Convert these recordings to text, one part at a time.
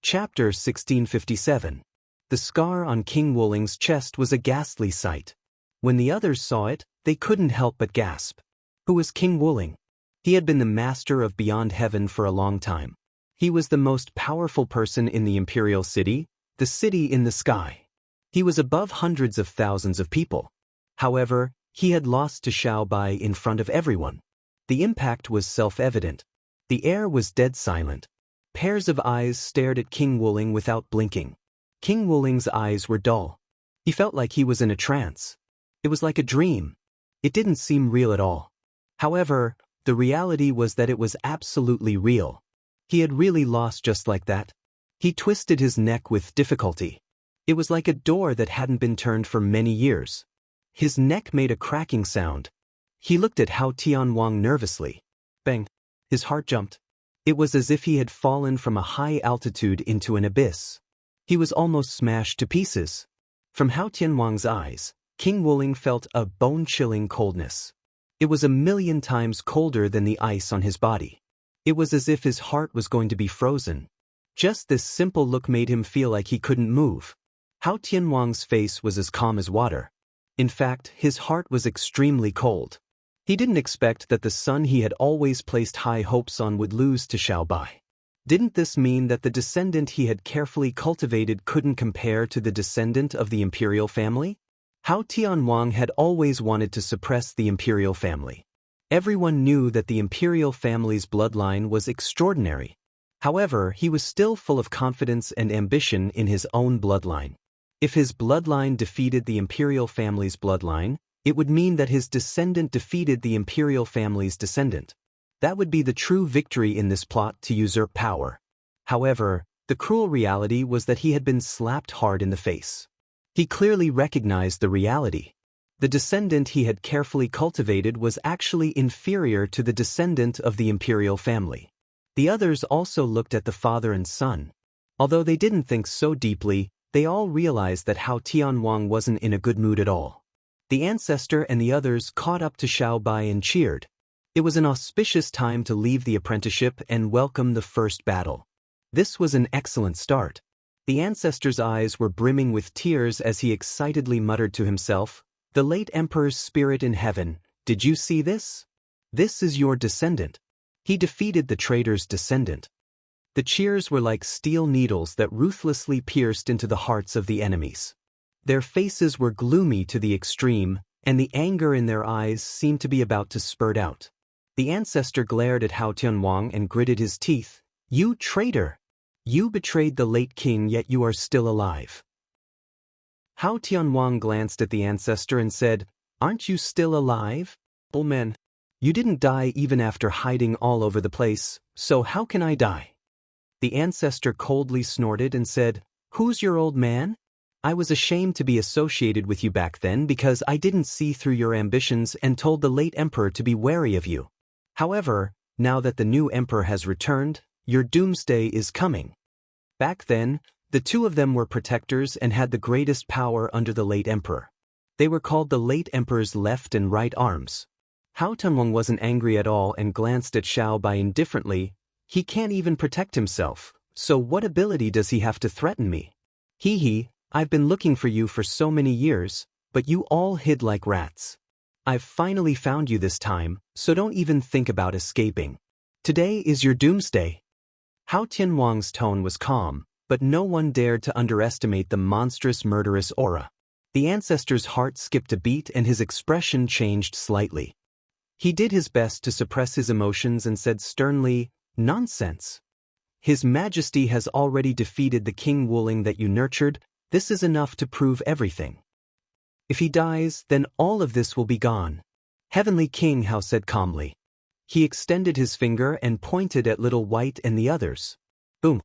Chapter 1657. The scar on King Wooling's chest was a ghastly sight. When the others saw it, they couldn't help but gasp. Who was King Wooling? He had been the master of Beyond Heaven for a long time. He was the most powerful person in the Imperial City, the city in the sky. He was above hundreds of thousands of people. However, he had lost to Xiao Bai in front of everyone. The impact was self-evident. The air was dead silent. Pairs of eyes stared at King Wooling without blinking. King Wooling's eyes were dull. He felt like he was in a trance. It was like a dream. It didn't seem real at all. However, the reality was that it was absolutely real. He had really lost just like that. He twisted his neck with difficulty. It was like a door that hadn't been turned for many years. His neck made a cracking sound. He looked at Hao Tianwang nervously. Bang! His heart jumped. It was as if he had fallen from a high altitude into an abyss. He was almost smashed to pieces. From Hao Tianwang's eyes, King Wooling felt a bone-chilling coldness. It was 1,000,000 times colder than the ice on his body. It was as if his heart was going to be frozen. Just this simple look made him feel like he couldn't move. Hao Tianwang's face was as calm as water. In fact, his heart was extremely cold. He didn't expect that the son he had always placed high hopes on would lose to Xiao Bai. Didn't this mean that the descendant he had carefully cultivated couldn't compare to the descendant of the imperial family? Hao Tianwang had always wanted to suppress the imperial family. Everyone knew that the imperial family's bloodline was extraordinary. However, he was still full of confidence and ambition in his own bloodline. If his bloodline defeated the imperial family's bloodline, it would mean that his descendant defeated the imperial family's descendant. That would be the true victory in this plot to usurp power. However, the cruel reality was that he had been slapped hard in the face. He clearly recognized the reality. The descendant he had carefully cultivated was actually inferior to the descendant of the imperial family. The others also looked at the father and son. Although they didn't think so deeply, they all realized that Hao Tianwang wasn't in a good mood at all. The ancestor and the others caught up to Xiao Bai and cheered. It was an auspicious time to leave the apprenticeship and welcome the first battle. This was an excellent start. The ancestor's eyes were brimming with tears as he excitedly muttered to himself, "The late emperor's spirit in heaven, did you see this? This is your descendant. He defeated the traitor's descendant." The cheers were like steel needles that ruthlessly pierced into the hearts of the enemies. Their faces were gloomy to the extreme, and the anger in their eyes seemed to be about to spurt out. The ancestor glared at Hao Tianwang and gritted his teeth. "You traitor! You betrayed the late king, yet you are still alive." Hao Tianwang glanced at the ancestor and said, "Aren't you still alive? Old man, you didn't die even after hiding all over the place, so how can I die?" The ancestor coldly snorted and said, "Who's your old man? I was ashamed to be associated with you back then because I didn't see through your ambitions and told the late emperor to be wary of you. However, now that the new emperor has returned, your doomsday is coming." Back then, the two of them were protectors and had the greatest power under the late emperor. They were called the late emperor's left and right arms. Hao Tianwang wasn't angry at all and glanced at Xiao Bai indifferently. "He can't even protect himself, so what ability does he have to threaten me? Hee, I've been looking for you for so many years, but you all hid like rats. I've finally found you this time, so don't even think about escaping. Today is your doomsday." Hao Tianwang's tone was calm, but no one dared to underestimate the monstrous murderous aura. The ancestor's heart skipped a beat and his expression changed slightly. He did his best to suppress his emotions and said sternly, "Nonsense. His Majesty has already defeated the King Wooling that you nurtured. This is enough to prove everything. If he dies, then all of this will be gone." "Heavenly King," Hao said calmly. He extended his finger and pointed at Little White and the others. Boom!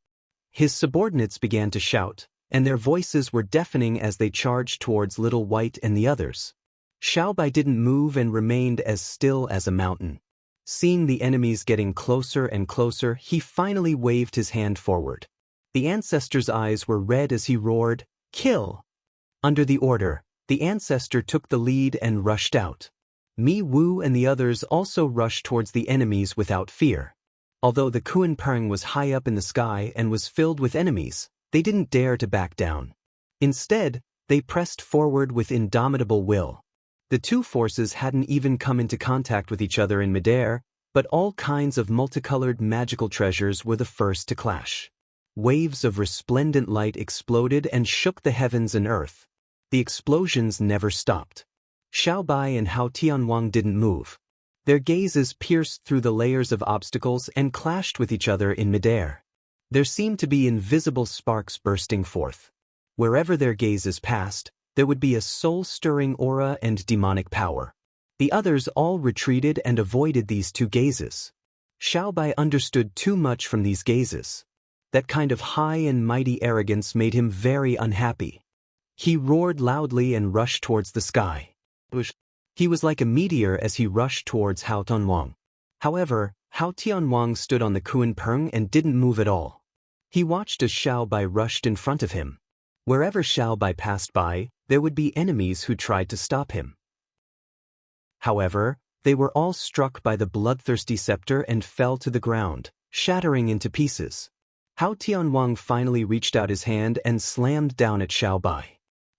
His subordinates began to shout, and their voices were deafening as they charged towards Little White and the others. Xiao Bai didn't move and remained as still as a mountain. Seeing the enemies getting closer and closer, he finally waved his hand forward. The ancestor's eyes were red as he roared, "Kill!" Under the order, the ancestor took the lead and rushed out. Mi Wu and the others also rushed towards the enemies without fear. Although the Kunpeng was high up in the sky and was filled with enemies, they didn't dare to back down. Instead, they pressed forward with indomitable will. The two forces hadn't even come into contact with each other in midair, but all kinds of multicolored magical treasures were the first to clash. Waves of resplendent light exploded and shook the heavens and earth. The explosions never stopped. Xiaobai and Hao Tianwang didn't move. Their gazes pierced through the layers of obstacles and clashed with each other in midair. There seemed to be invisible sparks bursting forth. Wherever their gazes passed, there would be a soul-stirring aura and demonic power. The others all retreated and avoided these two gazes. Xiaobai understood too much from these gazes. That kind of high and mighty arrogance made him very unhappy. He roared loudly and rushed towards the sky. He was like a meteor as he rushed towards Hao Tianwang. However, Hao Tianwang stood on the Kunpeng and didn't move at all. He watched as Xiaobai rushed in front of him. Wherever Xiaobai passed by, there would be enemies who tried to stop him. However, they were all struck by the bloodthirsty scepter and fell to the ground, shattering into pieces. Hao Tianwang finally reached out his hand and slammed down at Xiaobai.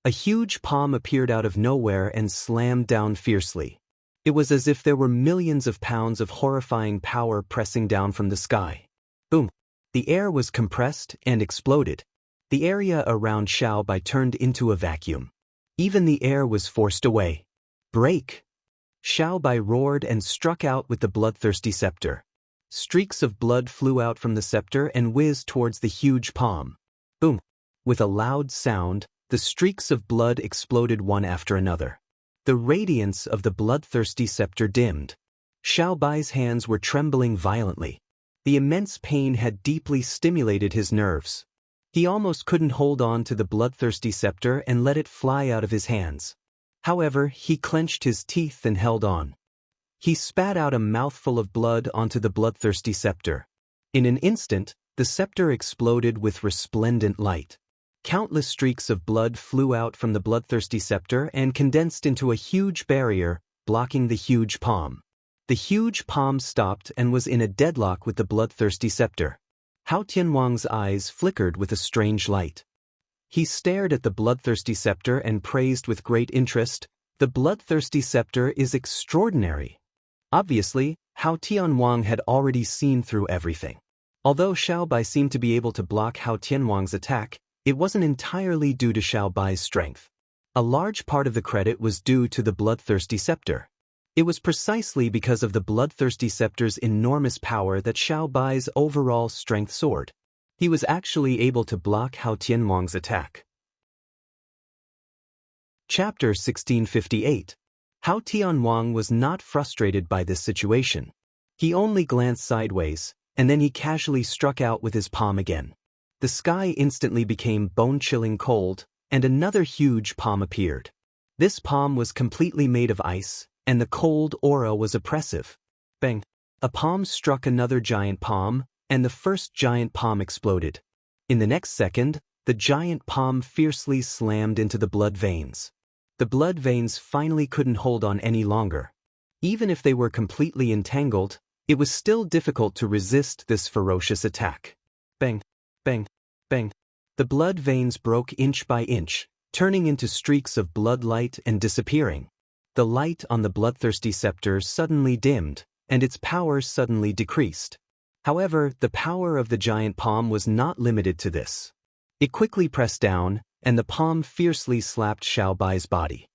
A huge palm appeared out of nowhere and slammed down fiercely. It was as if there were millions of pounds of horrifying power pressing down from the sky. Boom! The air was compressed and exploded. The area around Xiaobai turned into a vacuum. Even the air was forced away. Break! Xiaobai roared and struck out with the bloodthirsty scepter. Streaks of blood flew out from the scepter and whizzed towards the huge palm. Boom! With a loud sound, the streaks of blood exploded one after another. The radiance of the bloodthirsty scepter dimmed. Xiaobai's hands were trembling violently. The immense pain had deeply stimulated his nerves. He almost couldn't hold on to the bloodthirsty scepter and let it fly out of his hands. However, he clenched his teeth and held on. He spat out a mouthful of blood onto the bloodthirsty scepter. In an instant, the scepter exploded with resplendent light. Countless streaks of blood flew out from the bloodthirsty scepter and condensed into a huge barrier, blocking the huge palm. The huge palm stopped and was in a deadlock with the bloodthirsty scepter. Hao Tianwang's eyes flickered with a strange light. He stared at the bloodthirsty scepter and praised with great interest, "The bloodthirsty scepter is extraordinary." Obviously, Hao Tianwang had already seen through everything. Although Xiaobai seemed to be able to block Hao Tianwang's attack, it wasn't entirely due to Xiaobai's strength. A large part of the credit was due to the bloodthirsty scepter. It was precisely because of the bloodthirsty scepter's enormous power that Xiaobai's overall strength soared. He was actually able to block Hao Tianwang's attack. Chapter 1658. Hao Tianwang was not frustrated by this situation. He only glanced sideways, and then he casually struck out with his palm again. The sky instantly became bone-chilling cold, and another huge palm appeared. This palm was completely made of ice, and the cold aura was oppressive. Bang! A palm struck another giant palm, and the first giant palm exploded. In the next second, the giant palm fiercely slammed into the blood veins. The blood veins finally couldn't hold on any longer. Even if they were completely entangled, it was still difficult to resist this ferocious attack. Bang! Bang! Bang! The blood veins broke inch by inch, turning into streaks of blood light and disappearing. The light on the bloodthirsty scepter suddenly dimmed, and its power suddenly decreased. However, the power of the giant palm was not limited to this. It quickly pressed down, and the palm fiercely slapped Xiaobai's body.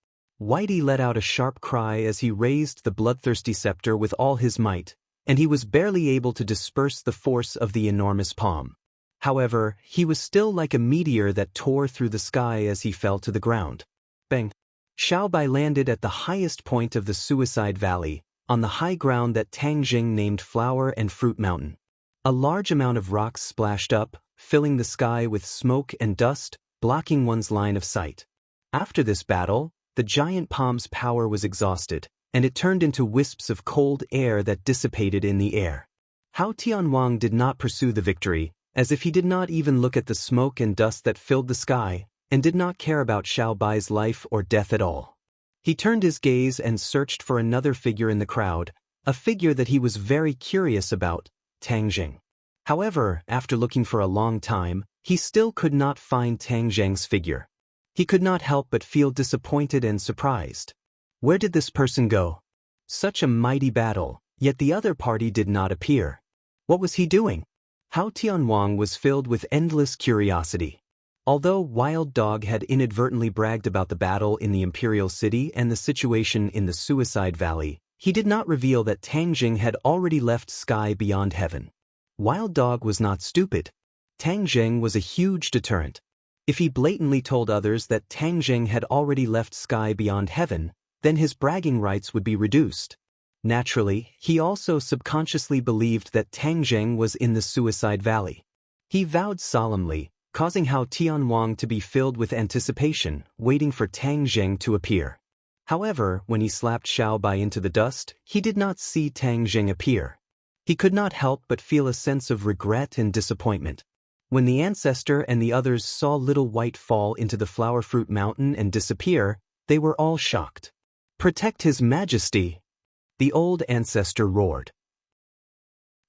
Whitey let out a sharp cry as he raised the bloodthirsty scepter with all his might, and he was barely able to disperse the force of the enormous palm. However, he was still like a meteor that tore through the sky as he fell to the ground. Bang! Xiaobai landed at the highest point of the Suicide Valley, on the high ground that Tang Jing named Flower and Fruit Mountain. A large amount of rocks splashed up, filling the sky with smoke and dust, blocking one's line of sight. After this battle, the giant palm's power was exhausted, and it turned into wisps of cold air that dissipated in the air. Hao Tianwang did not pursue the victory, as if he did not even look at the smoke and dust that filled the sky, and did not care about Xiaobai's life or death at all. He turned his gaze and searched for another figure in the crowd, a figure that he was very curious about, Tang Jing. However, after looking for a long time, he still could not find Tang Zheng's figure. He could not help but feel disappointed and surprised. Where did this person go? Such a mighty battle, yet the other party did not appear. What was he doing? Hao Tianwang was filled with endless curiosity. Although Wild Dog had inadvertently bragged about the battle in the Imperial City and the situation in the Suicide Valley, he did not reveal that Tang Jing had already left Sky Beyond Heaven. Wild Dog was not stupid. Tang Jing was a huge deterrent. If he blatantly told others that Tang Jing had already left Sky Beyond Heaven, then his bragging rights would be reduced. Naturally, he also subconsciously believed that Tang Jing was in the Suicide Valley. He vowed solemnly, causing Hao Tianwang to be filled with anticipation, waiting for Tang Jing to appear. However, when he slapped Xiao Bai into the dust, he did not see Tang Jing appear. He could not help but feel a sense of regret and disappointment. When the ancestor and the others saw Little White fall into the Flower Fruit Mountain and disappear, they were all shocked. "Protect His Majesty!" the old ancestor roared.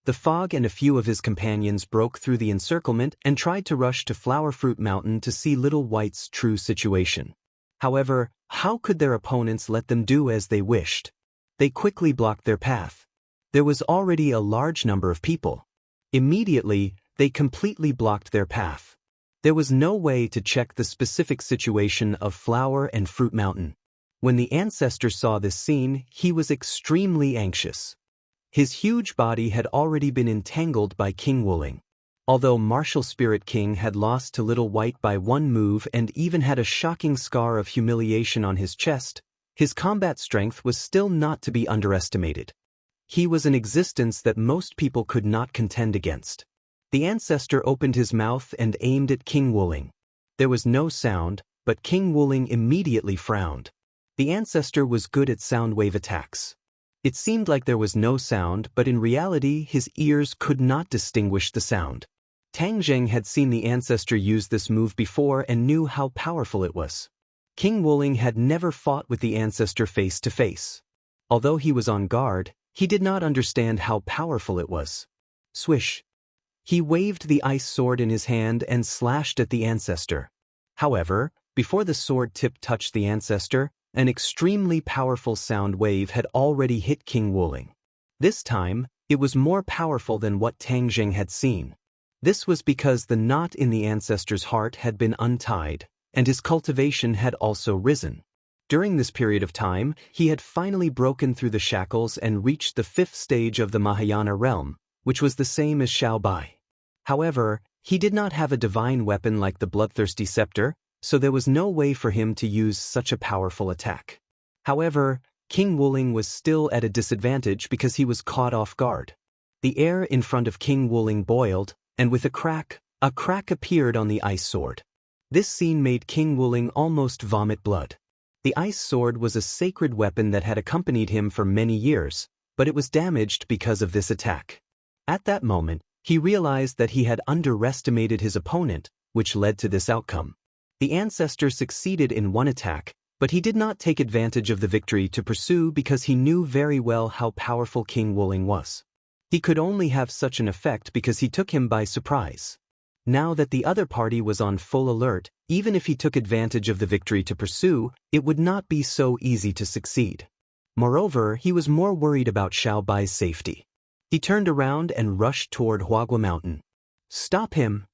The Fog and a few of his companions broke through the encirclement and tried to rush to Flower Fruit Mountain to see Little White's true situation. However, how could their opponents let them do as they wished? They quickly blocked their path. There was already a large number of people. Immediately, they completely blocked their path. There was no way to check the specific situation of Flower and Fruit Mountain. When the ancestor saw this scene, he was extremely anxious. His huge body had already been entangled by King Wuling. Although Martial Spirit King had lost to Little White by one move and even had a shocking scar of humiliation on his chest, his combat strength was still not to be underestimated. He was an existence that most people could not contend against. The ancestor opened his mouth and aimed at King Wuling. There was no sound, but King Wuling immediately frowned. The ancestor was good at sound wave attacks. It seemed like there was no sound, but in reality his ears could not distinguish the sound. Tang Jing had seen the ancestor use this move before and knew how powerful it was. King Wuling had never fought with the ancestor face to face. Although he was on guard, he did not understand how powerful it was. Swish! He waved the ice sword in his hand and slashed at the ancestor. However, before the sword tip touched the ancestor, an extremely powerful sound wave had already hit King Wuling. This time, it was more powerful than what Tang Jing had seen. This was because the knot in the ancestor's heart had been untied, and his cultivation had also risen. During this period of time, he had finally broken through the shackles and reached the 5th stage of the Mahayana realm, which was the same as Xiao Bai. However, he did not have a divine weapon like the bloodthirsty scepter, so there was no way for him to use such a powerful attack. However, King Wuling was still at a disadvantage because he was caught off guard. The air in front of King Wuling boiled, and with a crack appeared on the ice sword. This scene made King Wuling almost vomit blood. The ice sword was a sacred weapon that had accompanied him for many years, but it was damaged because of this attack. At that moment, he realized that he had underestimated his opponent, which led to this outcome. The ancestor succeeded in one attack, but he did not take advantage of the victory to pursue because he knew very well how powerful King Wuling was. He could only have such an effect because he took him by surprise. Now that the other party was on full alert, even if he took advantage of the victory to pursue, it would not be so easy to succeed. Moreover, he was more worried about Xiao Bai's safety. He turned around and rushed toward Huagua Mountain. "Stop him!"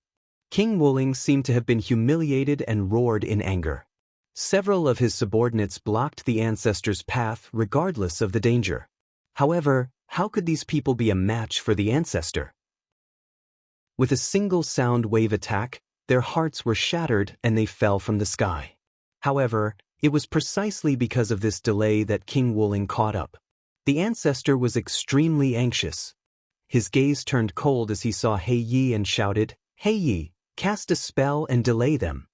King Wuling seemed to have been humiliated and roared in anger. Several of his subordinates blocked the ancestor's path regardless of the danger. However, how could these people be a match for the ancestor? With a single sound wave attack, their hearts were shattered and they fell from the sky. However, it was precisely because of this delay that King Wuling caught up. The ancestor was extremely anxious. His gaze turned cold as he saw He Yi and shouted, "He Yi, cast a spell and delay them."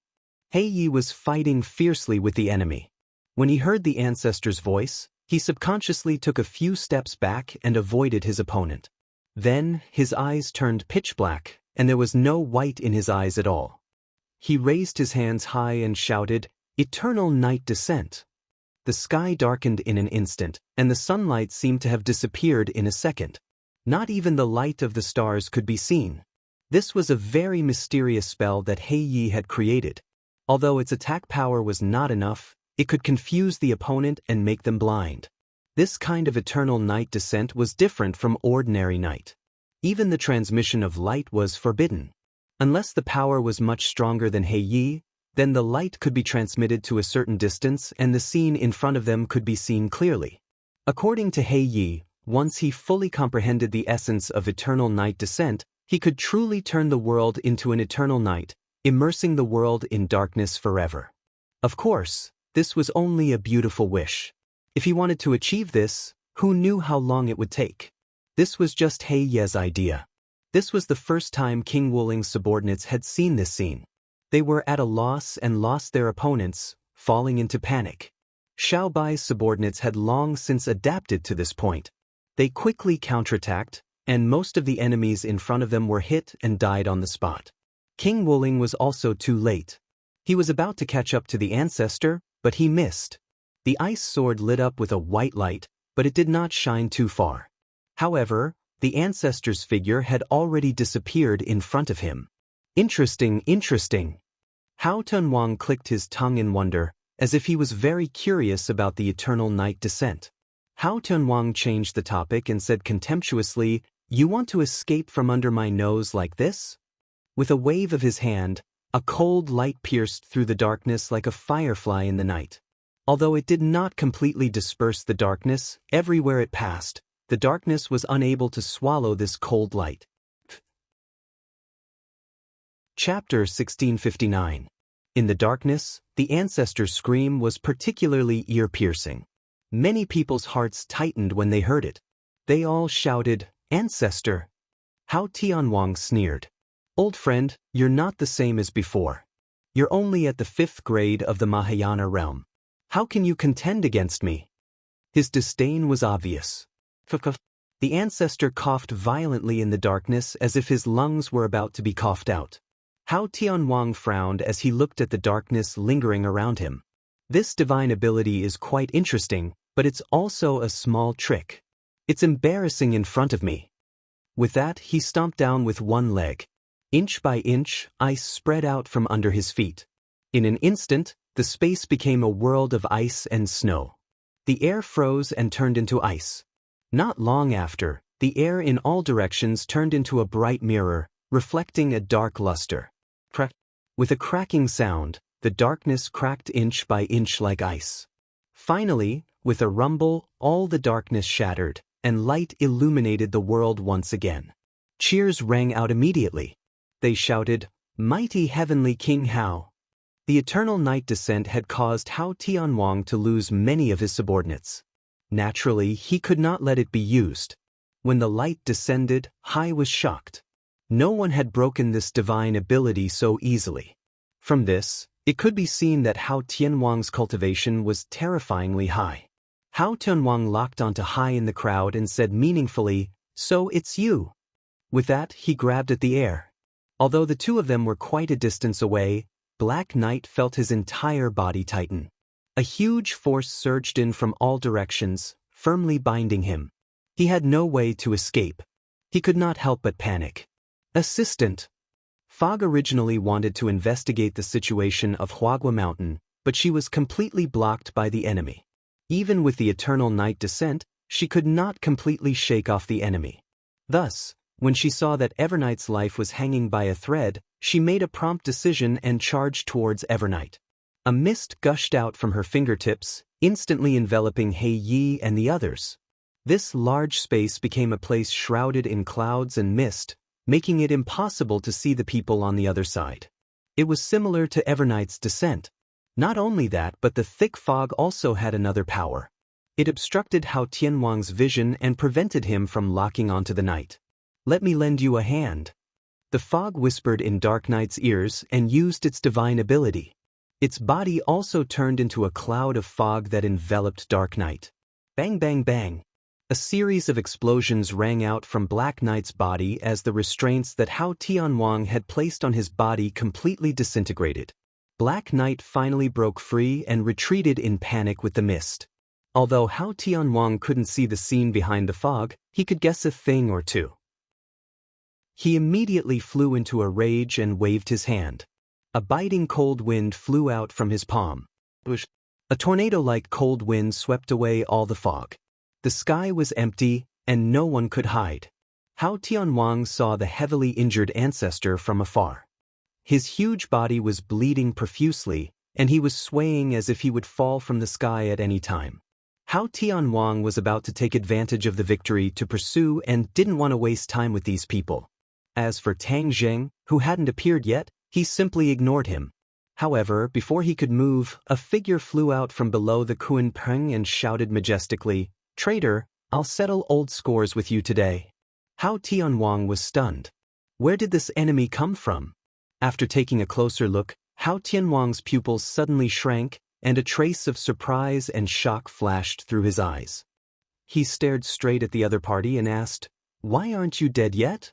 He Yi was fighting fiercely with the enemy. When he heard the ancestor's voice, he subconsciously took a few steps back and avoided his opponent. Then, his eyes turned pitch black, and there was no white in his eyes at all. He raised his hands high and shouted, "Eternal night descent." The sky darkened in an instant, and the sunlight seemed to have disappeared in a second. Not even the light of the stars could be seen. This was a very mysterious spell that He Yi had created. Although its attack power was not enough, it could confuse the opponent and make them blind. This kind of eternal night descent was different from ordinary night. Even the transmission of light was forbidden. Unless the power was much stronger than He Yi, then the light could be transmitted to a certain distance and the scene in front of them could be seen clearly. According to He Yi, once he fully comprehended the essence of eternal night descent, he could truly turn the world into an eternal night, immersing the world in darkness forever. Of course, this was only a beautiful wish. If he wanted to achieve this, who knew how long it would take? This was just He Yi's idea. This was the first time King Wuling's subordinates had seen this scene. They were at a loss and lost their opponents, falling into panic. Xiao Bai's subordinates had long since adapted to this point. They quickly counterattacked, and most of the enemies in front of them were hit and died on the spot. King Wuling was also too late. He was about to catch up to the ancestor, but he missed. The ice sword lit up with a white light, but it did not shine too far. However, the ancestor's figure had already disappeared in front of him. Interesting. Hao Tunwang clicked his tongue in wonder, as if he was very curious about the eternal night descent. Hao Tunwang changed the topic and said contemptuously, "You want to escape from under my nose like this?" With a wave of his hand, a cold light pierced through the darkness like a firefly in the night. Although it did not completely disperse the darkness, everywhere it passed, the darkness was unable to swallow this cold light. Chapter 1659. In the darkness, the ancestor's scream was particularly ear-piercing. Many people's hearts tightened when they heard it. They all shouted, "Ancestor!" Hao Tianwang sneered. "Old friend, you're not the same as before. You're only at the 5th grade of the Mahayana realm. How can you contend against me?" His disdain was obvious. The ancestor coughed violently in the darkness as if his lungs were about to be coughed out. Hao Tianwang frowned as he looked at the darkness lingering around him. This divine ability is quite interesting, but it's also a small trick. It's embarrassing in front of me. With that, he stomped down with one leg. Inch by inch, ice spread out from under his feet. In an instant, the space became a world of ice and snow. The air froze and turned into ice. Not long after, the air in all directions turned into a bright mirror, reflecting a dark luster. Crack. With a cracking sound, the darkness cracked inch by inch like ice. Finally, with a rumble, all the darkness shattered, and light illuminated the world once again. Cheers rang out immediately. They shouted, "Mighty Heavenly King Hao!" The eternal night descent had caused Hao Tianwang to lose many of his subordinates. Naturally, he could not let it be used. When the light descended, Hai was shocked. No one had broken this divine ability so easily. From this, it could be seen that Hao Tianwang's cultivation was terrifyingly high. Hao Tianwang locked onto Hai in the crowd and said meaningfully, "So it's you." With that, he grabbed at the air. Although the two of them were quite a distance away, Black Knight felt his entire body tighten. A huge force surged in from all directions, firmly binding him. He had no way to escape. He could not help but panic. "Assistant!" Fog originally wanted to investigate the situation of Huagua Mountain, but she was completely blocked by the enemy. Even with the eternal night descent, she could not completely shake off the enemy. Thus, when she saw that Evernight's life was hanging by a thread, she made a prompt decision and charged towards Evernight. A mist gushed out from her fingertips, instantly enveloping He Yi and the others. This large space became a place shrouded in clouds and mist, making it impossible to see the people on the other side. It was similar to Evernight's descent. Not only that, but the thick fog also had another power. It obstructed Hao Tianwang's vision and prevented him from locking onto the night. "Let me lend you a hand." The fog whispered in Dark Knight's ears and used its divine ability. Its body also turned into a cloud of fog that enveloped Dark Knight. Bang bang bang. A series of explosions rang out from Black Knight's body as the restraints that Hao Tianwang had placed on his body completely disintegrated. Black Knight finally broke free and retreated in panic with the mist. Although Hao Tianwang couldn't see the scene behind the fog, he could guess a thing or two. He immediately flew into a rage and waved his hand. A biting cold wind flew out from his palm. A tornado-like cold wind swept away all the fog. The sky was empty, and no one could hide. Hao Tianwang saw the heavily injured ancestor from afar. His huge body was bleeding profusely, and he was swaying as if he would fall from the sky at any time. Hao Tianwang was about to take advantage of the victory to pursue and didn't want to waste time with these people. As for Tang Zheng, who hadn't appeared yet, he simply ignored him. However, before he could move, a figure flew out from below the Kuan Peng and shouted majestically, "Traitor, I'll settle old scores with you today." Hao Tianwang was stunned. Where did this enemy come from? After taking a closer look, Hao Tianwang's pupils suddenly shrank, and a trace of surprise and shock flashed through his eyes. He stared straight at the other party and asked, "Why aren't you dead yet?"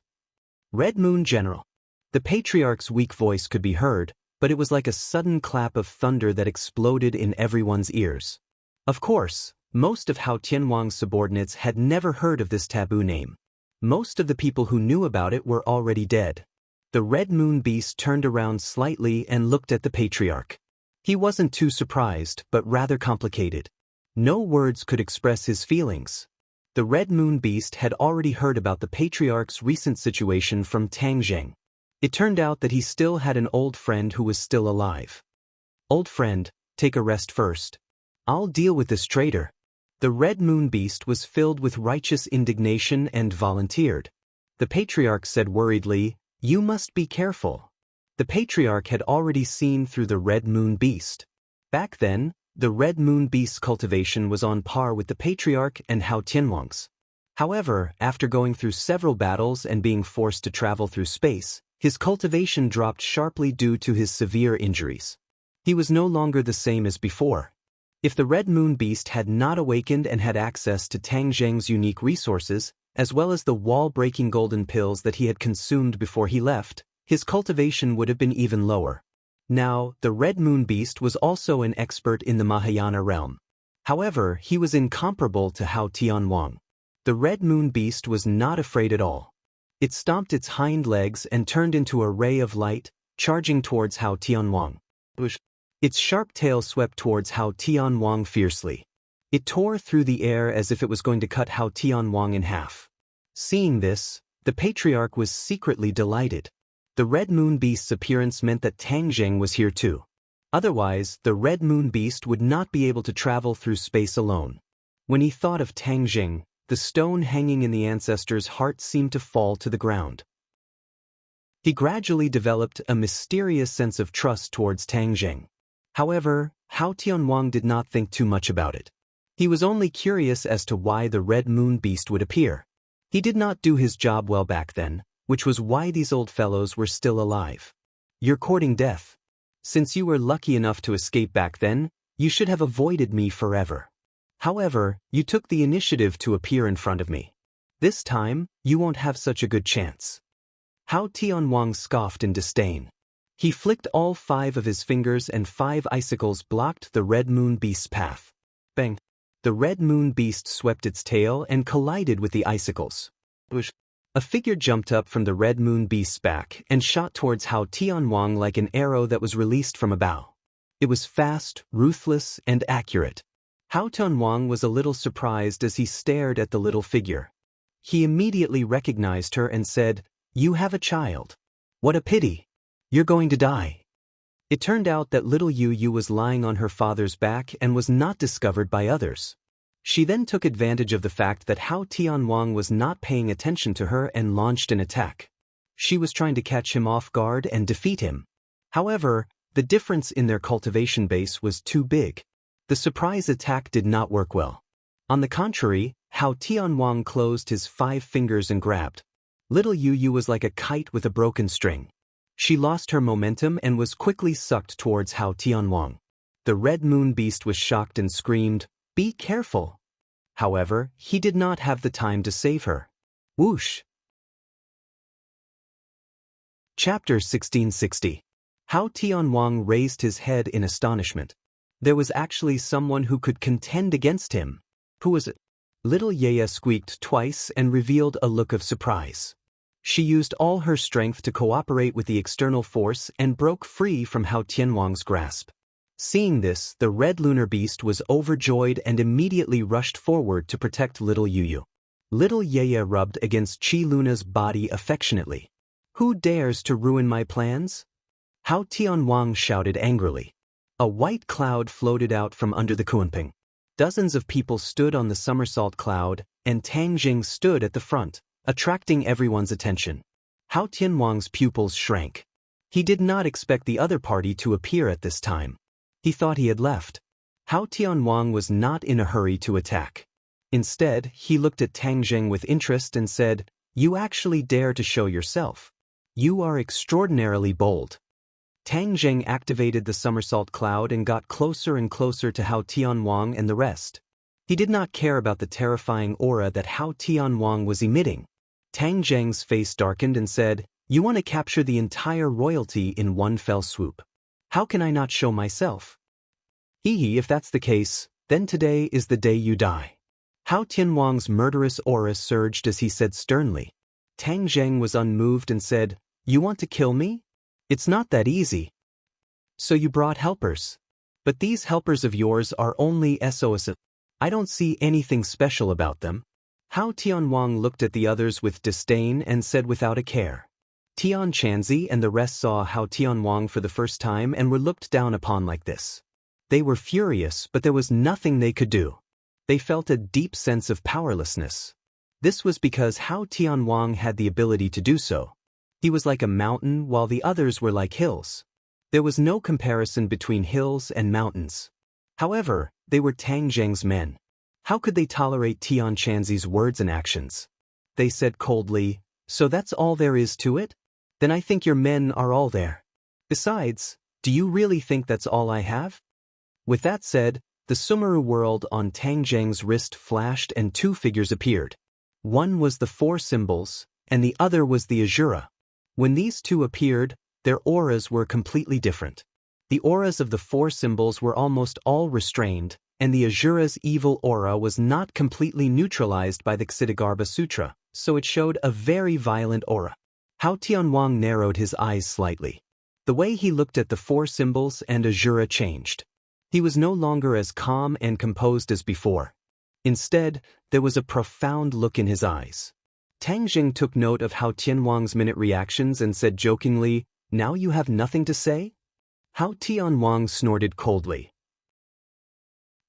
"Red Moon General." The patriarch's weak voice could be heard, but it was like a sudden clap of thunder that exploded in everyone's ears. Of course, most of Hao Tianwang's subordinates had never heard of this taboo name. Most of the people who knew about it were already dead. The Red Moon Beast turned around slightly and looked at the patriarch. He wasn't too surprised, but rather complicated. No words could express his feelings. The Red Moon Beast had already heard about the patriarch's recent situation from Tang Zheng. It turned out that he still had an old friend who was still alive. "Old friend, take a rest first. I'll deal with this traitor." The Red Moon Beast was filled with righteous indignation and volunteered. The patriarch said worriedly, "You must be careful." The patriarch had already seen through the Red Moon Beast. Back then, the Red Moon Beast's cultivation was on par with the patriarch and Hao Tianwang's. However, after going through several battles and being forced to travel through space, his cultivation dropped sharply due to his severe injuries. He was no longer the same as before. If the Red Moon Beast had not awakened and had access to Tang Zheng's unique resources, as well as the wall-breaking golden pills that he had consumed before he left, his cultivation would have been even lower. Now, the Red Moon Beast was also an expert in the Mahayana realm. However, he was incomparable to Hao Tianwang. The Red Moon Beast was not afraid at all. It stomped its hind legs and turned into a ray of light, charging towards Hao Tianwang. Its sharp tail swept towards Hao Tianwang fiercely. It tore through the air as if it was going to cut Hao Tianwang in half. Seeing this, the patriarch was secretly delighted. The Red Moon Beast's appearance meant that Tang Zheng was here too. Otherwise, the Red Moon Beast would not be able to travel through space alone. When he thought of Tang Zheng, the stone hanging in the ancestor's heart seemed to fall to the ground. He gradually developed a mysterious sense of trust towards Tang Zheng. However, Hao Tianwang did not think too much about it. He was only curious as to why the Red Moon Beast would appear. He did not do his job well back then, which was why these old fellows were still alive. "You're courting death. Since you were lucky enough to escape back then, you should have avoided me forever. However, you took the initiative to appear in front of me. This time, you won't have such a good chance." Hao Tianwang scoffed in disdain. He flicked all 5 of his fingers and 5 icicles blocked the Red Moon Beast's path. Bang! The Red Moon Beast swept its tail and collided with the icicles. A figure jumped up from the Red Moon Beast's back and shot towards Hao Tianwang like an arrow that was released from a bow. It was fast, ruthless, and accurate. Hao Tianwang was a little surprised as he stared at the little figure. He immediately recognized her and said, "You have a child. What a pity. You're going to die." It turned out that little Yu was lying on her father's back and was not discovered by others. She then took advantage of the fact that Hao Tianwang was not paying attention to her and launched an attack. She was trying to catch him off guard and defeat him. However, the difference in their cultivation base was too big. The surprise attack did not work well. On the contrary, Hao Tianwang closed his 5 fingers and grabbed. Little Yu was like a kite with a broken string. She lost her momentum and was quickly sucked towards Hao Tianwang. The Red Moon Beast was shocked and screamed, "Be careful." However, he did not have the time to save her. Whoosh! Chapter 1660. Hao Tianwang raised his head in astonishment. There was actually someone who could contend against him. Who was it? Little Yaya squeaked twice and revealed a look of surprise. She used all her strength to cooperate with the external force and broke free from Hao Tianwang's grasp. Seeing this, the red lunar beast was overjoyed and immediately rushed forward to protect little Yuyu. Little Yaya rubbed against Qi Luna's body affectionately. "Who dares to ruin my plans?" Hao Tianwang shouted angrily. A white cloud floated out from under the Kuanping. Dozens of people stood on the somersault cloud, and Tang Jing stood at the front, attracting everyone's attention. Hao Tianwang's pupils shrank. He did not expect the other party to appear at this time. He thought he had left. Hao Tianwang was not in a hurry to attack. Instead, he looked at Tang Jing with interest and said, "You actually dare to show yourself. You are extraordinarily bold." Tang Jing activated the somersault cloud and got closer and closer to Hao Tianwang and the rest. He did not care about the terrifying aura that Hao Tianwang was emitting. Tang Jing's face darkened and said, "You want to capture the entire royalty in one fell swoop. How can I not show myself?" If that's the case, then today is the day you die." Hao Tianwang's murderous aura surged as he said sternly. Tang Jing was unmoved and said, "You want to kill me? It's not that easy. So you brought helpers. But these helpers of yours are only SOS. I don't see anything special about them." Hao Tianwang looked at the others with disdain and said without a care. Tian Chanzi and the rest saw Hao Tianwang for the first time and were looked down upon like this. They were furious, but there was nothing they could do. They felt a deep sense of powerlessness. This was because Hao Tianwang had the ability to do so. He was like a mountain while the others were like hills. There was no comparison between hills and mountains. However, they were Tang Jing's men. How could they tolerate Tian Chanzi's words and actions? They said coldly, "So that's all there is to it? Then I think your men are all there. Besides, do you really think that's all I have?" With that said, the Sumeru world on Tang Jing's wrist flashed and two figures appeared. One was the four symbols, and the other was the Azura. When these two appeared, their auras were completely different. The auras of the four symbols were almost all restrained, and the Azura's evil aura was not completely neutralized by the Ksitigarbha Sutra, so it showed a very violent aura. Hao Tianwang narrowed his eyes slightly. The way he looked at the four symbols and Azura changed. He was no longer as calm and composed as before. Instead, there was a profound look in his eyes. Tang Jing took note of Hao Tianwang's minute reactions and said jokingly, "Now you have nothing to say?" Hao Tianwang snorted coldly.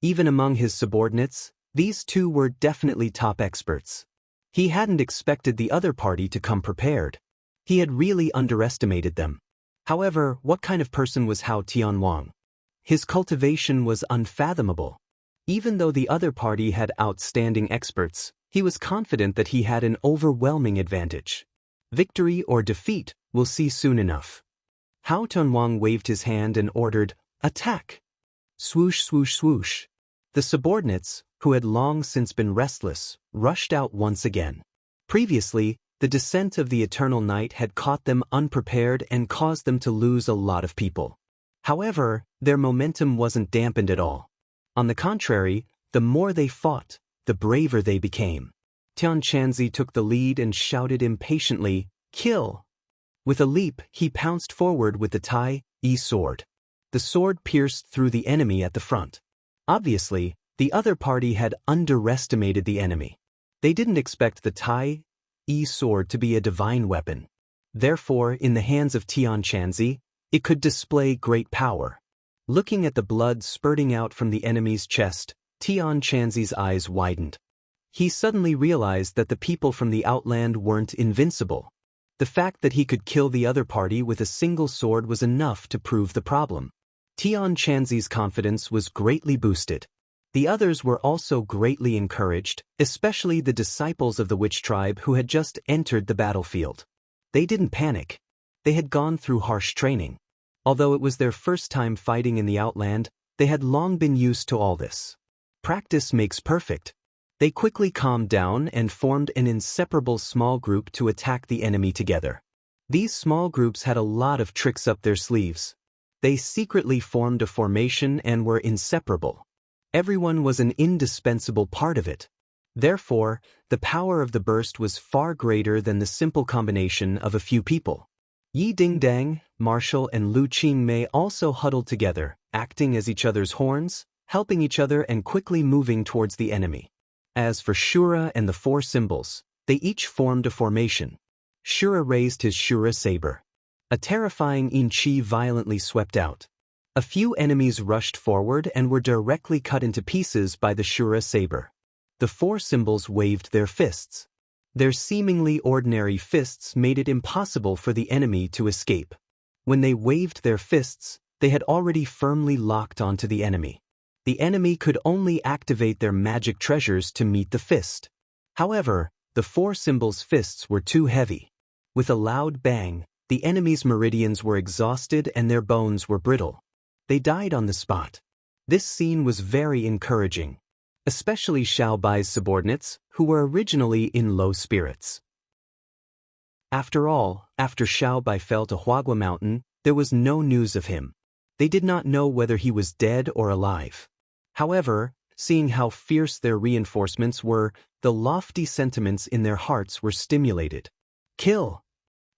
Even among his subordinates, these two were definitely top experts. He hadn't expected the other party to come prepared. He had really underestimated them. However, what kind of person was Hao Tianwang? His cultivation was unfathomable. Even though the other party had outstanding experts, he was confident that he had an overwhelming advantage. Victory or defeat, we'll see soon enough. Hao Tianwang waved his hand and ordered, "Attack!" Swoosh, swoosh, swoosh. The subordinates, who had long since been restless, rushed out once again. Previously, the descent of the eternal night had caught them unprepared and caused them to lose a lot of people. However, their momentum wasn't dampened at all. On the contrary, the more they fought, the braver they became. Tian Chanzi took the lead and shouted impatiently, "Kill!" With a leap, he pounced forward with the Tai-E sword. The sword pierced through the enemy at the front. Obviously, the other party had underestimated the enemy. They didn't expect the Tai-E sword to be a divine weapon. Therefore, in the hands of Tian Chanzi, it could display great power. Looking at the blood spurting out from the enemy's chest, Tian Chanzi's eyes widened. He suddenly realized that the people from the outland weren't invincible. The fact that he could kill the other party with a single sword was enough to prove the problem. Tian Chanzi's confidence was greatly boosted. The others were also greatly encouraged, especially the disciples of the witch tribe who had just entered the battlefield. They didn't panic. They had gone through harsh training. Although it was their first time fighting in the outland, they had long been used to all this. Practice makes perfect. They quickly calmed down and formed an inseparable small group to attack the enemy together. These small groups had a lot of tricks up their sleeves. They secretly formed a formation and were inseparable. Everyone was an indispensable part of it. Therefore, the power of the burst was far greater than the simple combination of a few people. Yi Dingdang, Marshall and Lu Qingmei also huddled together, acting as each other's horns, helping each other and quickly moving towards the enemy. As for Shura and the four symbols, they each formed a formation. Shura raised his Shura saber. A terrifying yin qi violently swept out. A few enemies rushed forward and were directly cut into pieces by the Shura saber. The four symbols waved their fists. Their seemingly ordinary fists made it impossible for the enemy to escape. When they waved their fists, they had already firmly locked onto the enemy. The enemy could only activate their magic treasures to meet the fist. However, the four symbols' fists were too heavy. With a loud bang, the enemy's meridians were exhausted and their bones were brittle. They died on the spot. This scene was very encouraging, especially Xiao Bai's subordinates, who were originally in low spirits. After all, after Xiao Bai fell to Huagua Mountain, there was no news of him. They did not know whether he was dead or alive. However, seeing how fierce their reinforcements were, the lofty sentiments in their hearts were stimulated. Kill!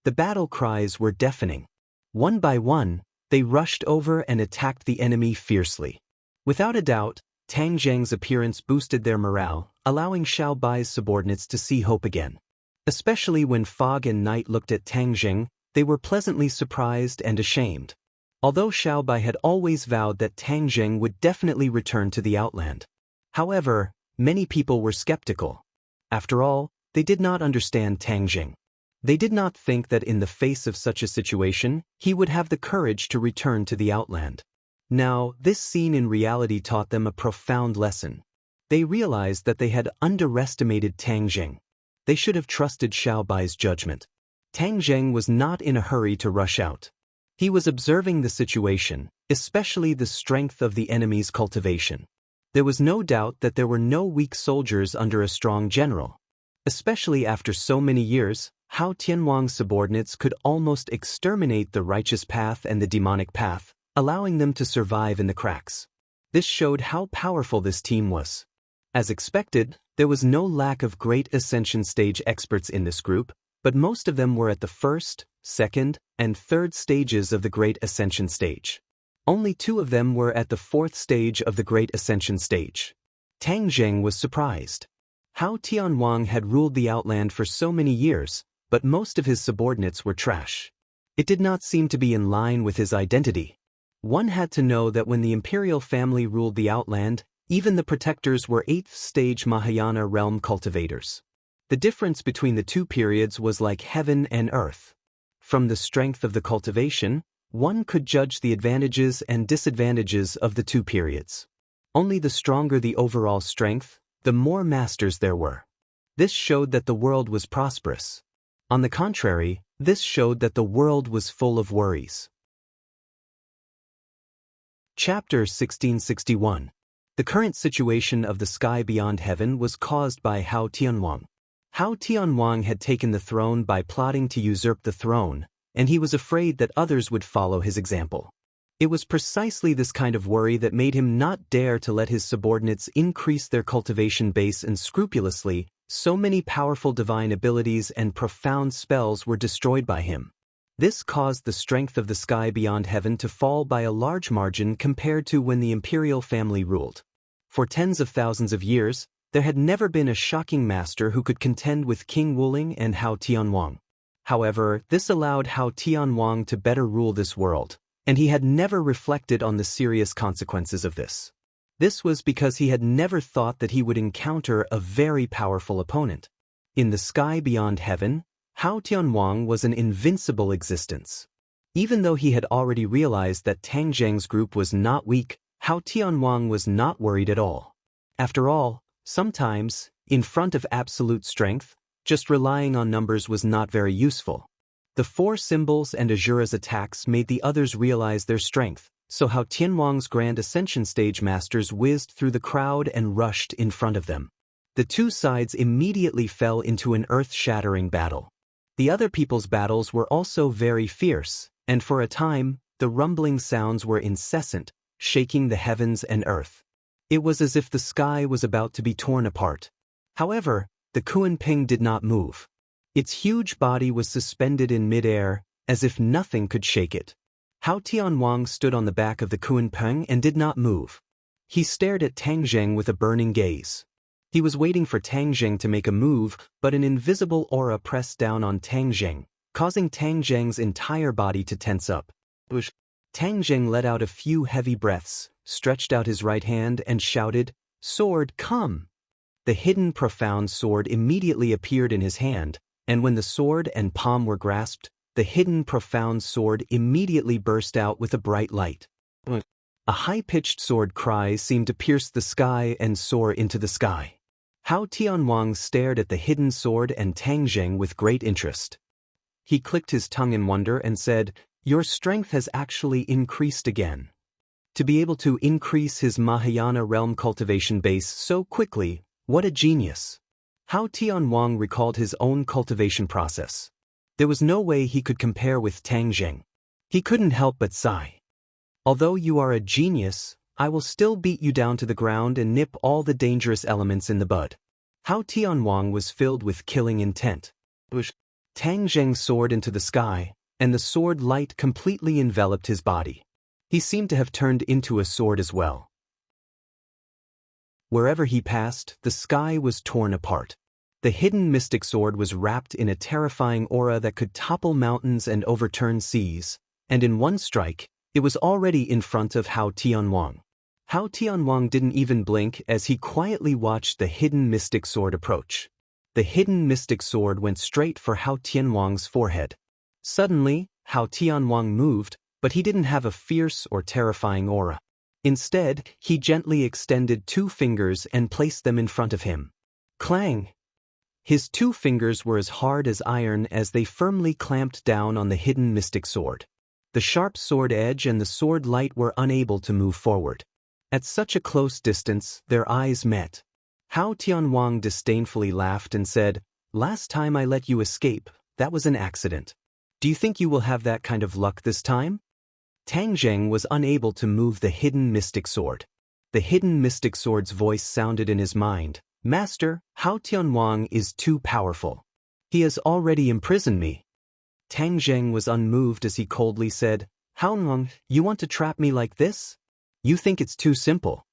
The battle cries were deafening. One by one, they rushed over and attacked the enemy fiercely. Without a doubt, Tang Zheng's appearance boosted their morale, allowing Xiao Bai's subordinates to see hope again. Especially when Fog and Night looked at Tang Zheng, they were pleasantly surprised and ashamed. Although Xiao Bai had always vowed that Tang Zheng would definitely return to the Outland. However, many people were skeptical. After all, they did not understand Tang Zheng. They did not think that in the face of such a situation, he would have the courage to return to the Outland. Now, this scene in reality taught them a profound lesson. They realized that they had underestimated Tang Zheng. They should have trusted Xiao Bai's judgment. Tang Zheng was not in a hurry to rush out. He was observing the situation, especially the strength of the enemy's cultivation. There was no doubt that there were no weak soldiers under a strong general. Especially after so many years, Hao Tianwang's subordinates could almost exterminate the righteous path and the demonic path, allowing them to survive in the cracks. This showed how powerful this team was. As expected, there was no lack of great ascension stage experts in this group, but most of them were at the first, second, and third stages of the Great Ascension stage. Only 2 of them were at the 4th stage of the Great Ascension stage. Tang Zheng was surprised. Hao Tianwang had ruled the Outland for so many years, but most of his subordinates were trash. It did not seem to be in line with his identity. One had to know that when the imperial family ruled the Outland, even the protectors were 8th stage Mahayana realm cultivators. The difference between the 2 periods was like heaven and earth. From the strength of the cultivation, one could judge the advantages and disadvantages of the 2 periods. Only the stronger the overall strength, the more masters there were. This showed that the world was prosperous. On the contrary, this showed that the world was full of worries. Chapter 1661. The current situation of the sky beyond heaven was caused by Hao Tianwang. Hao Tianwang had taken the throne by plotting to usurp the throne, and he was afraid that others would follow his example. It was precisely this kind of worry that made him not dare to let his subordinates increase their cultivation base unscrupulously. So many powerful divine abilities and profound spells were destroyed by him. This caused the strength of the sky beyond heaven to fall by a large margin compared to when the imperial family ruled. For tens of thousands of years, there had never been a shocking master who could contend with King Wuling and Hao Tianwang. However, this allowed Hao Tianwang to better rule this world, and he had never reflected on the serious consequences of this. This was because he had never thought that he would encounter a very powerful opponent. In the sky beyond heaven, Hao Tianwang was an invincible existence. Even though he had already realized that Tang Zheng's group was not weak, Hao Tianwang was not worried at all. After all, sometimes, in front of absolute strength, just relying on numbers was not very useful. The 4 symbols and Azura's attacks made the others realize their strength. So Hao Tianwang's Grand Ascension stage masters whizzed through the crowd and rushed in front of them. The 2 sides immediately fell into an earth-shattering battle. The other people's battles were also very fierce, and for a time, The rumbling sounds were incessant, shaking the heavens and earth. It was as if the sky was about to be torn apart. However, the Kunpeng did not move. Its huge body was suspended in midair, as if nothing could shake it. Hao Tianwang stood on the back of the Kunpeng and did not move. He stared at Tang Zheng with a burning gaze. He was waiting for Tang Zheng to make a move, but an invisible aura pressed down on Tang Zheng, causing Tang Zheng's entire body to tense up. Tang Zheng let out a few heavy breaths, stretched out his right hand and shouted, "Sword, come!" The hidden profound sword immediately appeared in his hand, and when the sword and palm were grasped, the hidden profound sword immediately burst out with a bright light. A high-pitched sword cry seemed to pierce the sky and soar into the sky. Hao Tianwang stared at the hidden sword and Tang Zheng with great interest. He clicked his tongue in wonder and said, "Your strength has actually increased again." To be able to increase his Mahayana realm cultivation base so quickly, what a genius! Hao Tianwang recalled his own cultivation process. There was no way he could compare with Tang Zheng. He couldn't help but sigh. "Although you are a genius, I will still beat you down to the ground and nip all the dangerous elements in the bud." Hao Tianwang was filled with killing intent. Tang Zheng soared into the sky, and the sword light completely enveloped his body. He seemed to have turned into a sword as well. Wherever he passed, the sky was torn apart. The hidden mystic sword was wrapped in a terrifying aura that could topple mountains and overturn seas, and in one strike, it was already in front of Hao Tianwang. Hao Tianwang didn't even blink as he quietly watched the hidden mystic sword approach. The hidden mystic sword went straight for Hao Tianwang's forehead. Suddenly, Hao Tianwang moved, but he didn't have a fierce or terrifying aura. Instead, he gently extended 2 fingers and placed them in front of him. Clang! His 2 fingers were as hard as iron as they firmly clamped down on the hidden mystic sword. The sharp sword edge and the sword light were unable to move forward. At such a close distance, their eyes met. Hao Tianwang disdainfully laughed and said, "Last time I let you escape, that was an accident. Do you think you will have that kind of luck this time?" Tang Zheng was unable to move the hidden mystic sword. The hidden mystic sword's voice sounded in his mind, "Master, Hao Tianwang is too powerful. He has already imprisoned me." Tang Zheng was unmoved as he coldly said, "Hao Tianwang, you want to trap me like this? You think it's too simple."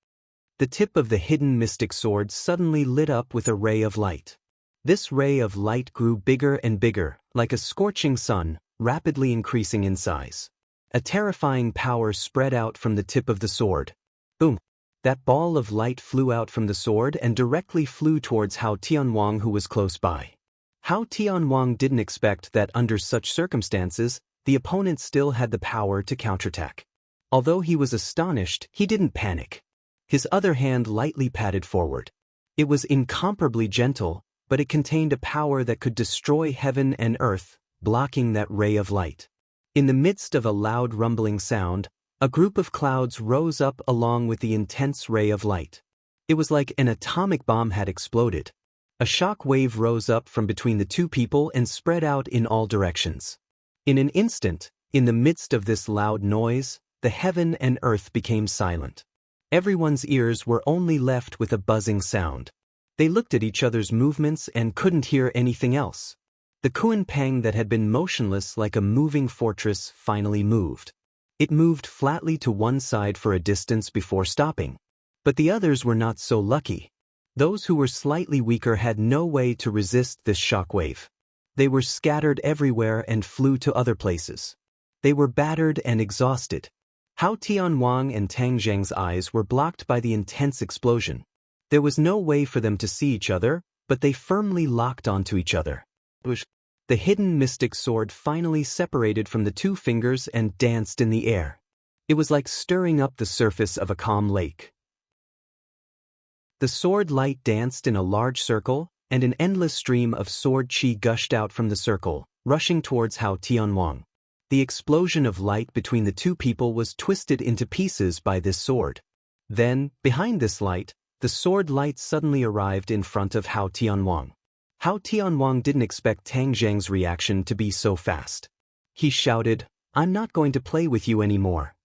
The tip of the hidden mystic sword suddenly lit up with a ray of light. This ray of light grew bigger and bigger, like a scorching sun, rapidly increasing in size. A terrifying power spread out from the tip of the sword. Boom! That ball of light flew out from the sword and directly flew towards Hao Tianwang, who was close by. Hao Tianwang didn't expect that under such circumstances, the opponent still had the power to counterattack. Although he was astonished, he didn't panic. His other hand lightly patted forward. It was incomparably gentle, but it contained a power that could destroy heaven and earth, blocking that ray of light. In the midst of a loud rumbling sound, a group of clouds rose up along with the intense ray of light. It was like an atomic bomb had exploded. A shock wave rose up from between the 2 people and spread out in all directions. In an instant, in the midst of this loud noise, the heaven and earth became silent. Everyone's ears were only left with a buzzing sound. They looked at each other's movements and couldn't hear anything else. The Kunpeng that had been motionless like a moving fortress finally moved. It moved flatly to one side for a distance before stopping. But the others were not so lucky. Those who were slightly weaker had no way to resist this shockwave. They were scattered everywhere and flew to other places. They were battered and exhausted. Hao Tianwang and Tang Zheng's eyes were blocked by the intense explosion. There was no way for them to see each other, but they firmly locked onto each other. The hidden mystic sword finally separated from the 2 fingers and danced in the air. It was like stirring up the surface of a calm lake. The sword light danced in a large circle, and an endless stream of sword qi gushed out from the circle, rushing towards Hao Tianwang. The explosion of light between the 2 people was twisted into pieces by this sword. Then, behind this light, the sword light suddenly arrived in front of Hao Tianwang. Hao Tianwang didn't expect Tang Zheng's reaction to be so fast. He shouted, I'm not going to play with you anymore."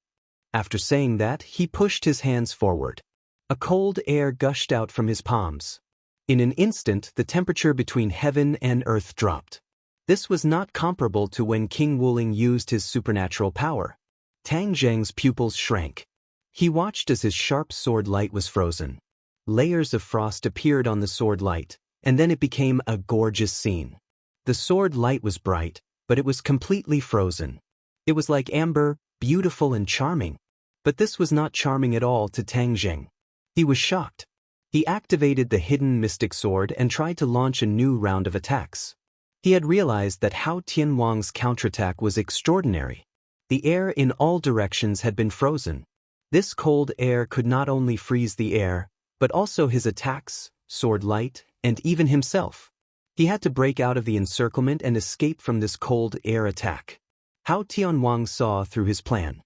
After saying that, he pushed his hands forward. A cold air gushed out from his palms. In an instant, the temperature between heaven and earth dropped. This was not comparable to when King Wuling used his supernatural power. Tang Zheng's pupils shrank. He watched as his sharp sword light was frozen. Layers of frost appeared on the sword light, and then it became a gorgeous scene. The sword light was bright, but it was completely frozen. It was like amber, beautiful and charming. But this was not charming at all to Tang Zheng. He was shocked. He activated the hidden mystic sword and tried to launch a new round of attacks. He had realized that Hao Tianwang's counterattack was extraordinary. The air in all directions had been frozen. This cold air could not only freeze the air, but also his attacks, sword light, and even himself. He had to break out of the encirclement and escape from this cold air attack. Hao Tianwang saw through his plan.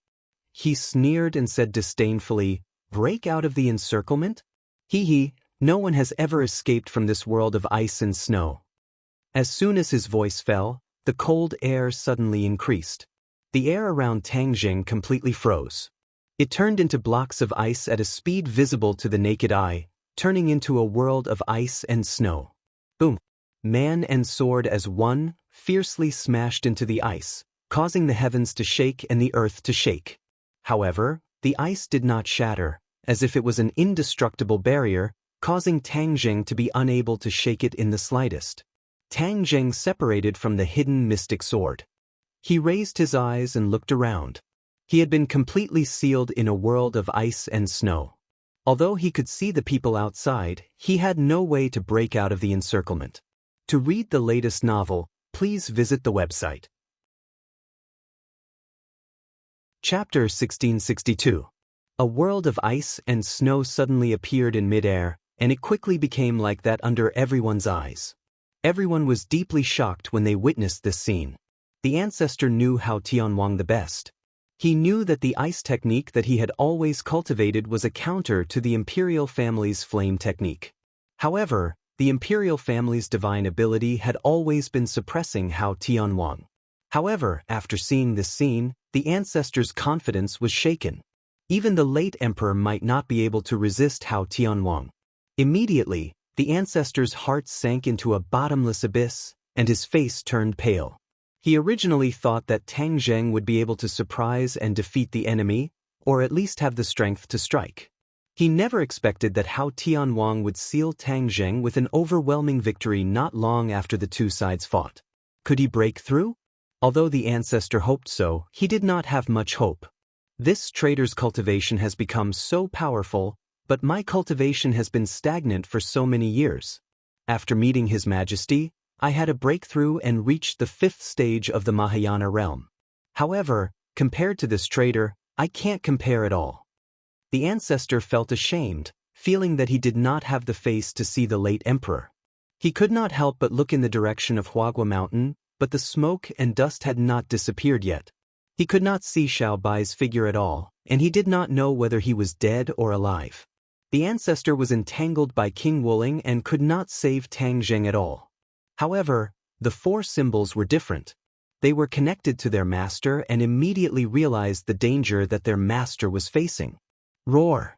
He sneered and said disdainfully, "Break out of the encirclement? Hee, no one has ever escaped from this world of ice and snow." As soon as his voice fell, the cold air suddenly increased. The air around Tang Zheng completely froze. It turned into blocks of ice at a speed visible to the naked eye, turning into a world of ice and snow. Boom! Man and sword as one, fiercely smashed into the ice, causing the heavens to shake and the earth to shake. However, the ice did not shatter, as if it was an indestructible barrier, causing Tang Zheng to be unable to shake it in the slightest. Tang Zheng separated from the hidden mystic sword. He raised his eyes and looked around. He had been completely sealed in a world of ice and snow. Although he could see the people outside, he had no way to break out of the encirclement. To read the latest novel, please visit the website. Chapter 1662. A world of ice and snow suddenly appeared in midair, and it quickly became like that under everyone's eyes. Everyone was deeply shocked when they witnessed this scene. The ancestor knew Hao Tianwang the best. He knew that the ice technique that he had always cultivated was a counter to the imperial family's flame technique. However, the imperial family's divine ability had always been suppressing Hao Tianwang. However, after seeing this scene, the ancestor's confidence was shaken. Even the late emperor might not be able to resist Hao Tianwang. Immediately, the ancestor's heart sank into a bottomless abyss, and his face turned pale. He originally thought that Tang Zheng would be able to surprise and defeat the enemy, or at least have the strength to strike. He never expected that Hao Tianwang would seal Tang Zheng with an overwhelming victory not long after the two sides fought. Could he break through? Although the ancestor hoped so, he did not have much hope. This trader's cultivation has become so powerful, but my cultivation has been stagnant for so many years. After meeting His Majesty, I had a breakthrough and reached the 5th stage of the Mahayana realm. However, compared to this trader, I can't compare at all. The ancestor felt ashamed, feeling that he did not have the face to see the late emperor. He could not help but look in the direction of Huagua Mountain, but the smoke and dust had not disappeared yet. He could not see Xiao Bai's figure at all, and he did not know whether he was dead or alive. The ancestor was entangled by King Wuling and could not save Tang Zheng at all. However, the 4 symbols were different. They were connected to their master and immediately realized the danger that their master was facing. Roar!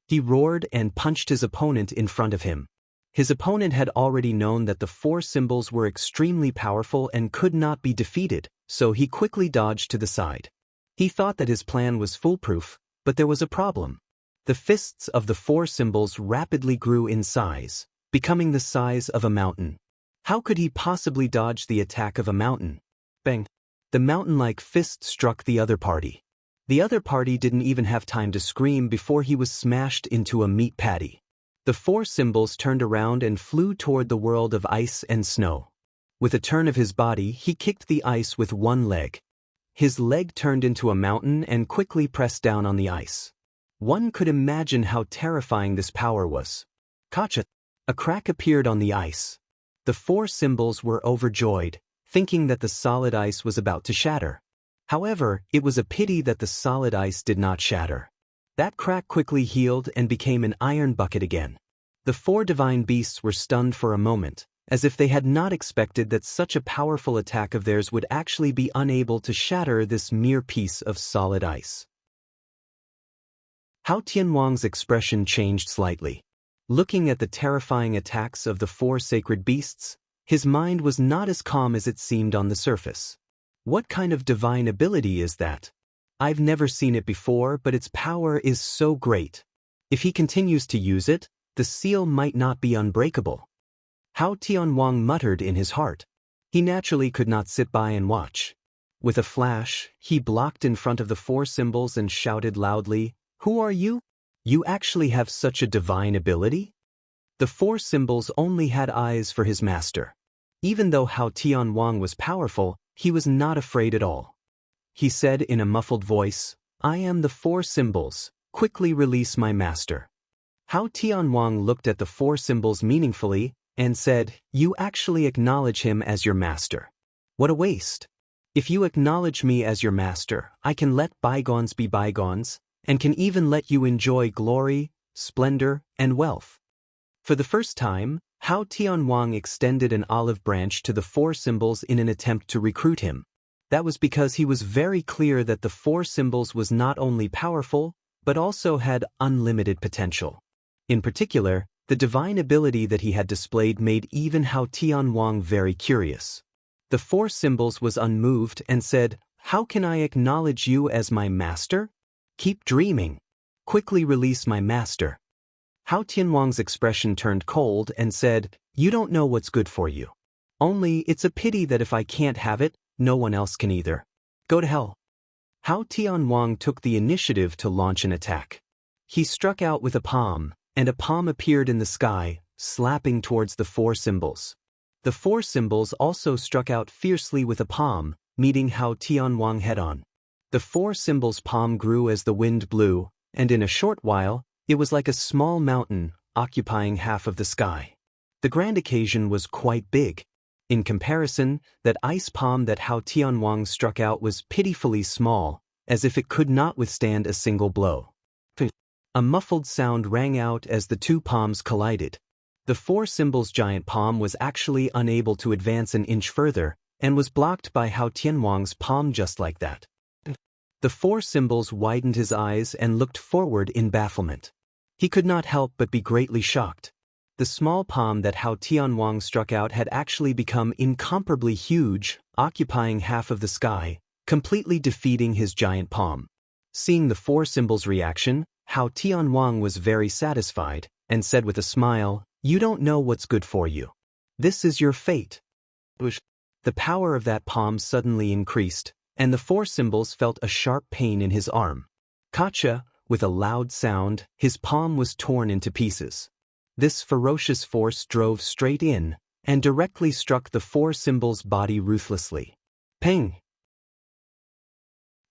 He roared and punched his opponent in front of him. His opponent had already known that the 4 symbols were extremely powerful and could not be defeated, so he quickly dodged to the side. He thought that his plan was foolproof, but there was a problem. The fists of the 4 symbols rapidly grew in size, becoming the size of a mountain. How could he possibly dodge the attack of a mountain? Bang! The mountain-like fist struck the other party. The other party didn't even have time to scream before he was smashed into a meat patty. The 4 symbols turned around and flew toward the world of ice and snow. With a turn of his body, he kicked the ice with one leg. His leg turned into a mountain and quickly pressed down on the ice. One could imagine how terrifying this power was. Kacha! A crack appeared on the ice. The 4 symbols were overjoyed, thinking that the solid ice was about to shatter. However, it was a pity that the solid ice did not shatter. That crack quickly healed and became an iron bucket again. The 4 divine beasts were stunned for a moment, as if they had not expected that such a powerful attack of theirs would actually be unable to shatter this mere piece of solid ice. Hao Tianhuang's expression changed slightly. Looking at the terrifying attacks of the four sacred beasts, his mind was not as calm as it seemed on the surface. What kind of divine ability is that? I've never seen it before, but its power is so great. If he continues to use it, the seal might not be unbreakable. Hao Tianhuang muttered in his heart. He naturally could not sit by and watch. With a flash, he blocked in front of the four symbols and shouted loudly, "Who are you? You actually have such a divine ability?" The four symbols only had eyes for his master. Even though Hao Tianhuang was powerful, he was not afraid at all. He said in a muffled voice, "I am the four symbols, quickly release my master." Hao Tianhuang looked at the four symbols meaningfully and said, "You actually acknowledge him as your master. What a waste. If you acknowledge me as your master, I can let bygones be bygones, and can even let you enjoy glory, splendor, and wealth." For the first time, Hao Tianhuang extended an olive branch to the four symbols in an attempt to recruit him. That was because he was very clear that the four symbols was not only powerful, but also had unlimited potential. In particular, the divine ability that he had displayed made even Hao Tianhuang very curious. The four symbols was unmoved and said, "How can I acknowledge you as my master? Keep dreaming. Quickly release my master." Hao Tianhuang's expression turned cold and said, "You don't know what's good for you. Only it's a pity that if I can't have it, no one else can either. Go to hell." Hao Tianhuang took the initiative to launch an attack. He struck out with a palm, and a palm appeared in the sky, slapping towards the four symbols. The four symbols also struck out fiercely with a palm, meeting Hao Tianhuang head-on. The four symbols' palm grew as the wind blew, and in a short while, it was like a small mountain, occupying half of the sky. The grand occasion was quite big. In comparison, that ice palm that Hao Tianhuang struck out was pitifully small, as if it could not withstand a single blow. A muffled sound rang out as the two palms collided. The four symbols' giant palm was actually unable to advance an inch further, and was blocked by Hao Tianhuang's palm just like that. The four symbols widened his eyes and looked forward in bafflement. He could not help but be greatly shocked. The small palm that Hao Tianhuang struck out had actually become incomparably huge, occupying half of the sky, completely defeating his giant palm. Seeing the four symbols' reaction, Hao Tianhuang was very satisfied, and said with a smile, "You don't know what's good for you. This is your fate." The power of that palm suddenly increased, and the four symbols felt a sharp pain in his arm. Kacha, with a loud sound, his palm was torn into pieces. This ferocious force drove straight in, and directly struck the four symbols' body ruthlessly. Ping!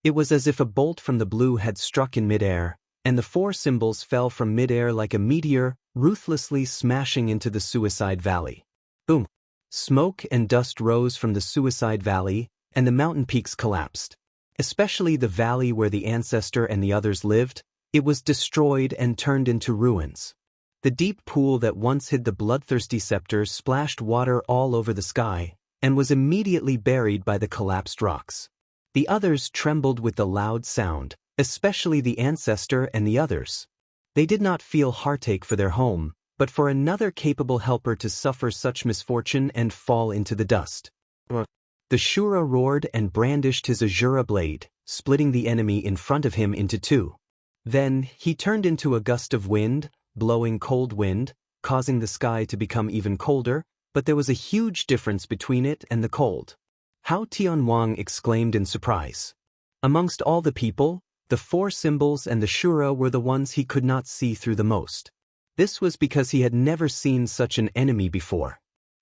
It was as if a bolt from the blue had struck in midair, and the four symbols fell from midair like a meteor, ruthlessly smashing into the Suicide Valley. Boom! Smoke and dust rose from the Suicide Valley, and the mountain peaks collapsed. Especially the valley where the ancestor and the others lived, it was destroyed and turned into ruins. The deep pool that once hid the bloodthirsty scepters splashed water all over the sky, and was immediately buried by the collapsed rocks. The others trembled with the loud sound, especially the ancestor and the others. They did not feel heartache for their home, but for another capable helper to suffer such misfortune and fall into the dust. The Shura roared and brandished his Azura blade, splitting the enemy in front of him into two. Then, he turned into a gust of wind, blowing cold wind, causing the sky to become even colder, but there was a huge difference between it and the cold. Hao Tianhuang exclaimed in surprise. Amongst all the people, the four symbols and the Shura were the ones he could not see through the most. This was because he had never seen such an enemy before.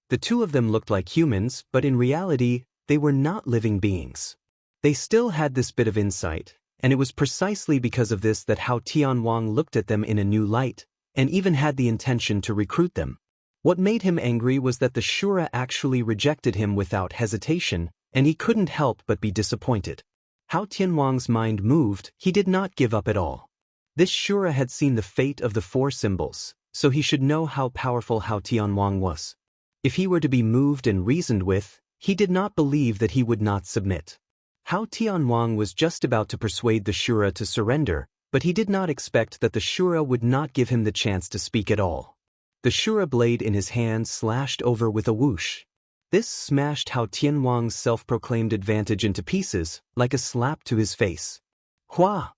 The two of them looked like humans, but in reality, they were not living beings. They still had this bit of insight, and it was precisely because of this that Hao Tianhuang looked at them in a new light, and even had the intention to recruit them. What made him angry was that the Shura actually rejected him without hesitation, and he couldn't help but be disappointed. Hao Tianhuang's mind moved, he did not give up at all. This Shura had seen the fate of the four symbols, so he should know how powerful Hao Tianhuang was. If he were to be moved and reasoned with, he did not believe that he would not submit. Hao Tianwang was just about to persuade the Shura to surrender, but he did not expect that the Shura would not give him the chance to speak at all. The Shura blade in his hand slashed over with a whoosh. This smashed Hao Tianwang's self-proclaimed advantage into pieces, like a slap to his face. Hua!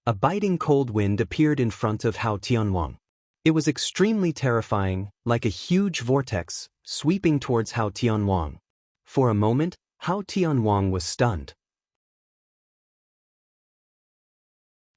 A biting cold wind appeared in front of Hao Tianwang. It was extremely terrifying, like a huge vortex, sweeping towards Hao Tianwang. For a moment, Hao Tianwang was stunned.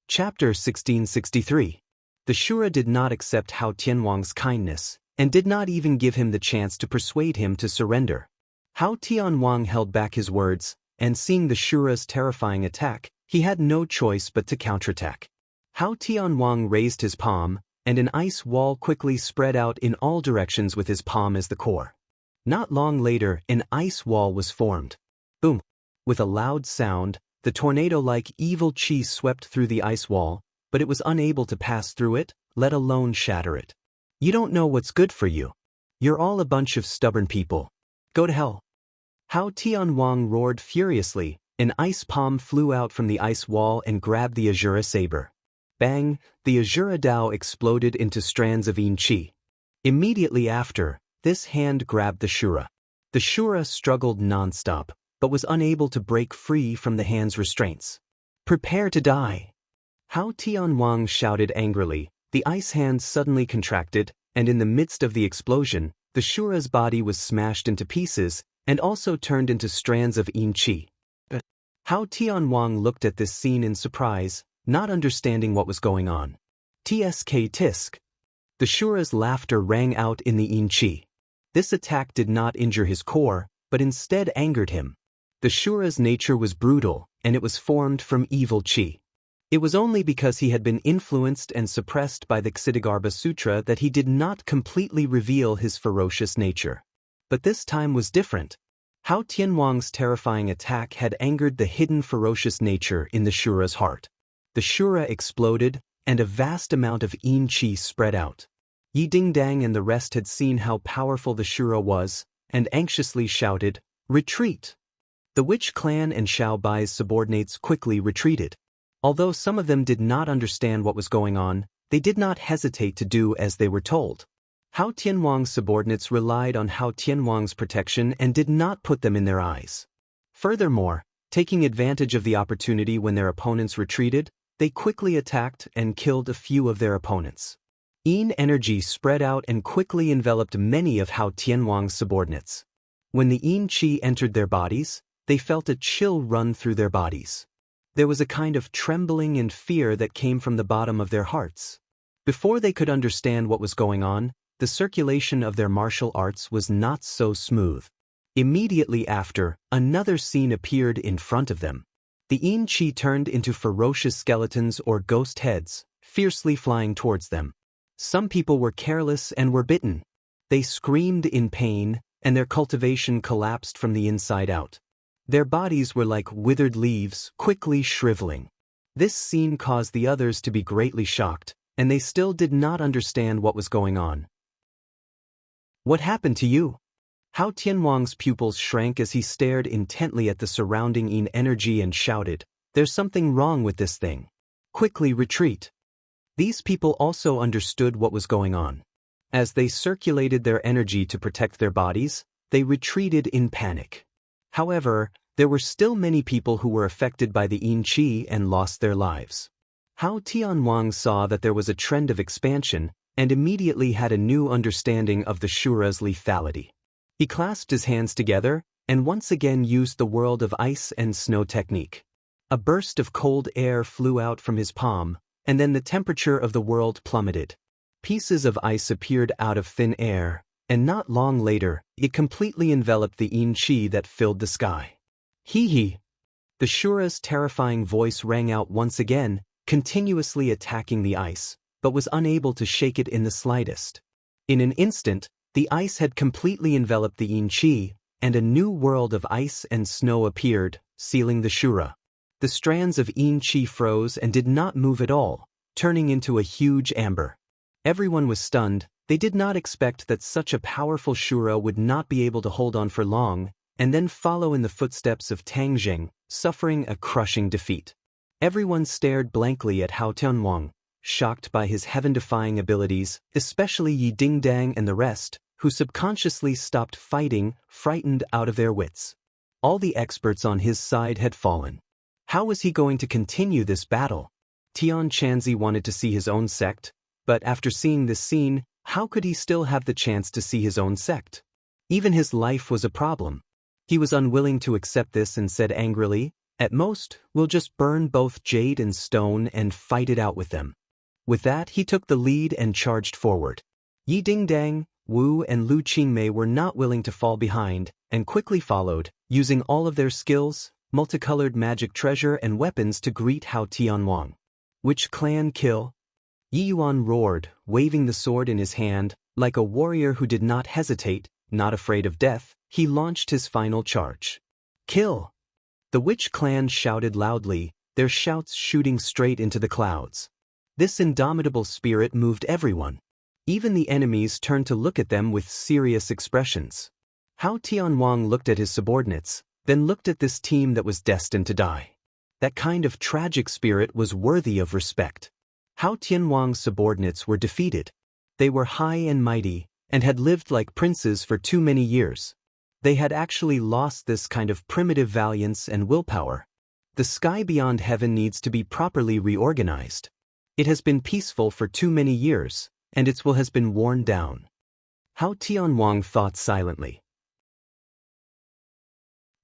Chapter 1663. The Shura did not accept Hao Tianwang's kindness, and did not even give him the chance to persuade him to surrender. Hao Tianwang held back his words, and seeing the Shura's terrifying attack, he had no choice but to counterattack. Hao Tianwang raised his palm, and an ice wall quickly spread out in all directions with his palm as the core. Not long later, an ice wall was formed. Boom! With a loud sound, the tornado-like evil chi swept through the ice wall, but it was unable to pass through it, let alone shatter it. You don't know what's good for you. You're all a bunch of stubborn people. Go to hell. Hao Tianwang roared furiously. An ice palm flew out from the ice wall and grabbed the Azura saber. Bang! The Azura Dao exploded into strands of yin chi. Immediately after, this hand grabbed the Shura. The Shura struggled non-stop, but was unable to break free from the hand's restraints. Prepare to die! Hao Tianwang shouted angrily. The ice hand suddenly contracted, and in the midst of the explosion, the Shura's body was smashed into pieces, and also turned into strands of yin chi. Hao Tianwang looked at this scene in surprise, not understanding what was going on. Tsk tisk. The Shura's laughter rang out in the yin chi. This attack did not injure his core, but instead angered him. The Shura's nature was brutal, and it was formed from evil chi. It was only because he had been influenced and suppressed by the Ksitigarbha Sutra that he did not completely reveal his ferocious nature. But this time was different. Hao Tianwang's terrifying attack had angered the hidden ferocious nature in the Shura's heart. The Shura exploded, and a vast amount of yin chi spread out. Yi Dingdang and the rest had seen how powerful the Shura was, and anxiously shouted, "Retreat!" The Witch Clan and Xiao Bai's subordinates quickly retreated. Although some of them did not understand what was going on, they did not hesitate to do as they were told. Hao Tianwang's subordinates relied on Hao Tianwang's protection and did not put them in their eyes. Furthermore, taking advantage of the opportunity when their opponents retreated, they quickly attacked and killed a few of their opponents. Yin energy spread out and quickly enveloped many of Hao Tianwang's subordinates. When the yin chi entered their bodies, they felt a chill run through their bodies. There was a kind of trembling and fear that came from the bottom of their hearts. Before they could understand what was going on, the circulation of their martial arts was not so smooth. Immediately after, another scene appeared in front of them. The yin chi turned into ferocious skeletons or ghost heads, fiercely flying towards them. Some people were careless and were bitten. They screamed in pain, and their cultivation collapsed from the inside out. Their bodies were like withered leaves, quickly shriveling. This scene caused the others to be greatly shocked, and they still did not understand what was going on. What happened to you? Hao Tianwang's pupils shrank as he stared intently at the surrounding yin energy and shouted, "There's something wrong with this thing. Quickly retreat." These people also understood what was going on. As they circulated their energy to protect their bodies, they retreated in panic. However, there were still many people who were affected by the yin chi and lost their lives. Hao Tianwang saw that there was a trend of expansion and immediately had a new understanding of the Shura's lethality. He clasped his hands together and once again used the world of ice and snow technique. A burst of cold air flew out from his palm, and then the temperature of the world plummeted. Pieces of ice appeared out of thin air, and not long later, it completely enveloped the yin chi that filled the sky. Hee. The Shura's terrifying voice rang out once again, continuously attacking the ice, but was unable to shake it in the slightest. In an instant, the ice had completely enveloped the yin chi, and a new world of ice and snow appeared, sealing the Shura. The strands of yin chi froze and did not move at all, turning into a huge amber. Everyone was stunned, They did not expect that such a powerful Shura would not be able to hold on for long, and then follow in the footsteps of Tang Jing, suffering a crushing defeat. Everyone stared blankly at Hao Tianwang, shocked by his heaven-defying abilities, especially Yi Dingdang and the rest, who subconsciously stopped fighting, frightened out of their wits. All the experts on his side had fallen. How was he going to continue this battle? Tian Chanzi wanted to see his own sect, but after seeing this scene, how could he still have the chance to see his own sect? Even his life was a problem. He was unwilling to accept this and said angrily, "At most, we'll just burn both jade and stone and fight it out with them." With that, he took the lead and charged forward. Yi Dingdang, Wu and Lu Qingmei were not willing to fall behind, and quickly followed, using all of their skills, multicolored magic treasure and weapons to greet Hao Tianwang. "Which clan kill?" Yi Yuan roared, waving the sword in his hand, like a warrior who did not hesitate, not afraid of death. He launched his final charge. "Kill!" The witch clan shouted loudly, their shouts shooting straight into the clouds. This indomitable spirit moved everyone. Even the enemies turned to look at them with serious expressions. Hao Tianwang looked at his subordinates, then looked at this team that was destined to die. That kind of tragic spirit was worthy of respect. Hao Tianwang's subordinates were defeated. They were high and mighty, and had lived like princes for too many years. They had actually lost this kind of primitive valiance and willpower. The sky beyond heaven needs to be properly reorganized. It has been peaceful for too many years, and its will has been worn down. Hao Tianwang thought silently.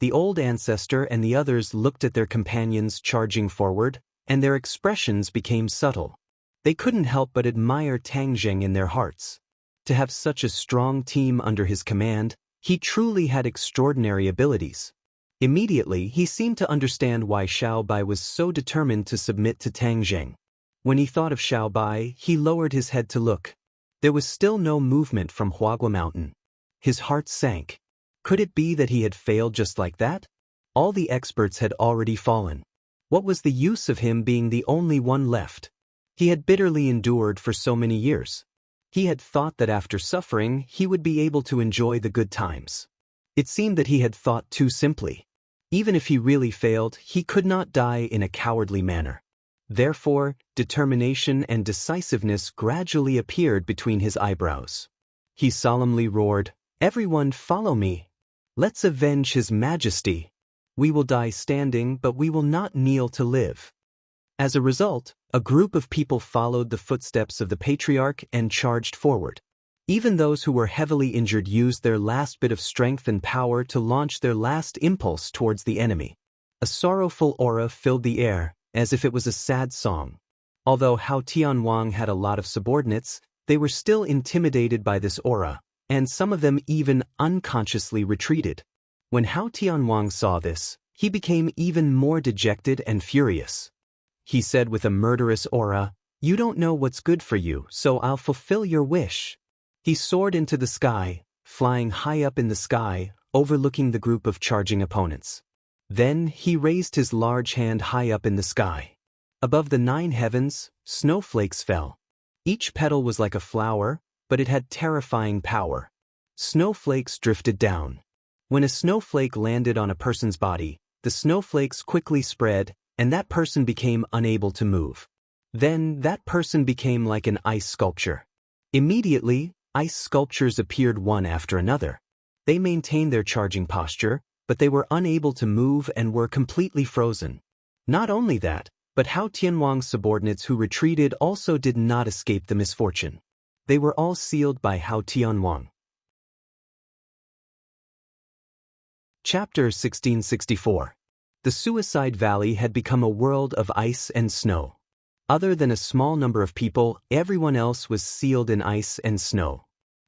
The old ancestor and the others looked at their companions charging forward, and their expressions became subtle. They couldn't help but admire Tang Jing in their hearts. To have such a strong team under his command, he truly had extraordinary abilities. Immediately, he seemed to understand why Xiao Bai was so determined to submit to Tang Jing. When he thought of Xiao Bai, he lowered his head to look. There was still no movement from Huagua Mountain. His heart sank. Could it be that he had failed just like that? All the experts had already fallen. What was the use of him being the only one left? He had bitterly endured for so many years. He had thought that after suffering, he would be able to enjoy the good times. It seemed that he had thought too simply. Even if he really failed, he could not die in a cowardly manner. Therefore, determination and decisiveness gradually appeared between his eyebrows. He solemnly roared, "Everyone follow me. Let's avenge His Majesty. We will die standing, but we will not kneel to live." As a result, a group of people followed the footsteps of the patriarch and charged forward. Even those who were heavily injured used their last bit of strength and power to launch their last impulse towards the enemy. A sorrowful aura filled the air, as if it was a sad song. Although Hao Tianwang had a lot of subordinates, they were still intimidated by this aura, and some of them even unconsciously retreated. When Hao Tianwang saw this, he became even more dejected and furious. He said with a murderous aura, "You don't know what's good for you, so I'll fulfill your wish." He soared into the sky, flying high up in the sky, overlooking the group of charging opponents. Then he raised his large hand high up in the sky. Above the 9 heavens, snowflakes fell. Each petal was like a flower, but it had terrifying power. Snowflakes drifted down. When a snowflake landed on a person's body, the snowflakes quickly spread, and that person became unable to move. Then that person became like an ice sculpture. Immediately, ice sculptures appeared one after another. They maintained their charging posture, but they were unable to move and were completely frozen. Not only that, but Hao Tianwang's subordinates who retreated also did not escape the misfortune. They were all sealed by Hao Tianwang. Chapter 1664. The Suicide Valley had become a world of ice and snow. Other than a small number of people, everyone else was sealed in ice and snow.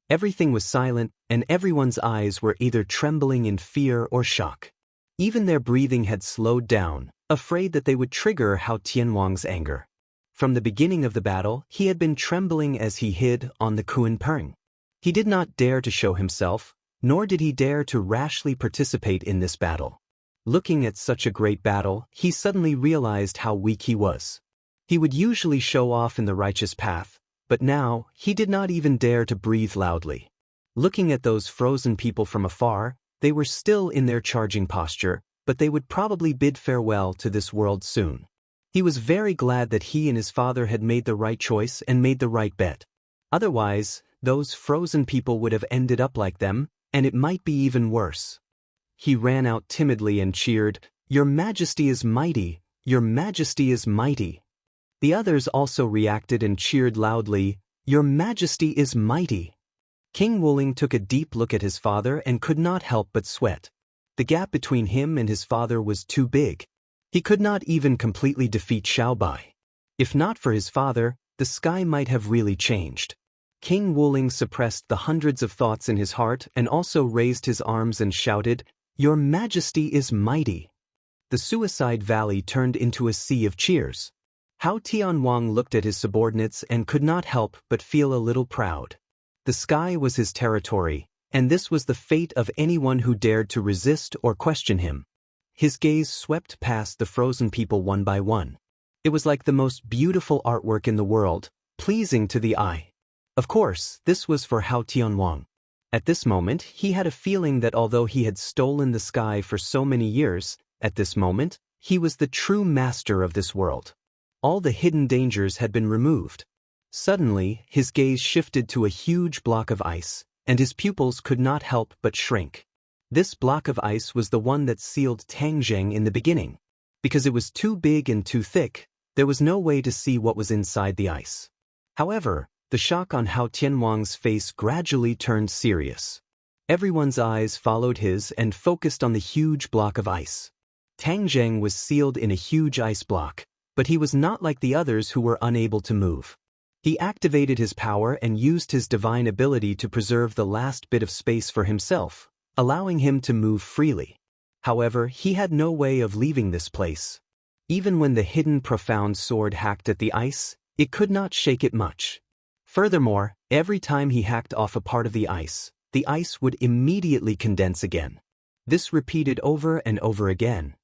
Everything was silent, and everyone's eyes were either trembling in fear or shock. Even their breathing had slowed down, afraid that they would trigger Hao Tianwang's anger. From the beginning of the battle, he had been trembling as he hid on the Kunpeng. He did not dare to show himself, nor did he dare to rashly participate in this battle. Looking at such a great battle, he suddenly realized how weak he was. He would usually show off in the righteous path, but now, he did not even dare to breathe loudly. Looking at those frozen people from afar, they were still in their charging posture, but they would probably bid farewell to this world soon. He was very glad that he and his father had made the right choice and made the right bet. Otherwise, those frozen people would have ended up like them, and it might be even worse. He ran out timidly and cheered, "Your Majesty is mighty! Your Majesty is mighty!" The others also reacted and cheered loudly, "Your Majesty is mighty!" King Wuling took a deep look at his father and could not help but sweat. The gap between him and his father was too big. He could not even completely defeat Xiaobai. If not for his father, the sky might have really changed. King Wuling suppressed the hundreds of thoughts in his heart and also raised his arms and shouted, "Your Majesty is mighty!" The Suicide Valley turned into a sea of cheers. Hao Tianwang looked at his subordinates and could not help but feel a little proud. The sky was his territory, and this was the fate of anyone who dared to resist or question him. His gaze swept past the frozen people one by one. It was like the most beautiful artwork in the world, pleasing to the eye. Of course, this was for Hao Tianwang. At this moment, he had a feeling that although he had stolen the sky for so many years, at this moment, he was the true master of this world. All the hidden dangers had been removed. Suddenly, his gaze shifted to a huge block of ice, and his pupils could not help but shrink. This block of ice was the one that sealed Tang Zheng in the beginning. Because it was too big and too thick, there was no way to see what was inside the ice. However, the shock on Hao Tianwang's face gradually turned serious. Everyone's eyes followed his and focused on the huge block of ice. Tang Zheng was sealed in a huge ice block, but he was not like the others who were unable to move. He activated his power and used his divine ability to preserve the last bit of space for himself, allowing him to move freely. However, he had no way of leaving this place. Even when the hidden profound sword hacked at the ice, it could not shake it much. Furthermore, every time he hacked off a part of the ice would immediately condense again. This repeated over and over again.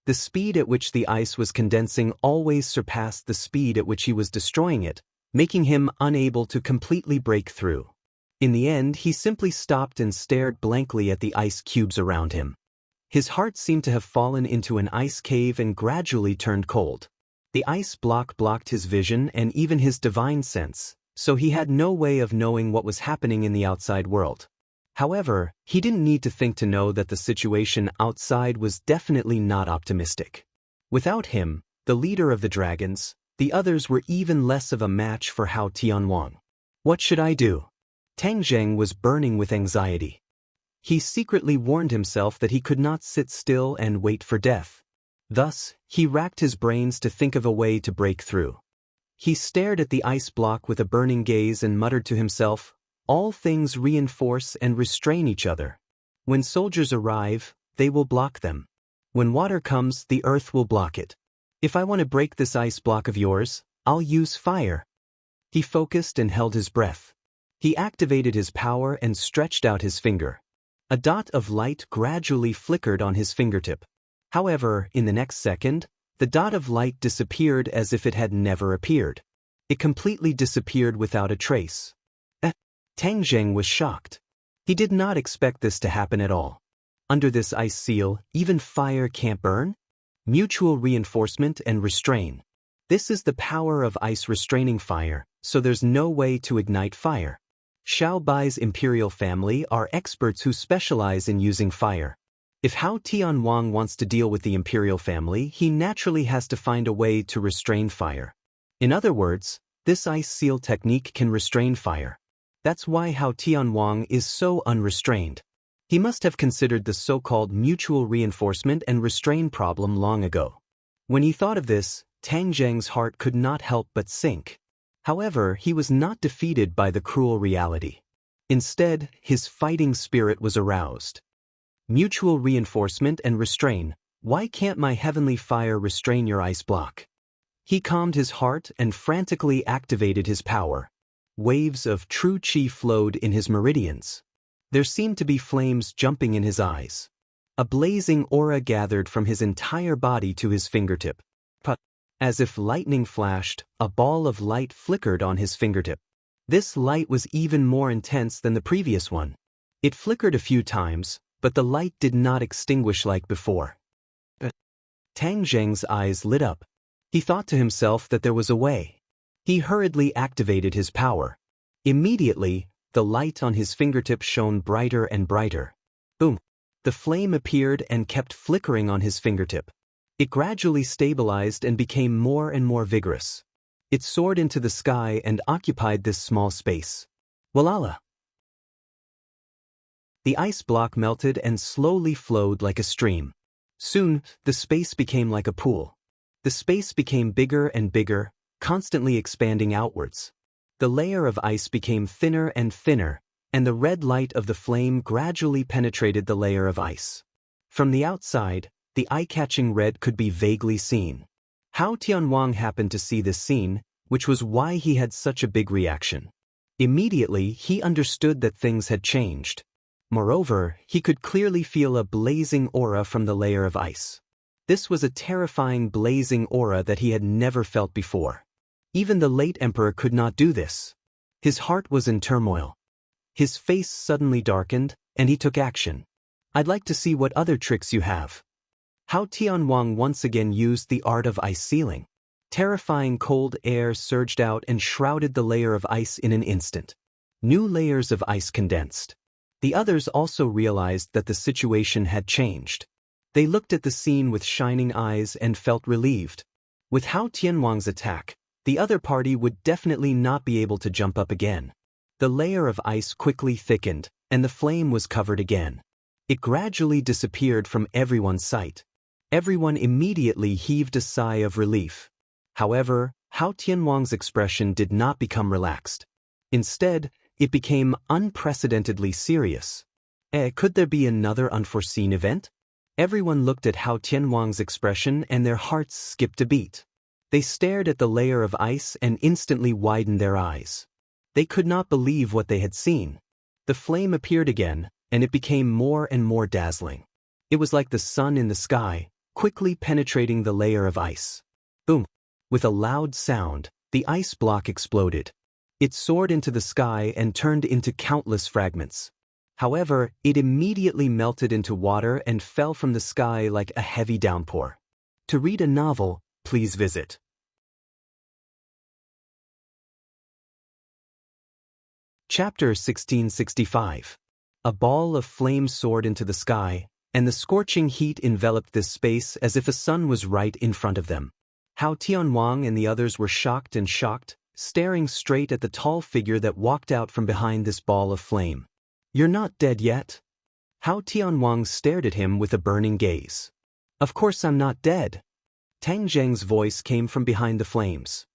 The speed at which the ice was condensing always surpassed the speed at which he was destroying it, making him unable to completely break through. In the end, he simply stopped and stared blankly at the ice cubes around him. His heart seemed to have fallen into an ice cave and gradually turned cold. The ice block blocked his vision and even his divine sense, so he had no way of knowing what was happening in the outside world. However, he didn't need to think to know that the situation outside was definitely not optimistic. Without him, the leader of the dragons, the others were even less of a match for Hao Tianwang. What should I do? Tang Zheng was burning with anxiety. He secretly warned himself that he could not sit still and wait for death. Thus, he racked his brains to think of a way to break through. He stared at the ice block with a burning gaze and muttered to himself, "All things reinforce and restrain each other. When soldiers arrive, they will block them. When water comes, the earth will block it. If I want to break this ice block of yours, I'll use fire." He focused and held his breath. He activated his power and stretched out his finger. A dot of light gradually flickered on his fingertip. However, in the next second, the dot of light disappeared as if it had never appeared. It completely disappeared without a trace. Tang Zheng was shocked. He did not expect this to happen at all. Under this ice seal, even fire can't burn? Mutual reinforcement and restrain. This is the power of ice restraining fire, so there's no way to ignite fire. Xiao Bai's imperial family are experts who specialize in using fire. If Hao Tianwang wants to deal with the imperial family, he naturally has to find a way to restrain fire. In other words, this ice seal technique can restrain fire. That's why Hao Tianwang is so unrestrained. He must have considered the so-called mutual reinforcement and restrain problem long ago. When he thought of this, Tang Zheng's heart could not help but sink. However, he was not defeated by the cruel reality. Instead, his fighting spirit was aroused. Mutual reinforcement and restrain. Why can't my heavenly fire restrain your ice block? He calmed his heart and frantically activated his power. Waves of true qi flowed in his meridians. There seemed to be flames jumping in his eyes. A blazing aura gathered from his entire body to his fingertip. As if lightning flashed, a ball of light flickered on his fingertip. This light was even more intense than the previous one. It flickered a few times, but the light did not extinguish like before. Tang Zheng's eyes lit up. He thought to himself that there was a way. He hurriedly activated his power. Immediately, the light on his fingertip shone brighter and brighter. Boom! The flame appeared and kept flickering on his fingertip. It gradually stabilized and became more and more vigorous. It soared into the sky and occupied this small space. Walala! The ice block melted and slowly flowed like a stream. Soon, the space became like a pool. The space became bigger and bigger, constantly expanding outwards. The layer of ice became thinner and thinner, and the red light of the flame gradually penetrated the layer of ice. From the outside, the eye-catching red could be vaguely seen. Hao Tianwang happened to see this scene, which was why he had such a big reaction. Immediately, he understood that things had changed. Moreover, he could clearly feel a blazing aura from the layer of ice. This was a terrifying blazing aura that he had never felt before. Even the late emperor could not do this. His heart was in turmoil. His face suddenly darkened, and he took action. I'd like to see what other tricks you have. Hao Tianwang once again used the art of ice sealing. Terrifying cold air surged out and shrouded the layer of ice in an instant. New layers of ice condensed. The others also realized that the situation had changed. They looked at the scene with shining eyes and felt relieved. With Hao Tianwang's attack, the other party would definitely not be able to jump up again. The layer of ice quickly thickened, and the flame was covered again. It gradually disappeared from everyone's sight. Everyone immediately heaved a sigh of relief. However, Hao Tianwang's expression did not become relaxed. Instead, it became unprecedentedly serious. Could there be another unforeseen event? Everyone looked at Hao Tianwang's expression and their hearts skipped a beat. They stared at the layer of ice and instantly widened their eyes. They could not believe what they had seen. The flame appeared again, and it became more and more dazzling. It was like the sun in the sky, quickly penetrating the layer of ice. Boom! With a loud sound, the ice block exploded. It soared into the sky and turned into countless fragments. However, it immediately melted into water and fell from the sky like a heavy downpour. To read a novel, please visit Chapter 1665. A ball of flame soared into the sky, and the scorching heat enveloped this space as if a sun was right in front of them. Hao Tianwang and the others were shocked, staring straight at the tall figure that walked out from behind this ball of flame. You're not dead yet? Hao Tianwang stared at him with a burning gaze. Of course I'm not dead. Tang Zheng's voice came from behind the flames.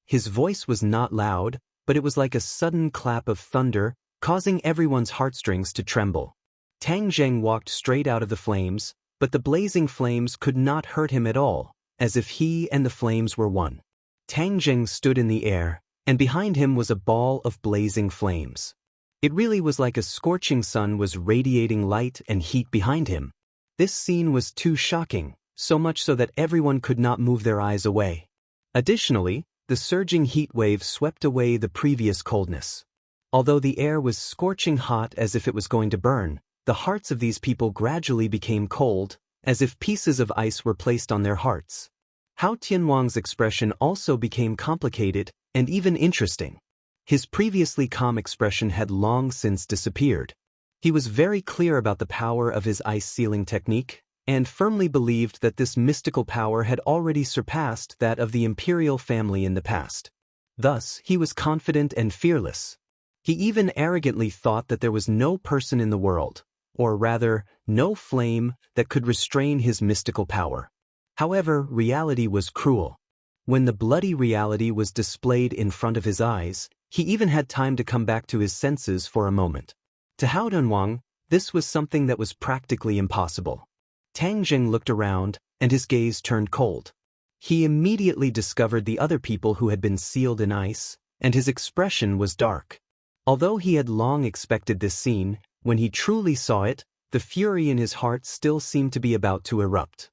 His voice was not loud, but it was like a sudden clap of thunder, causing everyone's heartstrings to tremble. Tang Zheng walked straight out of the flames, but the blazing flames could not hurt him at all, as if he and the flames were one. Tang Zheng stood in the air, and behind him was a ball of blazing flames. It really was like a scorching sun was radiating light and heat behind him. This scene was too shocking, so much so that everyone could not move their eyes away. Additionally, the surging heat wave swept away the previous coldness. Although the air was scorching hot as if it was going to burn, the hearts of these people gradually became cold, as if pieces of ice were placed on their hearts. Hao Tianwang's expression also became complicated and even interesting. His previously calm expression had long since disappeared. He was very clear about the power of his ice sealing technique, and firmly believed that this mystical power had already surpassed that of the imperial family in the past. Thus, he was confident and fearless. He even arrogantly thought that there was no person in the world, or rather, no flame, that could restrain his mystical power. However, reality was cruel. When the bloody reality was displayed in front of his eyes, he even had time to come back to his senses for a moment. To Hao Tianwang, this was something that was practically impossible. Tang Zheng looked around, and his gaze turned cold. He immediately discovered the other people who had been sealed in ice, and his expression was dark. Although he had long expected this scene, when he truly saw it, the fury in his heart still seemed to be about to erupt.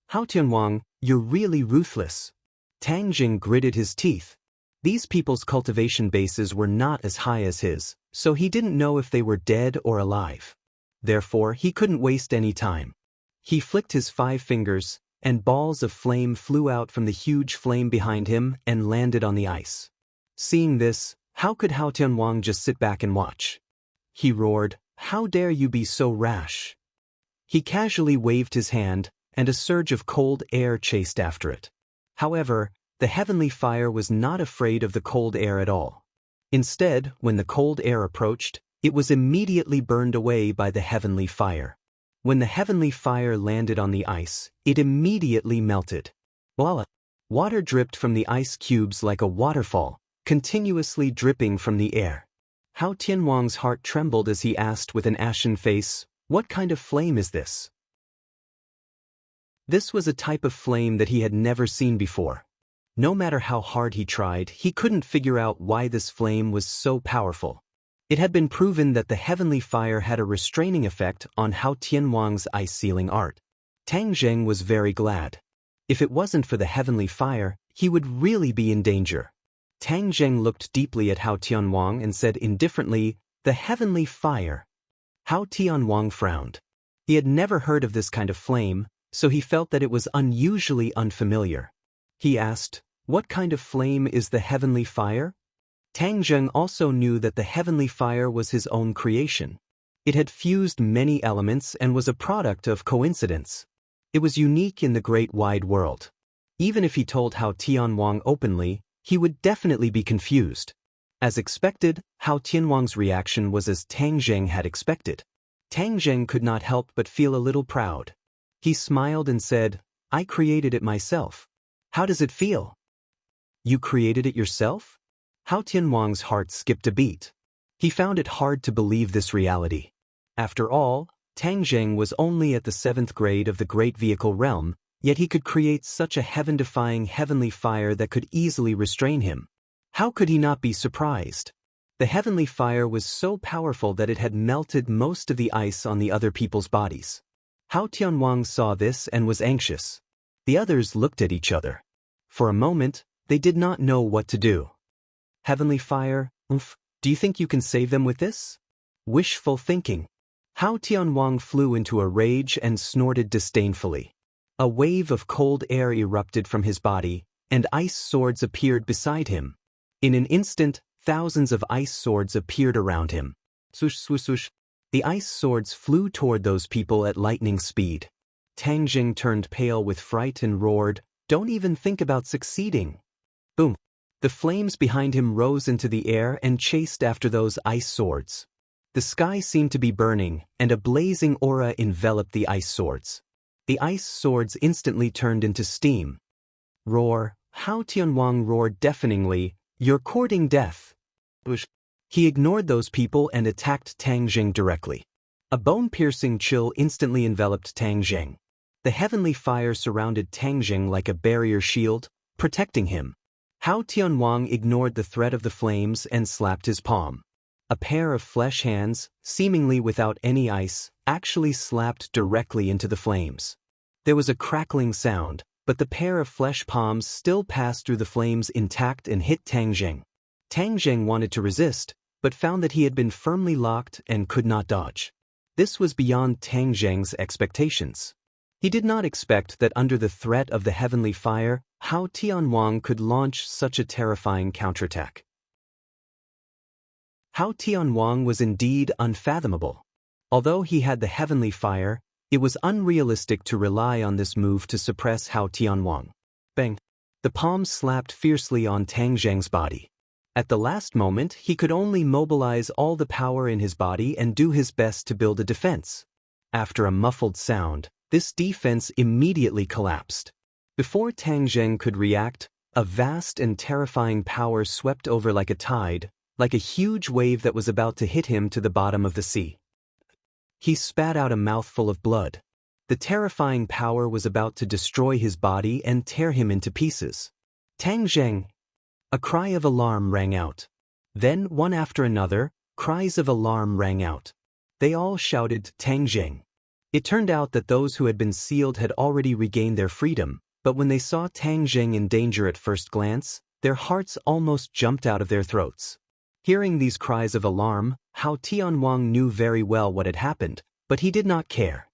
Hao Tianwang, you're really ruthless. Tang Jing gritted his teeth. These people's cultivation bases were not as high as his, so he didn't know if they were dead or alive. Therefore, he couldn't waste any time. He flicked his 5 fingers, and balls of flame flew out from the huge flame behind him and landed on the ice. Seeing this, how could Hao Tianwang just sit back and watch? He roared, "How dare you be so rash?" He casually waved his hand, and a surge of cold air chased after it. However, the heavenly fire was not afraid of the cold air at all. Instead, when the cold air approached, it was immediately burned away by the heavenly fire. When the heavenly fire landed on the ice, it immediately melted. Voila! Water dripped from the ice cubes like a waterfall, continuously dripping from the air. Hao Tianwang's heart trembled as he asked with an ashen face, "What kind of flame is this?" This was a type of flame that he had never seen before. No matter how hard he tried, he couldn't figure out why this flame was so powerful. It had been proven that the heavenly fire had a restraining effect on Hao Tianwang's ice-sealing art. Tang Zheng was very glad. If it wasn't for the heavenly fire, he would really be in danger. Tang Zheng looked deeply at Hao Tianwang and said indifferently, "The heavenly fire." Hao Tianwang frowned. He had never heard of this kind of flame, so he felt that it was unusually unfamiliar. He asked, "What kind of flame is the heavenly fire?" Tang Zheng also knew that the heavenly fire was his own creation. It had fused many elements and was a product of coincidence. It was unique in the great wide world. Even if he told Hao Tianwang openly, he would definitely be confused. As expected, Hao Tianwang's reaction was as Tang Zheng had expected. Tang Zheng could not help but feel a little proud. He smiled and said, "I created it myself. How does it feel?" "You created it yourself?" Hao Tianwang's heart skipped a beat. He found it hard to believe this reality. After all, Tang Zheng was only at the 7th grade of the Great Vehicle Realm, yet he could create such a heaven-defying heavenly fire that could easily restrain him. How could he not be surprised? The heavenly fire was so powerful that it had melted most of the ice on the other people's bodies. Hao Tianwang saw this and was anxious. The others looked at each other. For a moment, they did not know what to do. "Heavenly fire, do you think you can save them with this?" Wishful thinking. Hao Tianwang flew into a rage and snorted disdainfully. A wave of cold air erupted from his body, and ice swords appeared beside him. In an instant, thousands of ice swords appeared around him. Swoosh, swoosh, swoosh. The ice swords flew toward those people at lightning speed. Tang Jing turned pale with fright and roared, "Don't even think about succeeding." Boom. The flames behind him rose into the air and chased after those ice swords. The sky seemed to be burning, and a blazing aura enveloped the ice swords. The ice swords instantly turned into steam. Roar! Hao Tianwang roared deafeningly, "You're courting death." He ignored those people and attacked Tang Jing directly. A bone-piercing chill instantly enveloped Tang Jing. The heavenly fire surrounded Tang Jing like a barrier shield, protecting him. Hao Tianwang ignored the threat of the flames and slapped his palm. A pair of flesh hands, seemingly without any ice, actually slapped directly into the flames. There was a crackling sound, but the pair of flesh palms still passed through the flames intact and hit Tang Jing. Tang Jing wanted to resist, but found that he had been firmly locked and could not dodge. This was beyond Tang Jing's expectations. He did not expect that under the threat of the heavenly fire, Hao Tianwang could launch such a terrifying counterattack. Hao Tianwang was indeed unfathomable. Although he had the heavenly fire, it was unrealistic to rely on this move to suppress Hao Tianwang. Bang! The palms slapped fiercely on Tang Zheng's body. At the last moment, he could only mobilize all the power in his body and do his best to build a defense. After a muffled sound, this defense immediately collapsed. Before Tang Zheng could react, a vast and terrifying power swept over like a tide, like a huge wave that was about to hit him to the bottom of the sea. He spat out a mouthful of blood. The terrifying power was about to destroy his body and tear him into pieces. "Tang Zheng!" A cry of alarm rang out. Then, one after another, cries of alarm rang out. They all shouted, "Tang Zheng!" It turned out that those who had been sealed had already regained their freedom, But when they saw Tang Jing in danger at first glance, their hearts almost jumped out of their throats. Hearing these cries of alarm, Hao Tianwang knew very well what had happened, but he did not care.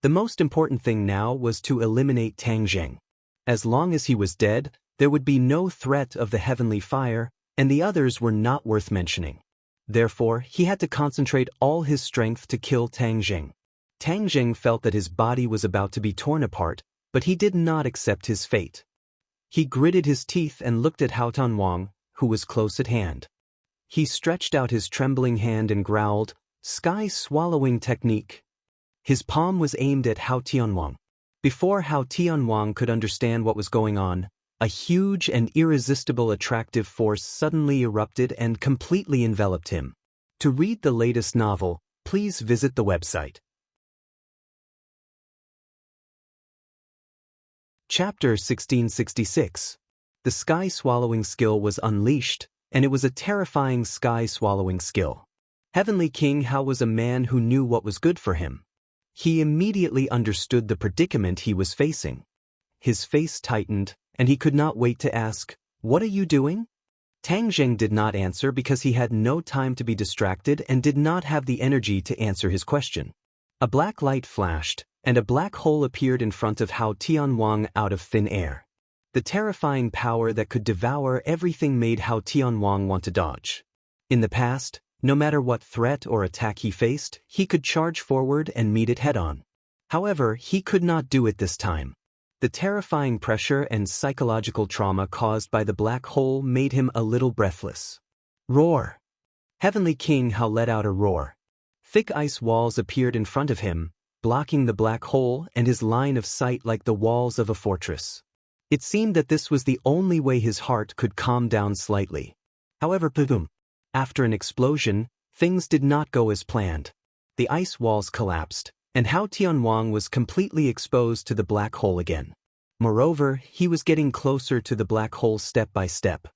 The most important thing now was to eliminate Tang Jing. As long as he was dead, there would be no threat of the heavenly fire, and the others were not worth mentioning. Therefore, he had to concentrate all his strength to kill Tang Jing. Tang Jing felt that his body was about to be torn apart, but he did not accept his fate. He gritted his teeth and looked at Hao Tianwang, who was close at hand. He stretched out his trembling hand and growled, "Sky-swallowing technique." His palm was aimed at Hao Tianwang. Before Hao Tianwang could understand what was going on, a huge and irresistible attractive force suddenly erupted and completely enveloped him. To read the latest novel, please visit the website. Chapter 1666. The sky-swallowing skill was unleashed, and it was a terrifying sky-swallowing skill. Heavenly King Hao was a man who knew what was good for him. He immediately understood the predicament he was facing. His face tightened, and he could not wait to ask, "What are you doing?" Tang Jing did not answer because he had no time to be distracted and did not have the energy to answer his question. A black light flashed, and a black hole appeared in front of Hao Tianwang out of thin air. The terrifying power that could devour everything made Hao Tianwang want to dodge. In the past, no matter what threat or attack he faced, he could charge forward and meet it head-on. However, he could not do it this time. The terrifying pressure and psychological trauma caused by the black hole made him a little breathless. Roar! Heavenly King Hao let out a roar. Thick ice walls appeared in front of him, blocking the black hole and his line of sight like the walls of a fortress. It seemed that this was the only way his heart could calm down slightly. However, boom! After an explosion, things did not go as planned. The ice walls collapsed, and Hao Tianwang was completely exposed to the black hole again. Moreover, he was getting closer to the black hole step by step.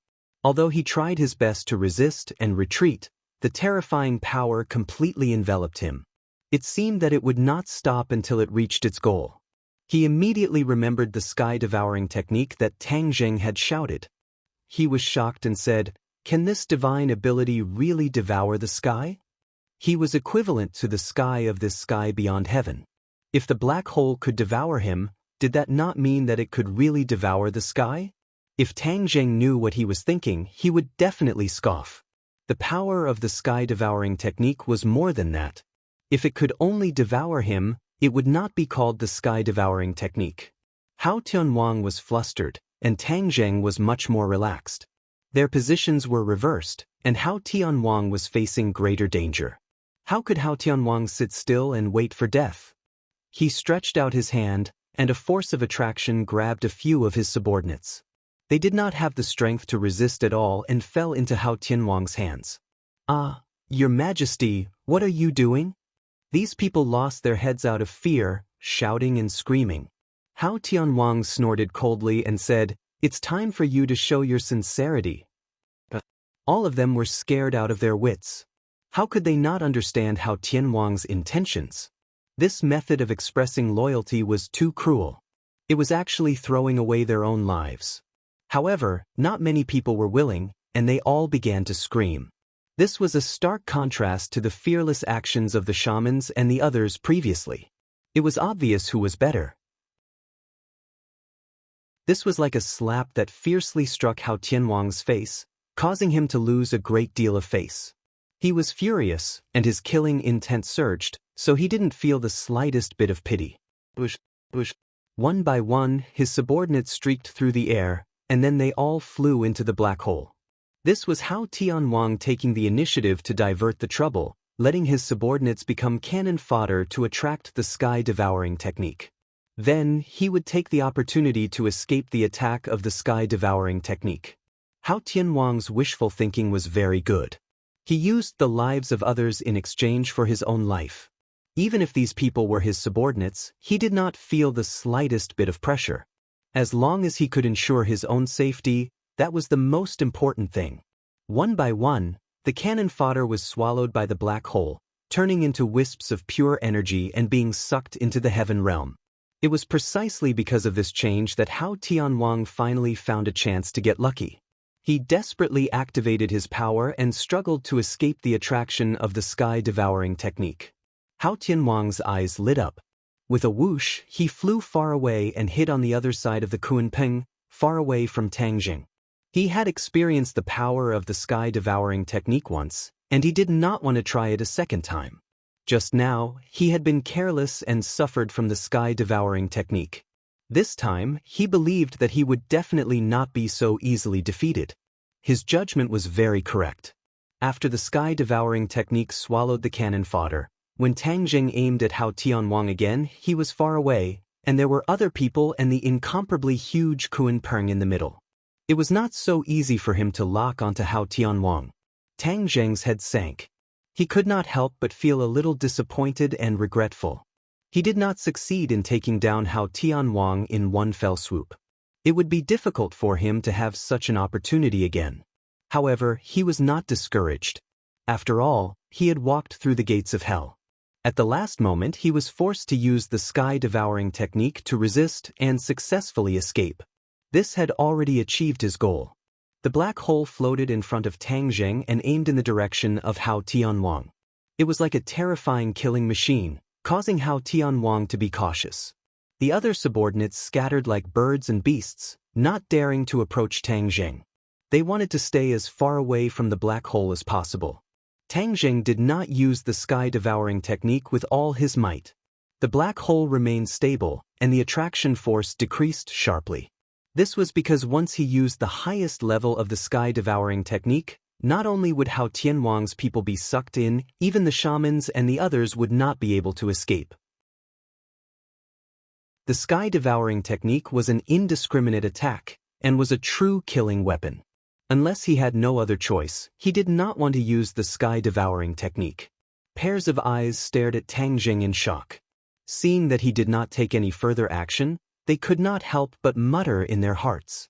Although he tried his best to resist and retreat, the terrifying power completely enveloped him. It seemed that it would not stop until it reached its goal. He immediately remembered the sky-devouring technique that Tang Jing had shouted. He was shocked and said, "Can this divine ability really devour the sky?" He was equivalent to the sky of this sky beyond heaven. If the black hole could devour him, did that not mean that it could really devour the sky? If Tang Jing knew what he was thinking, he would definitely scoff. The power of the sky-devouring technique was more than that. If it could only devour him, it would not be called the sky-devouring technique. Hao Tianwang was flustered, and Tang Jing was much more relaxed. Their positions were reversed, and Hao Tianwang was facing greater danger. How could Hao Tianwang sit still and wait for death? He stretched out his hand, and a force of attraction grabbed a few of his subordinates. They did not have the strength to resist at all and fell into Hao Tianwang's hands. "Ah, Your Majesty, what are you doing?" These people lost their heads out of fear, shouting and screaming. Hao Tianwang snorted coldly and said, "It's time for you to show your sincerity." All of them were scared out of their wits. How could they not understand Hao Tianwang's intentions? This method of expressing loyalty was too cruel. It was actually throwing away their own lives. However, not many people were willing, and they all began to scream. This was a stark contrast to the fearless actions of the shamans and the others previously. It was obvious who was better. This was like a slap that fiercely struck Hao Tianwang's face, causing him to lose a great deal of face. He was furious, and his killing intent surged, so he didn't feel the slightest bit of pity. One by one, his subordinates streaked through the air, and then they all flew into the black hole. This was Hao Tianwang taking the initiative to divert the trouble, letting his subordinates become cannon fodder to attract the sky-devouring technique. Then, he would take the opportunity to escape the attack of the sky-devouring technique. Hao Tianwang's wishful thinking was very good. He used the lives of others in exchange for his own life. Even if these people were his subordinates, he did not feel the slightest bit of pressure. As long as he could ensure his own safety, that was the most important thing. One by one, the cannon fodder was swallowed by the black hole, turning into wisps of pure energy and being sucked into the heaven realm. It was precisely because of this change that Hao Tianwang finally found a chance to get lucky. He desperately activated his power and struggled to escape the attraction of the sky-devouring technique. Hao Tianwang's eyes lit up. With a whoosh, he flew far away and hid on the other side of the Kunpeng, far away from Tangjing. He had experienced the power of the sky-devouring technique once, and he did not want to try it a second time. Just now, he had been careless and suffered from the sky-devouring technique. This time, he believed that he would definitely not be so easily defeated. His judgment was very correct. After the sky-devouring technique swallowed the cannon fodder, when Tangjing aimed at Hao Tianwang again, he was far away, and there were other people and the incomparably huge Kunpeng in the middle. It was not so easy for him to lock onto Hao Tianwang. Tangjing's head sank. He could not help but feel a little disappointed and regretful. He did not succeed in taking down Hao Tianwang in one fell swoop. It would be difficult for him to have such an opportunity again. However, he was not discouraged. After all, he had walked through the gates of hell. At the last moment, he was forced to use the sky-devouring technique to resist and successfully escape. This had already achieved his goal. The black hole floated in front of Tangjing and aimed in the direction of Hao Tianwang. It was like a terrifying killing machine, causing Hao Tianwang to be cautious. The other subordinates scattered like birds and beasts, not daring to approach Tangjing. They wanted to stay as far away from the black hole as possible. Tangjing did not use the sky-devouring technique with all his might. The black hole remained stable, and the attraction force decreased sharply. This was because once he used the highest level of the sky-devouring technique, not only would Hao Tianwang's people be sucked in, even the shamans and the others would not be able to escape. The sky-devouring technique was an indiscriminate attack, and was a true killing weapon. Unless he had no other choice, he did not want to use the sky-devouring technique. Pairs of eyes stared at Tangjing in shock. Seeing that he did not take any further action, they could not help but mutter in their hearts.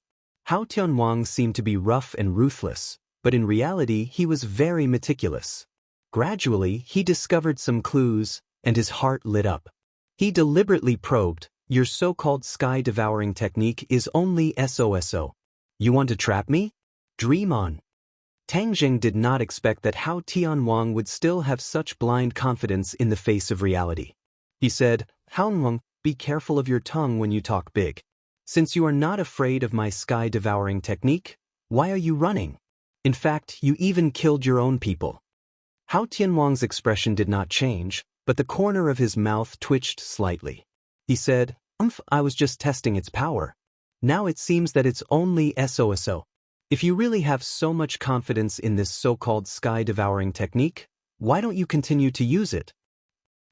Hao Tianwang seemed to be rough and ruthless, but in reality he was very meticulous. Gradually, he discovered some clues, and his heart lit up. He deliberately probed, "Your so-called sky-devouring technique is only SOSO. You want to trap me? Dream on." Tangjing did not expect that Hao Tianwang would still have such blind confidence in the face of reality. He said, "Haonwang, be careful of your tongue when you talk big. Since you are not afraid of my sky-devouring technique, why are you running? In fact, you even killed your own people." Hao Tianwang's expression did not change, but the corner of his mouth twitched slightly. He said, I was just testing its power. Now it seems that it's only SOSO. If you really have so much confidence in this so-called sky-devouring technique, why don't you continue to use it?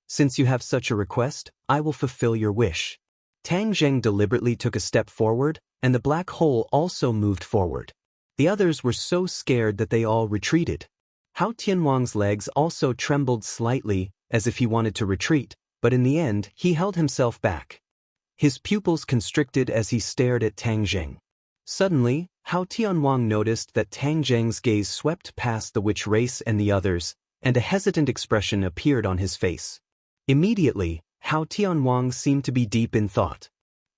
Since you have such a request, I will fulfill your wish." Tangjing deliberately took a step forward, and the black hole also moved forward. The others were so scared that they all retreated. Hao Tianwang's legs also trembled slightly, as if he wanted to retreat, but in the end, he held himself back. His pupils constricted as he stared at Tangjing. Suddenly, Hao Tianwang noticed that Tangjing's gaze swept past the witch race and the others, and a hesitant expression appeared on his face. Immediately, Hao Tianwang seemed to be deep in thought.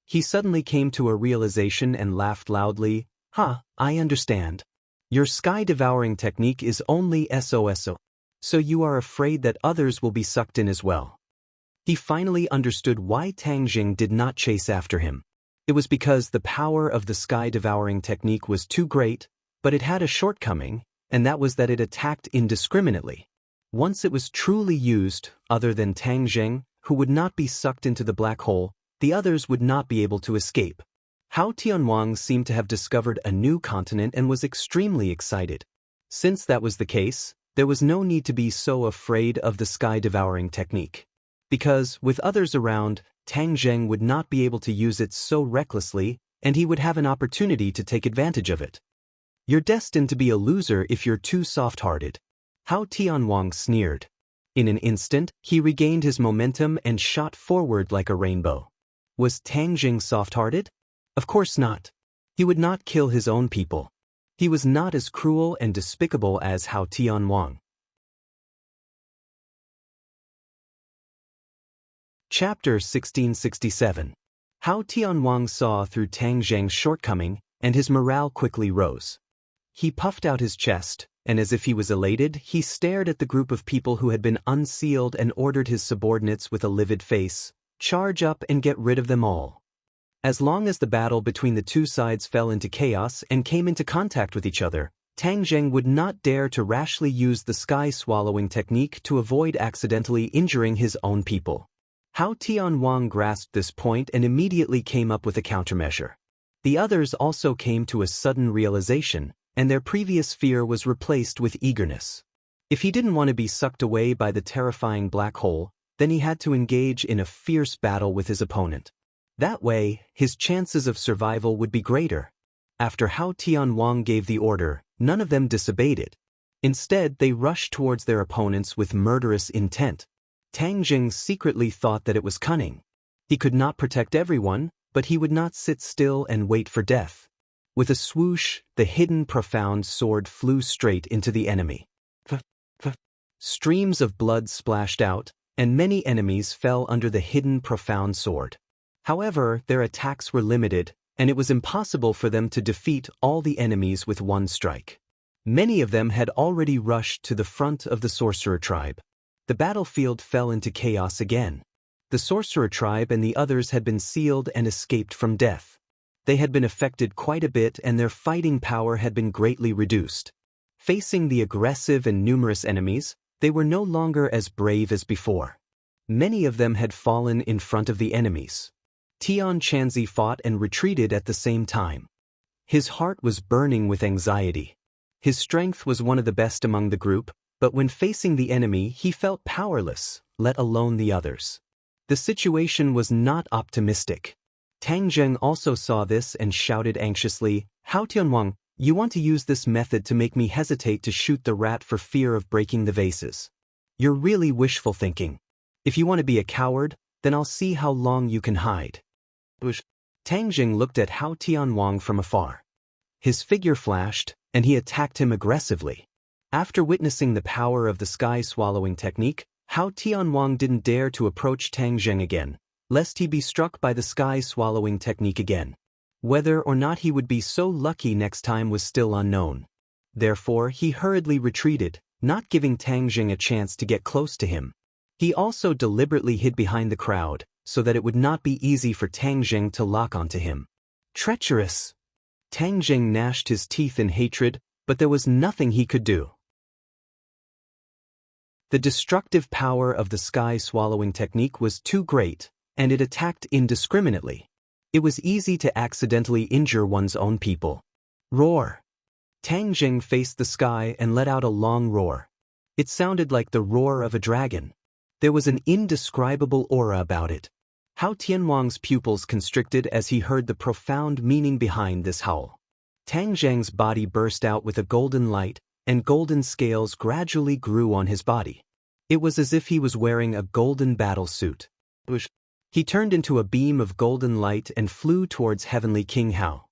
He suddenly came to a realization and laughed loudly. I understand. Your sky-devouring technique is only SOSO, so you are afraid that others will be sucked in as well." He finally understood why Tangjing did not chase after him. It was because the power of the sky-devouring technique was too great, but it had a shortcoming, and that was that it attacked indiscriminately. Once it was truly used, other than Tangjing, who would not be sucked into the black hole, the others would not be able to escape. Hao Tianwang seemed to have discovered a new continent and was extremely excited. Since that was the case, there was no need to be so afraid of the sky-devouring technique. Because, with others around, Tangjing would not be able to use it so recklessly, and he would have an opportunity to take advantage of it. "You're destined to be a loser if you're too soft-hearted." Hao Tianwang sneered. In an instant, he regained his momentum and shot forward like a rainbow. Was Tangjing soft-hearted? Of course not. He would not kill his own people. He was not as cruel and despicable as Hao Tianwang. Chapter 1667. How Tianwang saw through Tang Zheng's shortcoming, and his morale quickly rose. He puffed out his chest, and as if he was elated, he stared at the group of people who had been unsealed and ordered his subordinates with a livid face, "Charge up and get rid of them all." As long as the battle between the two sides fell into chaos and came into contact with each other, Tang Zheng would not dare to rashly use the sky-swallowing technique to avoid accidentally injuring his own people. Hao Tianwang grasped this point and immediately came up with a countermeasure. The others also came to a sudden realization, and their previous fear was replaced with eagerness. If he didn't want to be sucked away by the terrifying black hole, then he had to engage in a fierce battle with his opponent. That way, his chances of survival would be greater. After Hao Tianwang gave the order, none of them disobeyed it. Instead, they rushed towards their opponents with murderous intent. Tang Zheng secretly thought that it was cunning. He could not protect everyone, but he would not sit still and wait for death. With a swoosh, the hidden profound sword flew straight into the enemy. Streams of blood splashed out, and many enemies fell under the hidden profound sword. However, their attacks were limited, and it was impossible for them to defeat all the enemies with one strike. Many of them had already rushed to the front of the sorcerer tribe. The battlefield fell into chaos again. The sorcerer tribe and the others had been sealed and escaped from death. They had been affected quite a bit and their fighting power had been greatly reduced. Facing the aggressive and numerous enemies, they were no longer as brave as before. Many of them had fallen in front of the enemies. Tian Chanzi fought and retreated at the same time. His heart was burning with anxiety. His strength was one of the best among the group, but when facing the enemy he felt powerless, let alone the others. The situation was not optimistic. Tang Zheng also saw this and shouted anxiously, "Hao Tianwang, you want to use this method to make me hesitate to shoot the rat for fear of breaking the vases. You're really wishful thinking. If you want to be a coward, then I'll see how long you can hide." Tang Zheng looked at Hao Tianwang from afar. His figure flashed, and he attacked him aggressively. After witnessing the power of the sky-swallowing technique, Hao Tianwang didn't dare to approach Tang Zheng again, lest he be struck by the sky-swallowing technique again. Whether or not he would be so lucky next time was still unknown. Therefore, he hurriedly retreated, not giving Tang Zheng a chance to get close to him. He also deliberately hid behind the crowd, so that it would not be easy for Tang Zheng to lock onto him. Treacherous! Tang Zheng gnashed his teeth in hatred, but there was nothing he could do. The destructive power of the sky-swallowing technique was too great, and it attacked indiscriminately. It was easy to accidentally injure one's own people. Roar! Tang Zheng faced the sky and let out a long roar. It sounded like the roar of a dragon. There was an indescribable aura about it. Hao Tianwang's pupils constricted as he heard the profound meaning behind this howl. Tang Zheng's body burst out with a golden light, and golden scales gradually grew on his body. It was as if he was wearing a golden battle suit. He turned into a beam of golden light and flew towards Heavenly King Hao.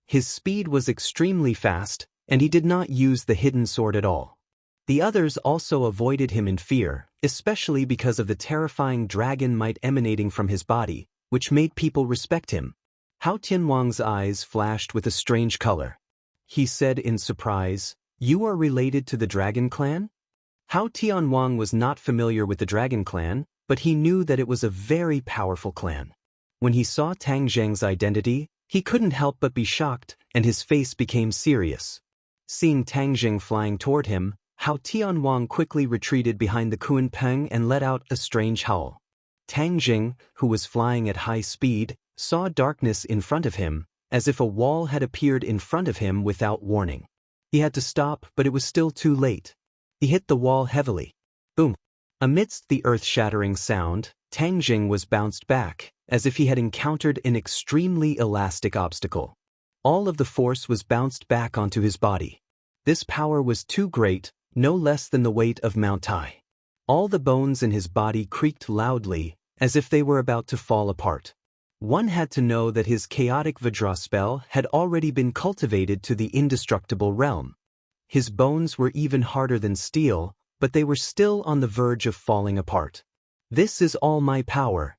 His speed was extremely fast, and he did not use the hidden sword at all. The others also avoided him in fear, especially because of the terrifying dragon might emanating from his body, which made people respect him. Hao Tianwang's eyes flashed with a strange color. He said in surprise, "You are related to the Dragon Clan?" Hao Tianwang was not familiar with the Dragon Clan, but he knew that it was a very powerful clan. When he saw Tang Zheng's identity, he couldn't help but be shocked, and his face became serious. Seeing Tang Zheng flying toward him, Hao Tianwang quickly retreated behind the Kunpeng and let out a strange howl. Tang Zheng, who was flying at high speed, saw darkness in front of him, as if a wall had appeared in front of him without warning. He had to stop, but it was still too late. He hit the wall heavily. Boom! Amidst the earth-shattering sound, Tang Zheng was bounced back, as if he had encountered an extremely elastic obstacle. All of the force was bounced back onto his body. This power was too great, no less than the weight of Mount Tai. All the bones in his body creaked loudly, as if they were about to fall apart. One had to know that his chaotic Vajra spell had already been cultivated to the indestructible realm. His bones were even harder than steel, but they were still on the verge of falling apart. "This is all my power,"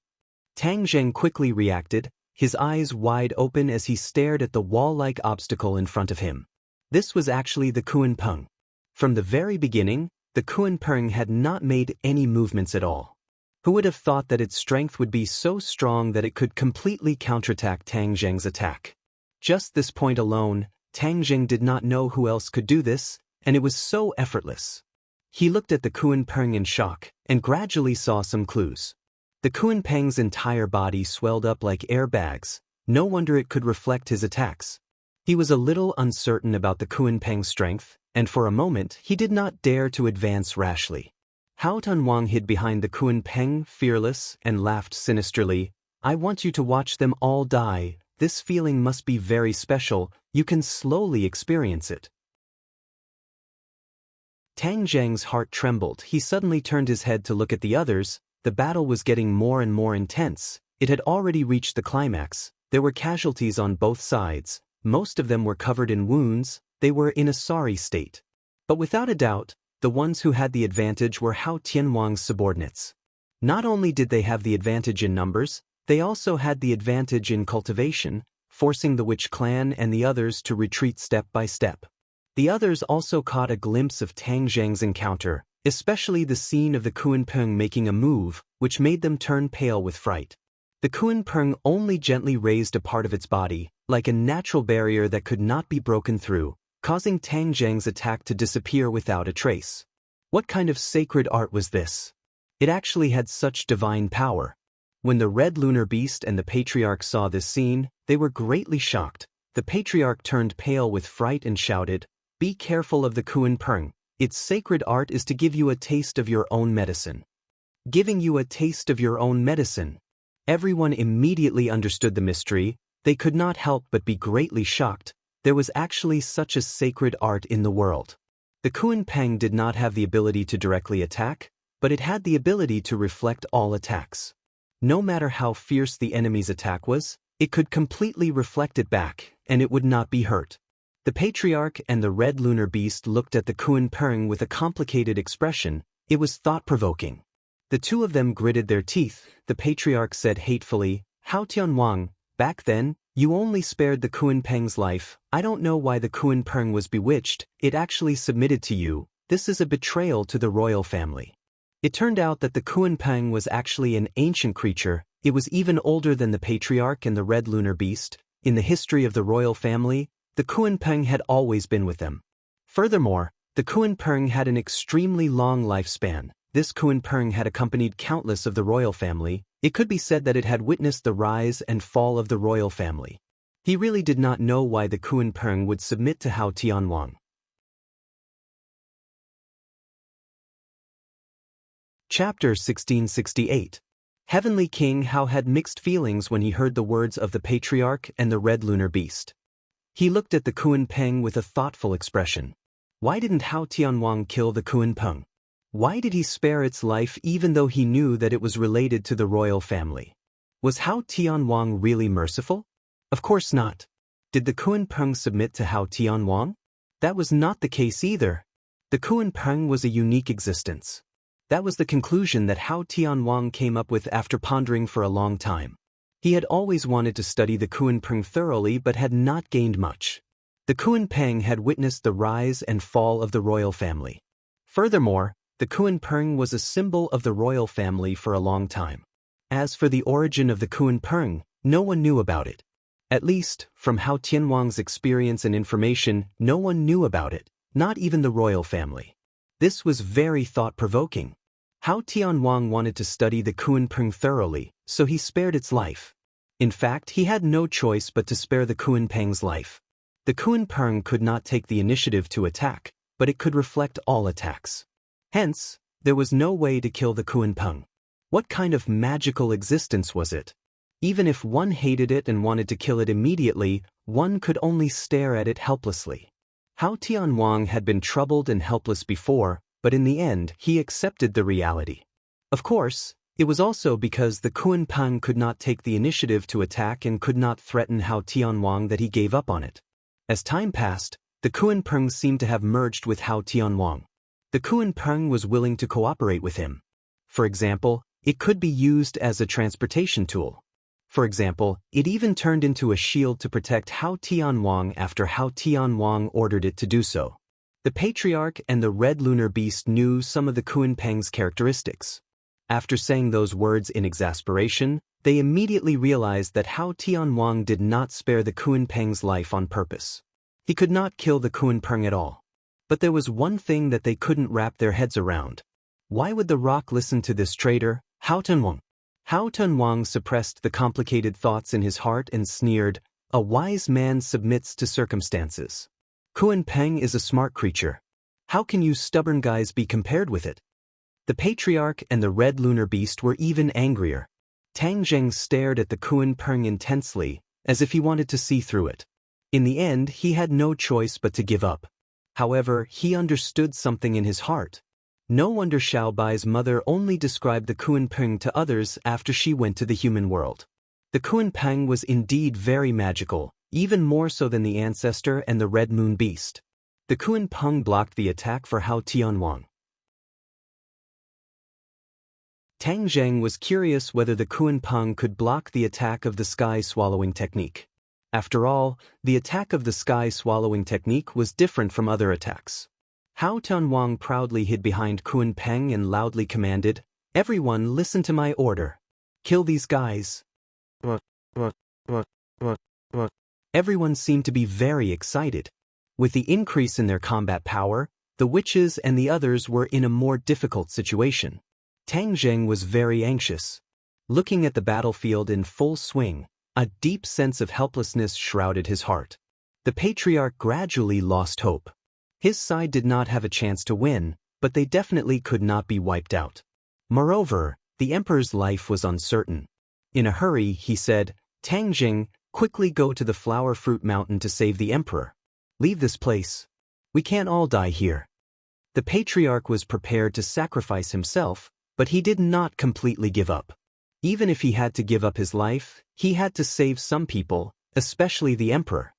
Tang Zheng quickly reacted, his eyes wide open as he stared at the wall-like obstacle in front of him. This was actually the Kuan Peng. From the very beginning, the Kuan Peng had not made any movements at all. Who would have thought that its strength would be so strong that it could completely counterattack Tang Zheng's attack? Just this point alone, Tang Zheng did not know who else could do this, and it was so effortless. He looked at the Kuan Peng in shock, and gradually saw some clues. The Kuan Peng's entire body swelled up like airbags. No wonder it could reflect his attacks. He was a little uncertain about the Kuan Peng's strength, and for a moment he did not dare to advance rashly. Hao Tianwang hid behind the Kuan Peng, fearless, and laughed sinisterly. "I want you to watch them all die. This feeling must be very special. You can slowly experience it." Tang Zheng's heart trembled. He suddenly turned his head to look at the others. The battle was getting more and more intense. It had already reached the climax. There were casualties on both sides. Most of them were covered in wounds. They were in a sorry state. But without a doubt, the ones who had the advantage were Hao Tianwang's subordinates. Not only did they have the advantage in numbers, they also had the advantage in cultivation, forcing the Witch clan and the others to retreat step by step. The others also caught a glimpse of Tang Zheng's encounter, especially the scene of the Kuan Peng making a move, which made them turn pale with fright. The Kuan Peng only gently raised a part of its body, like a natural barrier that could not be broken through, causing Tang Zheng's attack to disappear without a trace. What kind of sacred art was this? It actually had such divine power. When the Red Lunar Beast and the Patriarch saw this scene, they were greatly shocked. The Patriarch turned pale with fright and shouted, "Be careful of the Kuan Peng. Its sacred art is to give you a taste of your own medicine." Giving you a taste of your own medicine. Everyone immediately understood the mystery. They could not help but be greatly shocked. There was actually such a sacred art in the world. The Kuan Peng did not have the ability to directly attack, but it had the ability to reflect all attacks. No matter how fierce the enemy's attack was, it could completely reflect it back, and it would not be hurt. The Patriarch and the Red Lunar Beast looked at the Kuan Peng with a complicated expression. It was thought-provoking. The two of them gritted their teeth. The Patriarch said hatefully, "Hao Tianwang, back then, you only spared the Kuan Peng's life. I don't know why the Kuan Peng was bewitched. It actually submitted to you. This is a betrayal to the royal family." It turned out that the Kuan Peng was actually an ancient creature. It was even older than the Patriarch and the Red Lunar Beast. In the history of the royal family, the Kuan Peng had always been with them. Furthermore, the Kuan Peng had an extremely long lifespan. This Kuan Peng had accompanied countless of the royal family. It could be said that it had witnessed the rise and fall of the royal family. He really did not know why the Kuan Peng would submit to Hao Tianwang. Chapter 1668. Heavenly King Hao had mixed feelings when he heard the words of the Patriarch and the Red Lunar Beast. He looked at the Kuan Peng with a thoughtful expression. Why didn't Hao Tianwang kill the Kuan Peng? Why did he spare its life even though he knew that it was related to the royal family? Was Hao Tianwang really merciful? Of course not. Did the Kuan Peng submit to Hao Tianwang? That was not the case either. The Kuan Peng was a unique existence. That was the conclusion that Hao Tianwang came up with after pondering for a long time. He had always wanted to study the Kuan Peng thoroughly but had not gained much. The Kuan Peng had witnessed the rise and fall of the royal family. Furthermore, the Kuan Peng was a symbol of the royal family for a long time. As for the origin of the Kuan Peng, no one knew about it. At least, from Hao Tianwang's experience and information, no one knew about it, not even the royal family. This was very thought-provoking. Hao Tianwang wanted to study the Kuan Peng thoroughly, so he spared its life. In fact, he had no choice but to spare the Kuan Peng's life. The Kuan Peng could not take the initiative to attack, but it could reflect all attacks. Hence, there was no way to kill the Kuan Peng. What kind of magical existence was it? Even if one hated it and wanted to kill it immediately, one could only stare at it helplessly. Hao Tianwang had been troubled and helpless before, but in the end he accepted the reality. Of course, it was also because the Kuan Peng could not take the initiative to attack and could not threaten Hao Tianwang that he gave up on it. As time passed, the Kuan Peng seemed to have merged with Hao Tianwang. The Kuan Peng was willing to cooperate with him. For example, It could be used as a transportation tool. For example, it even turned into a shield to protect Hao Tianwang after Hao Tianwang ordered it to do so. The patriarch and the red lunar beast knew some of the Kunpeng's characteristics. After saying those words in exasperation, they immediately realized that Hao Tianwang did not spare the Kunpeng's life on purpose. He could not kill the Kunpeng at all. But there was one thing that they couldn't wrap their heads around. Why would the rock listen to this traitor, Hao Tianwang? Hao Tianwang suppressed the complicated thoughts in his heart and sneered, "A wise man submits to circumstances. Kunpeng is a smart creature. How can you stubborn guys be compared with it?" The patriarch and the red lunar beast were even angrier. Tang Zheng stared at the Kunpeng intensely, as if he wanted to see through it. In the end, he had no choice but to give up. However, he understood something in his heart. No wonder Xiaobai's mother only described the Kunpeng to others after she went to the human world. The Kunpeng was indeed very magical, even more so than the ancestor and the red moon beast. The Kunpeng blocked the attack for Hao Tianwang. Tang Zheng was curious whether the Kunpeng could block the attack of the sky-swallowing technique. After all, the attack of the sky-swallowing technique was different from other attacks. Hao Tianwang proudly hid behind Kunpeng and loudly commanded, "Everyone listen to my order. Kill these guys." Everyone seemed to be very excited. With the increase in their combat power, the witches and the others were in a more difficult situation. Tang Zheng was very anxious. Looking at the battlefield in full swing, a deep sense of helplessness shrouded his heart. The patriarch gradually lost hope. His side did not have a chance to win, but they definitely could not be wiped out. Moreover, the emperor's life was uncertain. In a hurry, he said, "Tang Zheng, quickly go to the flower fruit mountain to save the emperor. Leave this place. We can't all die here." The patriarch was prepared to sacrifice himself, but he did not completely give up. Even if he had to give up his life, he had to save some people, especially the emperor.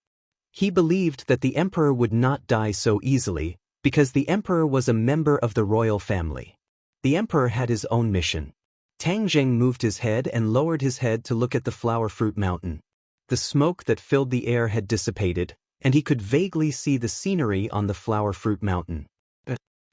He believed that the emperor would not die so easily, because the emperor was a member of the royal family. The emperor had his own mission. Tang Zheng moved his head and lowered his head to look at the flower fruit mountain. The smoke that filled the air had dissipated, and he could vaguely see the scenery on the flower fruit mountain.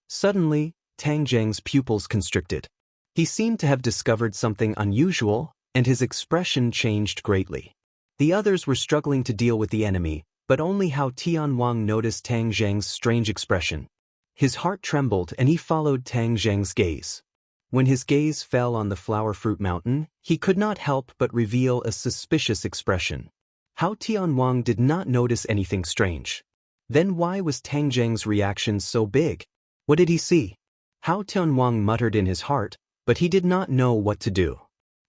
Suddenly, Tang Zheng's pupils constricted. He seemed to have discovered something unusual, and his expression changed greatly. The others were struggling to deal with the enemy, but only Hao Tianwang noticed Tang Zheng's strange expression. His heart trembled and he followed Tang Zheng's gaze. When his gaze fell on the flower fruit mountain, he could not help but reveal a suspicious expression. Hao Tianwang did not notice anything strange. Then why was Tang Zheng's reaction so big? What did he see? Hao Tianwang muttered in his heart, but he did not know what to do.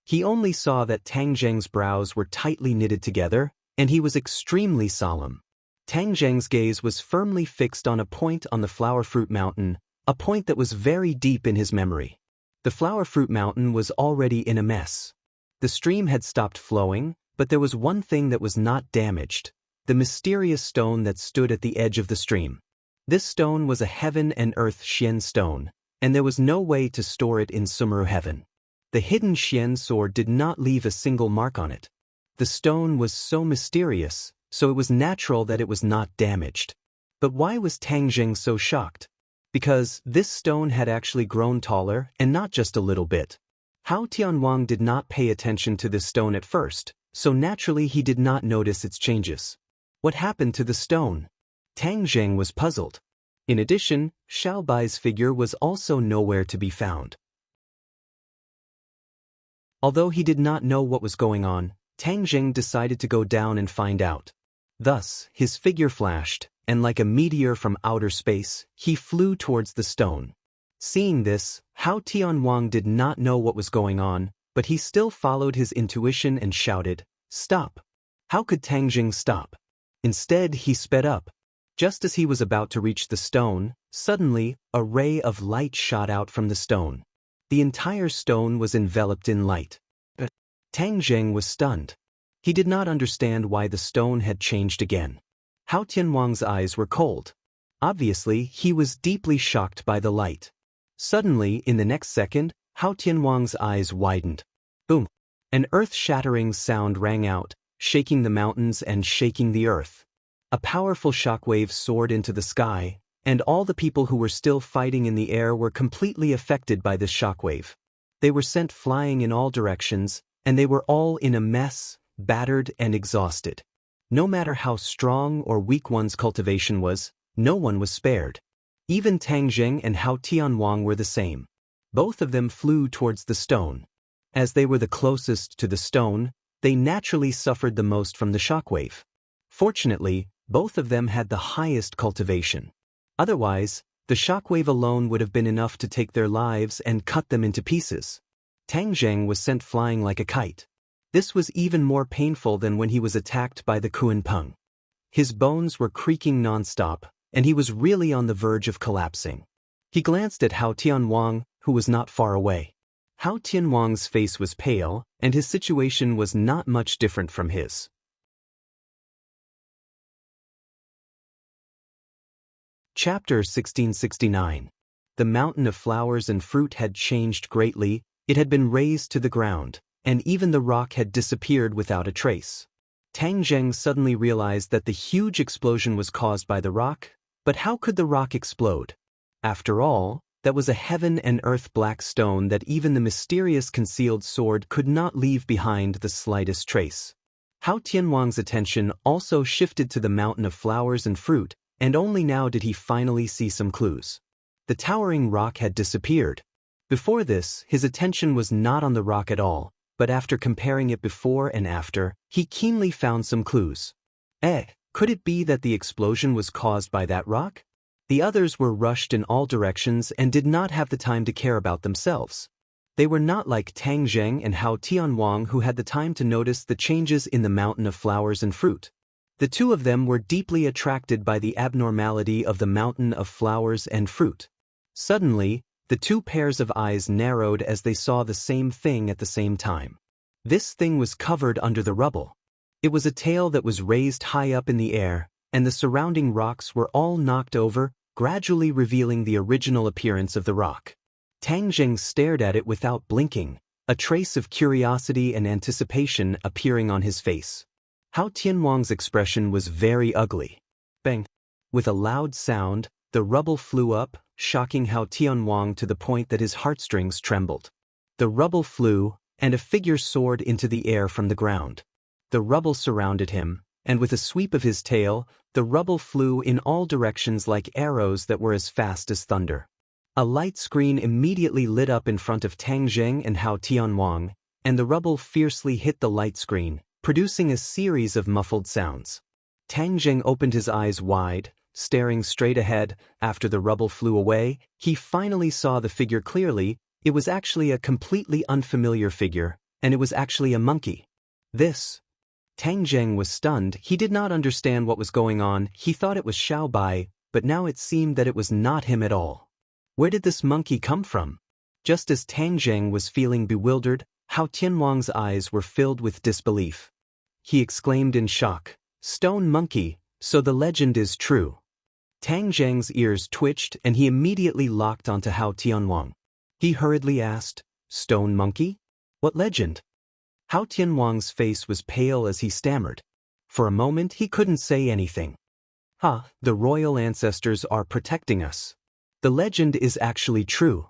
He only saw that Tang Zheng's brows were tightly knitted together, and he was extremely solemn. Tang Zheng's gaze was firmly fixed on a point on the flower fruit mountain, a point that was very deep in his memory. The flower fruit mountain was already in a mess. The stream had stopped flowing, but there was one thing that was not damaged: the mysterious stone that stood at the edge of the stream. This stone was a heaven and earth Xian stone, and there was no way to store it in Sumeru heaven. The hidden Xian sword did not leave a single mark on it. The stone was so mysterious, so it was natural that it was not damaged. But why was Tang Zheng so shocked? Because this stone had actually grown taller, and not just a little bit. Hao Tianwang did not pay attention to this stone at first, so naturally he did not notice its changes. What happened to the stone? Tang Zheng was puzzled. In addition, Xiaobai's figure was also nowhere to be found. Although he did not know what was going on, Tang Zheng decided to go down and find out. Thus, his figure flashed, and like a meteor from outer space, he flew towards the stone. Seeing this, Hao Tianwang did not know what was going on, but he still followed his intuition and shouted, "Stop!" How could Tang Zheng stop? Instead, he sped up. Just as he was about to reach the stone, suddenly, a ray of light shot out from the stone. The entire stone was enveloped in light. Tang Zheng was stunned. He did not understand why the stone had changed again. Hao Tianwang's eyes were cold. Obviously, he was deeply shocked by the light. Suddenly, in the next second, Hao Tianwang's eyes widened. Boom! An earth-shattering sound rang out, shaking the mountains and shaking the earth. A powerful shockwave soared into the sky, and all the people who were still fighting in the air were completely affected by this shockwave. They were sent flying in all directions, and they were all in a mess, battered and exhausted. No matter how strong or weak one's cultivation was, no one was spared. Even Tang Zheng and Hao Tianwang were the same. Both of them flew towards the stone. As they were the closest to the stone, they naturally suffered the most from the shockwave. Fortunately, both of them had the highest cultivation. Otherwise, the shockwave alone would have been enough to take their lives and cut them into pieces. Tang Zheng was sent flying like a kite. This was even more painful than when he was attacked by the Kuan-Peng. His bones were creaking nonstop, and he was really on the verge of collapsing. He glanced at Hao Tianwang, who was not far away. Hao Tianwang's face was pale, and his situation was not much different from his. Chapter 1669. The mountain of flowers and fruit had changed greatly, it had been razed to the ground, and even the rock had disappeared without a trace. Tang Zheng suddenly realized that the huge explosion was caused by the rock, but how could the rock explode? After all, that was a heaven and earth black stone that even the mysterious concealed sword could not leave behind the slightest trace. Hao Tianwang's attention also shifted to the mountain of flowers and fruit, and only now did he finally see some clues. The towering rock had disappeared. Before this, his attention was not on the rock at all, but after comparing it before and after, he keenly found some clues. Could it be that the explosion was caused by that rock? The others were rushed in all directions and did not have the time to care about themselves. They were not like Tang Zheng and Hao Tianwang, who had the time to notice the changes in the mountain of flowers and fruit. The two of them were deeply attracted by the abnormality of the mountain of flowers and fruit. Suddenly, the two pairs of eyes narrowed as they saw the same thing at the same time. This thing was covered under the rubble. It was a tail that was raised high up in the air, and the surrounding rocks were all knocked over, gradually revealing the original appearance of the rock. Tang Zheng stared at it without blinking, a trace of curiosity and anticipation appearing on his face. Hao Tianwang's expression was very ugly. Bang! With a loud sound, the rubble flew up, shocking Hao Tianwang to the point that his heartstrings trembled. The rubble flew, and a figure soared into the air from the ground. The rubble surrounded him, and with a sweep of his tail, the rubble flew in all directions like arrows that were as fast as thunder. A light screen immediately lit up in front of Tang Zheng and Hao Tianwang, and the rubble fiercely hit the light screen, producing a series of muffled sounds. Tang Zheng opened his eyes wide, staring straight ahead. After the rubble flew away, he finally saw the figure clearly. It was actually a completely unfamiliar figure, and it was actually a monkey. Tang Zheng was stunned. He did not understand what was going on. He thought it was Xiao Bai, but now it seemed that it was not him at all. Where did this monkey come from? Just as Tang Zheng was feeling bewildered, Hao Tianwang's eyes were filled with disbelief. He exclaimed in shock, "Stone monkey, so the legend is true." Tang Zheng's ears twitched and he immediately locked onto Hao Tianwang. He hurriedly asked, "Stone monkey? What legend?" Hao Tianwang's face was pale as he stammered. For a moment he couldn't say anything. The royal ancestors are protecting us. The legend is actually true.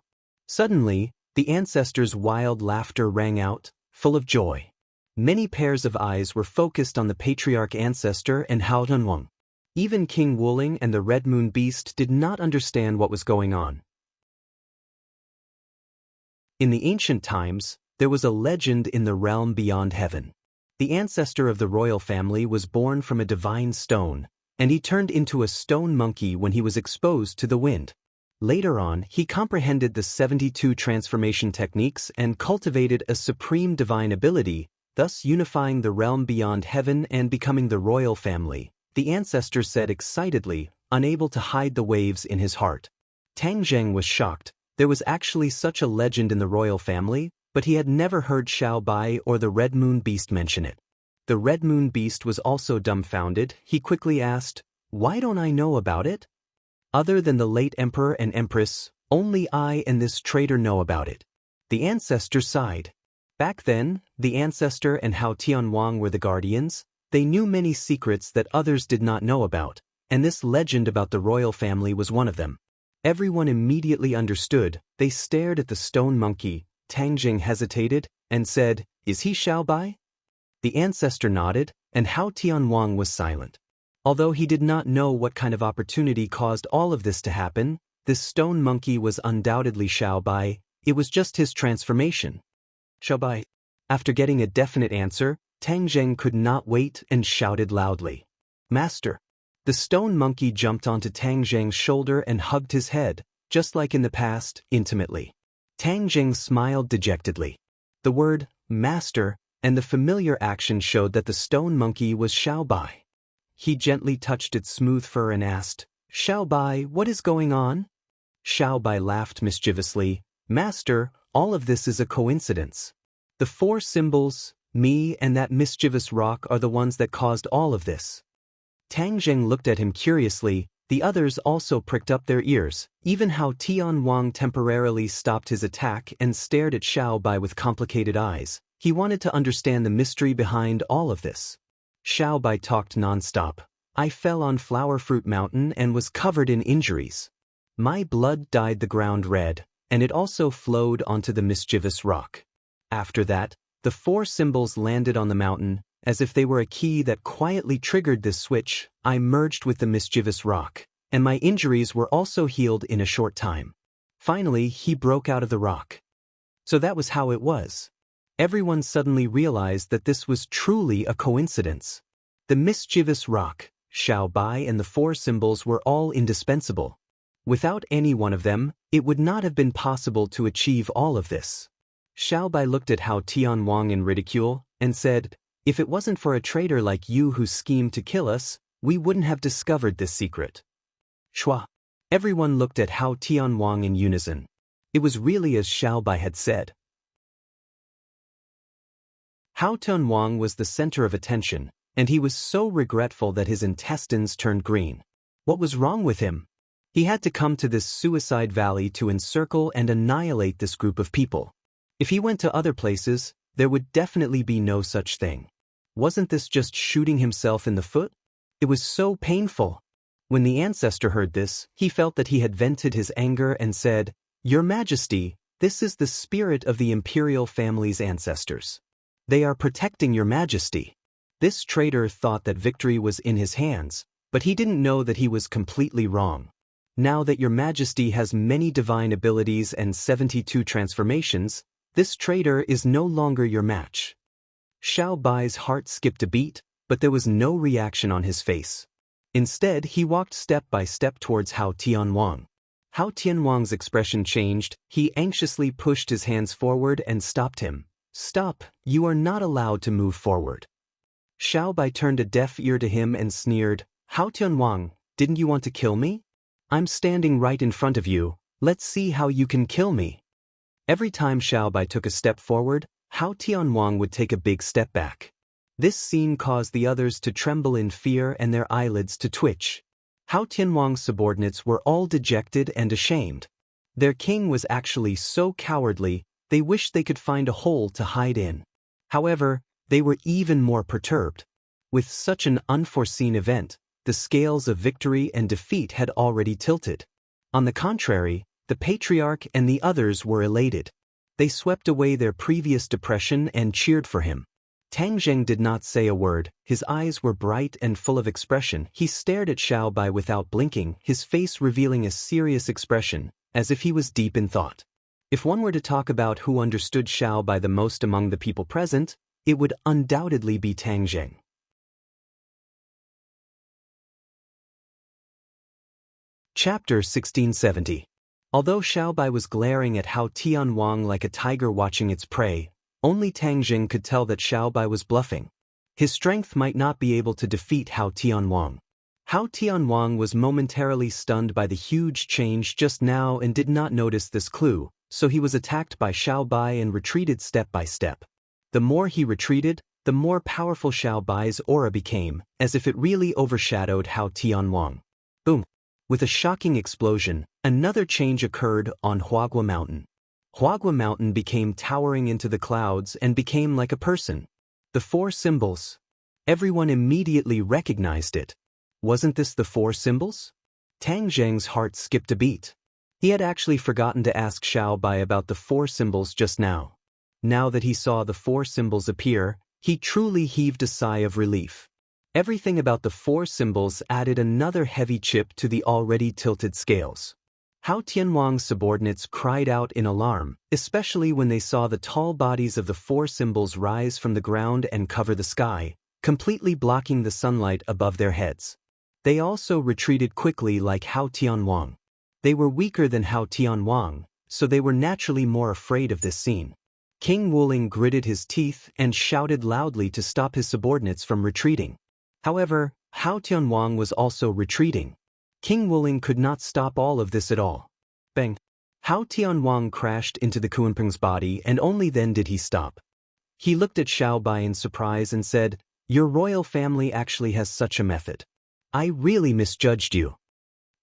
Suddenly, the ancestors' wild laughter rang out, full of joy. Many pairs of eyes were focused on the patriarch ancestor and Hao Tianwang. Even King Wuling and the Red Moon Beast did not understand what was going on. In the ancient times, there was a legend in the realm beyond heaven. The ancestor of the royal family was born from a divine stone, and he turned into a stone monkey when he was exposed to the wind. Later on, he comprehended the 72 transformation techniques and cultivated a supreme divine ability, thus unifying the realm beyond heaven and becoming the royal family, the ancestor said excitedly, unable to hide the waves in his heart. Tang Zheng was shocked. There was actually such a legend in the royal family, but he had never heard Xiao Bai or the Red Moon Beast mention it. The Red Moon Beast was also dumbfounded. He quickly asked, "Why don't I know about it? Other than the late emperor and empress, only I and this traitor know about it." The ancestor sighed. Back then, the ancestor and Hao Tianwang were the guardians. They knew many secrets that others did not know about, and this legend about the royal family was one of them. Everyone immediately understood. They stared at the stone monkey. Tang Jing hesitated and said, "Is he Xiaobai?" The ancestor nodded, and Hao Tianwang was silent. Although he did not know what kind of opportunity caused all of this to happen, this stone monkey was undoubtedly Xiaobai. It was just his transformation. Xiaobai. After getting a definite answer, Tang Jing could not wait and shouted loudly, "Master!" The stone monkey jumped onto Tang Jing's shoulder and hugged his head, just like in the past, intimately. Tang Jing smiled dejectedly. The word, "master," and the familiar action showed that the stone monkey was Xiaobai. He gently touched its smooth fur and asked, "Xiaobai, what is going on?" Xiaobai laughed mischievously, "Master, all of this is a coincidence. The four symbols, me and that mischievous rock are the ones that caused all of this." Tang Jing looked at him curiously. The others also pricked up their ears. Even Hao Tianwang temporarily stopped his attack and stared at Xiaobai with complicated eyes. He wanted to understand the mystery behind all of this. Xiaobai talked non-stop. "I fell on Flower Fruit Mountain and was covered in injuries. My blood dyed the ground red, and it also flowed onto the mischievous rock. After that, the four symbols landed on the mountain, as if they were a key that quietly triggered this switch. I merged with the mischievous rock, and my injuries were also healed in a short time. Finally, he broke out of the rock." So that was how it was. Everyone suddenly realized that this was truly a coincidence. The mischievous rock, Xiaobai, and the four symbols were all indispensable. Without any one of them, it would not have been possible to achieve all of this. Xiaobai looked at Hao Tianwang in ridicule and said, "If it wasn't for a traitor like you who schemed to kill us, we wouldn't have discovered this secret." Shua. Everyone looked at Hao Tianwang in unison. It was really as Xiaobai had said. Hao Tianwang was the center of attention, and he was so regretful that his intestines turned green. What was wrong with him? He had to come to this suicide valley to encircle and annihilate this group of people. If he went to other places, there would definitely be no such thing. Wasn't this just shooting himself in the foot? It was so painful. When the ancestor heard this, he felt that he had vented his anger and said, "Your Majesty, this is the spirit of the imperial family's ancestors. They are protecting your Majesty." This traitor thought that victory was in his hands, but he didn't know that he was completely wrong. Now that your Majesty has many divine abilities and 72 transformations, this traitor is no longer your match. Xiaobai's heart skipped a beat, but there was no reaction on his face. Instead, he walked step by step towards Hao Tianwang. Hao Tianwang's expression changed. He anxiously pushed his hands forward and stopped him. "Stop, you are not allowed to move forward." Xiaobai turned a deaf ear to him and sneered, "Hao Tianwang, didn't you want to kill me? I'm standing right in front of you. Let's see how you can kill me." Every time Xiaobai took a step forward, Hao Tianwang would take a big step back. This scene caused the others to tremble in fear and their eyelids to twitch. Hao Tianwang's subordinates were all dejected and ashamed. Their king was actually so cowardly, they wished they could find a hole to hide in. However, they were even more perturbed. With such an unforeseen event, the scales of victory and defeat had already tilted. On the contrary, the patriarch and the others were elated. They swept away their previous depression and cheered for him. Tang Jing did not say a word. His eyes were bright and full of expression. He stared at Xiaobai without blinking, his face revealing a serious expression, as if he was deep in thought. If one were to talk about who understood Xiaobai the most among the people present, it would undoubtedly be Tang Jing. Chapter 1670. Although Xiaobai was glaring at Hao Tianwang like a tiger watching its prey, only Tang Jing could tell that Xiaobai was bluffing. His strength might not be able to defeat Hao Tianwang. Hao Tianwang was momentarily stunned by the huge change just now and did not notice this clue, so he was attacked by Xiaobai and retreated step by step. The more he retreated, the more powerful Xiaobai's aura became, as if it really overshadowed Hao Tianwang. Boom! With a shocking explosion, another change occurred on Huagua Mountain. Huagua Mountain became towering into the clouds and became like a person. The four symbols. Everyone immediately recognized it. Wasn't this the four symbols? Tang Zheng's heart skipped a beat. He had actually forgotten to ask Xiao Bai about the four symbols just now. Now that he saw the four symbols appear, he truly heaved a sigh of relief. Everything about the four symbols added another heavy chip to the already tilted scales. Hao Tianwang's subordinates cried out in alarm, especially when they saw the tall bodies of the four symbols rise from the ground and cover the sky, completely blocking the sunlight above their heads. They also retreated quickly like Hao Tianwang. They were weaker than Hao Tianwang, so they were naturally more afraid of this scene. King Wuling gritted his teeth and shouted loudly to stop his subordinates from retreating. However, Hao Tianwang was also retreating. King Wuling could not stop all of this at all. Bang! Hao Tianwang crashed into the Kunpeng's body and only then did he stop. He looked at Xiao Bai in surprise and said, "Your royal family actually has such a method. I really misjudged you."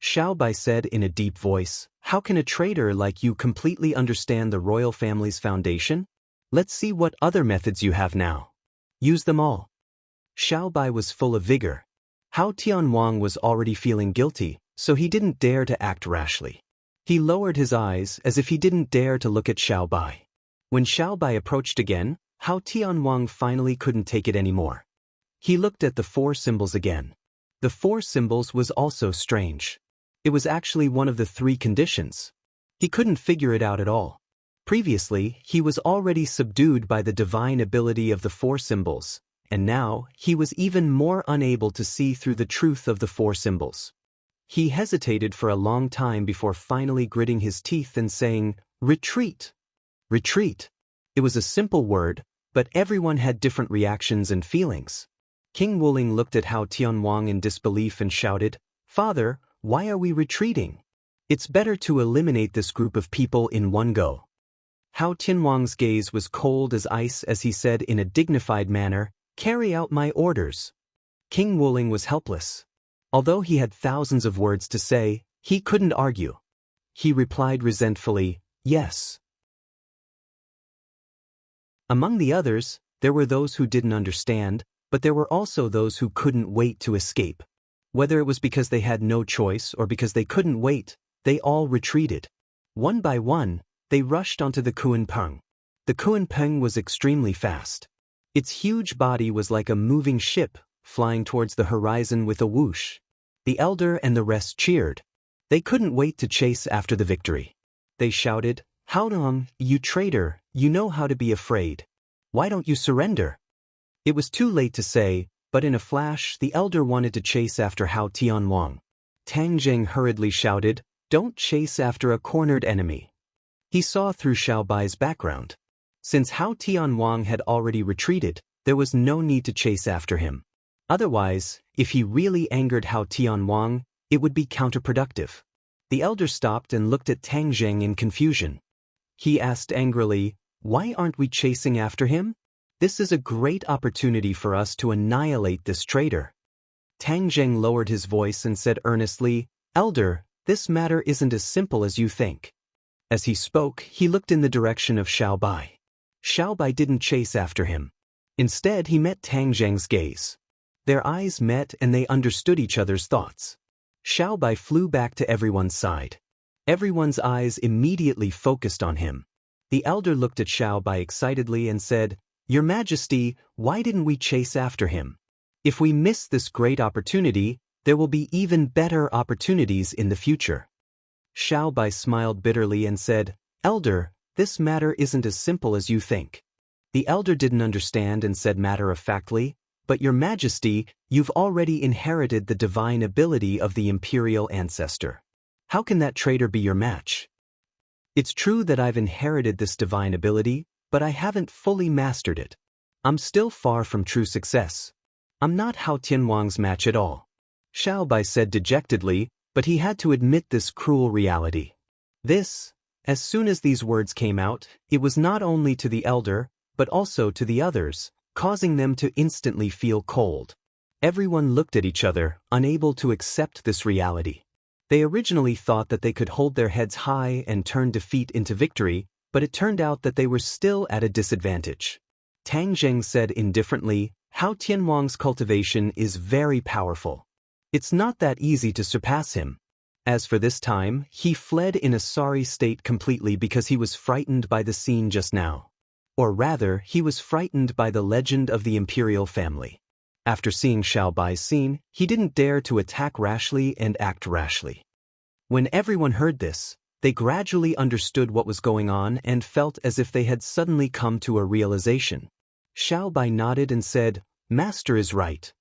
Xiao Bai said in a deep voice, "How can a traitor like you completely understand the royal family's foundation? Let's see what other methods you have now. Use them all." Xiao Bai was full of vigor. Hao Tianwang was already feeling guilty, so he didn't dare to act rashly. He lowered his eyes as if he didn't dare to look at Xiao Bai. When Xiao Bai approached again, Hao Tianwang finally couldn't take it anymore. He looked at the four symbols again. The four symbols was also strange. It was actually one of the three conditions. He couldn't figure it out at all. Previously, he was already subdued by the divine ability of the four symbols, and now he was even more unable to see through the truth of the four symbols. He hesitated for a long time before finally gritting his teeth and saying, "Retreat! Retreat!" It was a simple word, but everyone had different reactions and feelings. King Wuling looked at Hao Tianwang in disbelief and shouted, "Father, why are we retreating? It's better to eliminate this group of people in one go." Hao Tianwang's gaze was cold as ice as he said in a dignified manner, "Carry out my orders." King Wuling was helpless. Although he had thousands of words to say, he couldn't argue. He replied resentfully, "Yes." Among the others, there were those who didn't understand, but there were also those who couldn't wait to escape. Whether it was because they had no choice or because they couldn't wait, they all retreated. One by one, they rushed onto the Kunpeng. The Kunpeng was extremely fast. Its huge body was like a moving ship, flying towards the horizon with a whoosh. The elder and the rest cheered. They couldn't wait to chase after the victory. They shouted, "Hao Dong, you traitor, you know how to be afraid. Why don't you surrender?" It was too late to say, but in a flash the elder wanted to chase after Hao Tianwang. Tang Zheng hurriedly shouted, "Don't chase after a cornered enemy." He saw through Xiao Bai's background. Since Hao Tianwang had already retreated, there was no need to chase after him. Otherwise, if he really angered Hao Tianwang, it would be counterproductive. The elder stopped and looked at Tang Zheng in confusion. He asked angrily, "Why aren't we chasing after him? This is a great opportunity for us to annihilate this traitor." Tang Zheng lowered his voice and said earnestly, "Elder, this matter isn't as simple as you think." As he spoke, he looked in the direction of Xiao Bai. Xiao Bai didn't chase after him. Instead, he met Tang Zheng's gaze. Their eyes met and they understood each other's thoughts. Xiao Bai flew back to everyone's side. Everyone's eyes immediately focused on him. The elder looked at Xiao Bai excitedly and said, "Your Majesty, why didn't we chase after him? If we miss this great opportunity, there will be even better opportunities in the future." Xiao Bai smiled bitterly and said, "Elder, this matter isn't as simple as you think." The elder didn't understand and said matter-of-factly, "But Your Majesty, you've already inherited the divine ability of the imperial ancestor. How can that traitor be your match?" "It's true that I've inherited this divine ability, but I haven't fully mastered it. I'm still far from true success. I'm not Hao Tianwang's match at all," Xiao Bai said dejectedly, but he had to admit this cruel reality. As soon as these words came out, it was not only to the elder, but also to the others, causing them to instantly feel cold. Everyone looked at each other, unable to accept this reality. They originally thought that they could hold their heads high and turn defeat into victory, but it turned out that they were still at a disadvantage. Tang Zheng said indifferently, Hao Tianwang's cultivation is very powerful. It's not that easy to surpass him. As for this time, he fled in a sorry state completely because he was frightened by the scene just now. Or rather, he was frightened by the legend of the imperial family. After seeing Xiao Bai's scene, he didn't dare to attack rashly and act rashly. When everyone heard this, they gradually understood what was going on and felt as if they had suddenly come to a realization. Xiao Bai nodded and said, Master is right.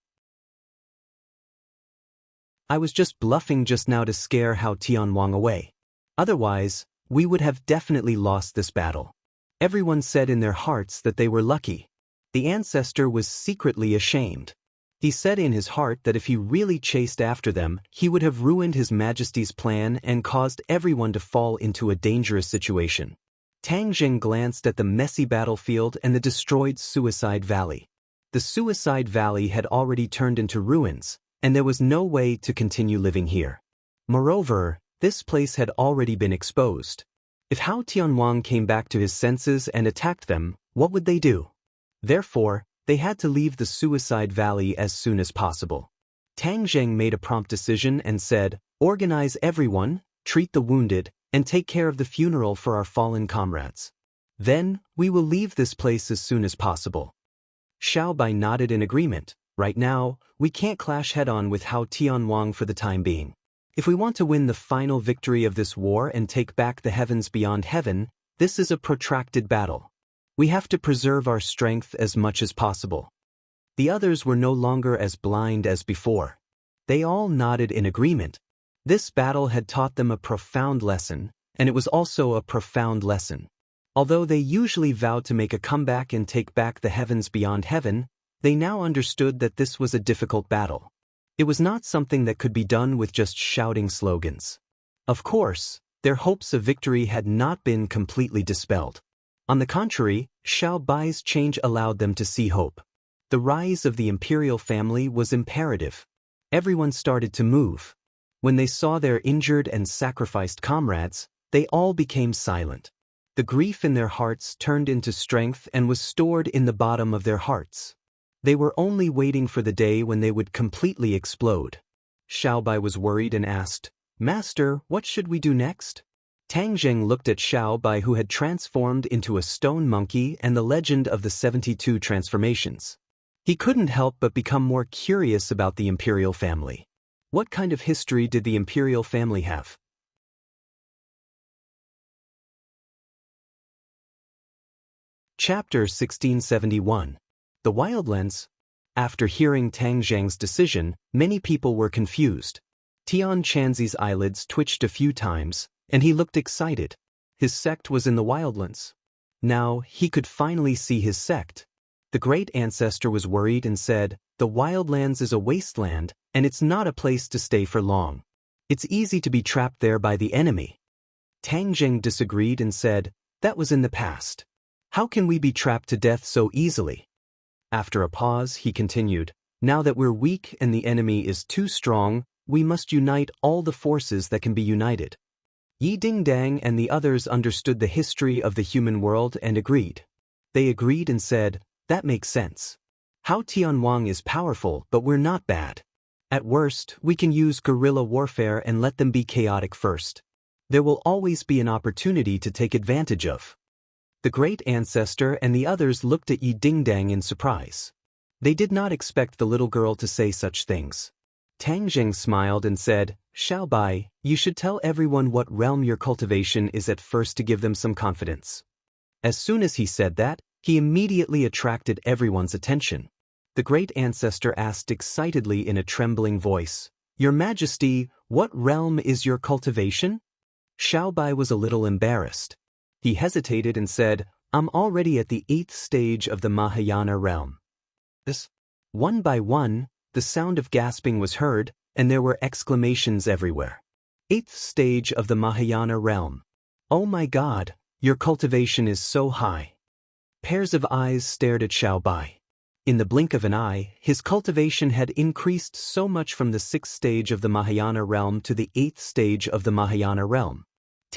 I was just bluffing just now to scare Hao Tianwang away. Otherwise, we would have definitely lost this battle. Everyone said in their hearts that they were lucky. The ancestor was secretly ashamed. He said in his heart that if he really chased after them, he would have ruined His Majesty's plan and caused everyone to fall into a dangerous situation. Tang Zheng glanced at the messy battlefield and the destroyed Suicide Valley. The Suicide Valley had already turned into ruins, and there was no way to continue living here. Moreover, this place had already been exposed. If Hao Tianwang came back to his senses and attacked them, what would they do? Therefore, they had to leave the Suicide Valley as soon as possible. Tang Zheng made a prompt decision and said, Organize everyone, treat the wounded, and take care of the funeral for our fallen comrades. Then, we will leave this place as soon as possible. Xiao Bai nodded in agreement. Right now, we can't clash head-on with Hao Tianwang for the time being. If we want to win the final victory of this war and take back the heavens beyond heaven, this is a protracted battle. We have to preserve our strength as much as possible. The others were no longer as blind as before. They all nodded in agreement. This battle had taught them a profound lesson, and it was also a profound lesson. Although they usually vowed to make a comeback and take back the heavens beyond heaven, they now understood that this was a difficult battle. It was not something that could be done with just shouting slogans. Of course, their hopes of victory had not been completely dispelled. On the contrary, Xiao Bai's change allowed them to see hope. The rise of the imperial family was imperative. Everyone started to move. When they saw their injured and sacrificed comrades, they all became silent. The grief in their hearts turned into strength and was stored in the bottom of their hearts. They were only waiting for the day when they would completely explode. Xiao Bai was worried and asked, Master, what should we do next? Tang Zheng looked at Xiao Bai, who had transformed into a stone monkey and the legend of the 72 transformations. He couldn't help but become more curious about the imperial family. What kind of history did the imperial family have? Chapter 1671. The Wildlands. After hearing Tang Zheng's decision, many people were confused. Tian Chanzi's eyelids twitched a few times, and he looked excited. His sect was in the Wildlands. Now, he could finally see his sect. The great ancestor was worried and said, The Wildlands is a wasteland, and it's not a place to stay for long. It's easy to be trapped there by the enemy. Tang Zheng disagreed and said, That was in the past. How can we be trapped to death so easily? After a pause, he continued, Now that we're weak and the enemy is too strong, we must unite all the forces that can be united. Yi Dingdang and the others understood the history of the human world and agreed. They agreed and said, That makes sense. Hao Tianwang is powerful, but we're not bad. At worst, we can use guerrilla warfare and let them be chaotic first. There will always be an opportunity to take advantage of. The great ancestor and the others looked at Yi Dingdang in surprise. They did not expect the little girl to say such things. Tang Zheng smiled and said, Xiao Bai, you should tell everyone what realm your cultivation is at first to give them some confidence. As soon as he said that, he immediately attracted everyone's attention. The great ancestor asked excitedly in a trembling voice, Your Majesty, what realm is your cultivation? Xiao Bai was a little embarrassed. He hesitated and said, I'm already at the 8th stage of the Mahayana realm. One by one, the sound of gasping was heard, and there were exclamations everywhere. 8th stage of the Mahayana realm. Oh my God, your cultivation is so high. Pairs of eyes stared at Xiao Bai. In the blink of an eye, his cultivation had increased so much from the 6th stage of the Mahayana realm to the 8th stage of the Mahayana realm.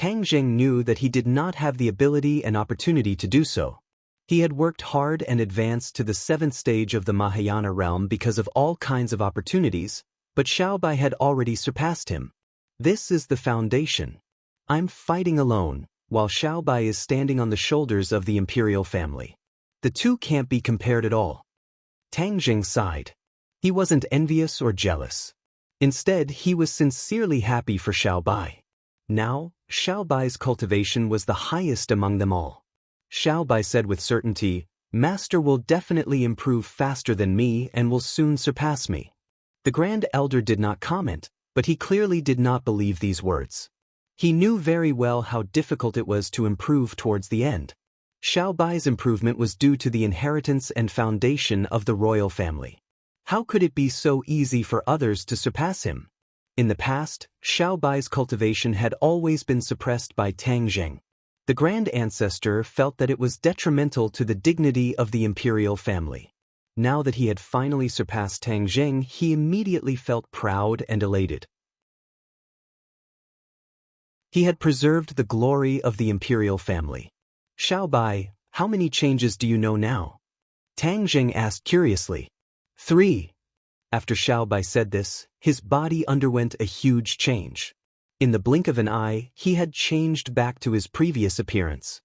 Tang Jing knew that he did not have the ability and opportunity to do so. He had worked hard and advanced to the 7th stage of the Mahayana realm because of all kinds of opportunities, but Xiaobai had already surpassed him. This is the foundation. I'm fighting alone, while Xiaobai is standing on the shoulders of the imperial family. The two can't be compared at all. Tang Jing sighed. He wasn't envious or jealous. Instead, he was sincerely happy for Xiaobai. Now, Xiaobai's cultivation was the highest among them all. Xiaobai said with certainty, "Master will definitely improve faster than me and will soon surpass me." The Grand Elder did not comment, but he clearly did not believe these words. He knew very well how difficult it was to improve towards the end. Xiaobai's improvement was due to the inheritance and foundation of the royal family. How could it be so easy for others to surpass him? In the past, Xiaobai's cultivation had always been suppressed by Tang Jing. The Grand Ancestor felt that it was detrimental to the dignity of the imperial family. Now that he had finally surpassed Tang Jing, he immediately felt proud and elated. He had preserved the glory of the imperial family. "Xiaobai, how many changes do you know now?" Tang Jing asked curiously. 3. After Xiaobai said this, his body underwent a huge change. In the blink of an eye, he had changed back to his previous appearance.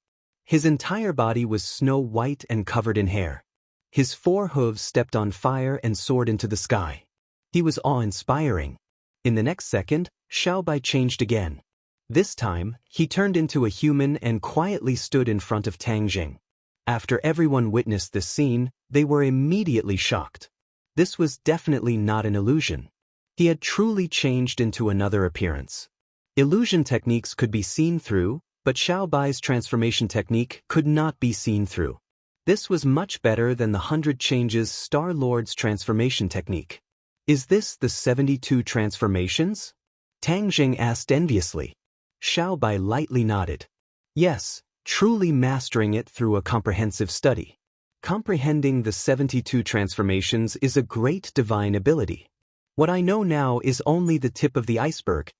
His entire body was snow white and covered in hair. His 4 hooves stepped on fire and soared into the sky. He was awe-inspiring. In the next second, Xiaobai changed again. This time, he turned into a human and quietly stood in front of Tang Jing. After everyone witnessed this scene, they were immediately shocked. This was definitely not an illusion. He had truly changed into another appearance. Illusion techniques could be seen through, but Xiaobai's transformation technique could not be seen through. This was much better than the 100 Changes Star-Lord's transformation technique. "Is this the 72 transformations?" Tang Jing asked enviously. Xiaobai lightly nodded. "Yes, truly mastering it through a comprehensive study. Comprehending the 72 transformations is a great divine ability. What I know now is only the tip of the iceberg."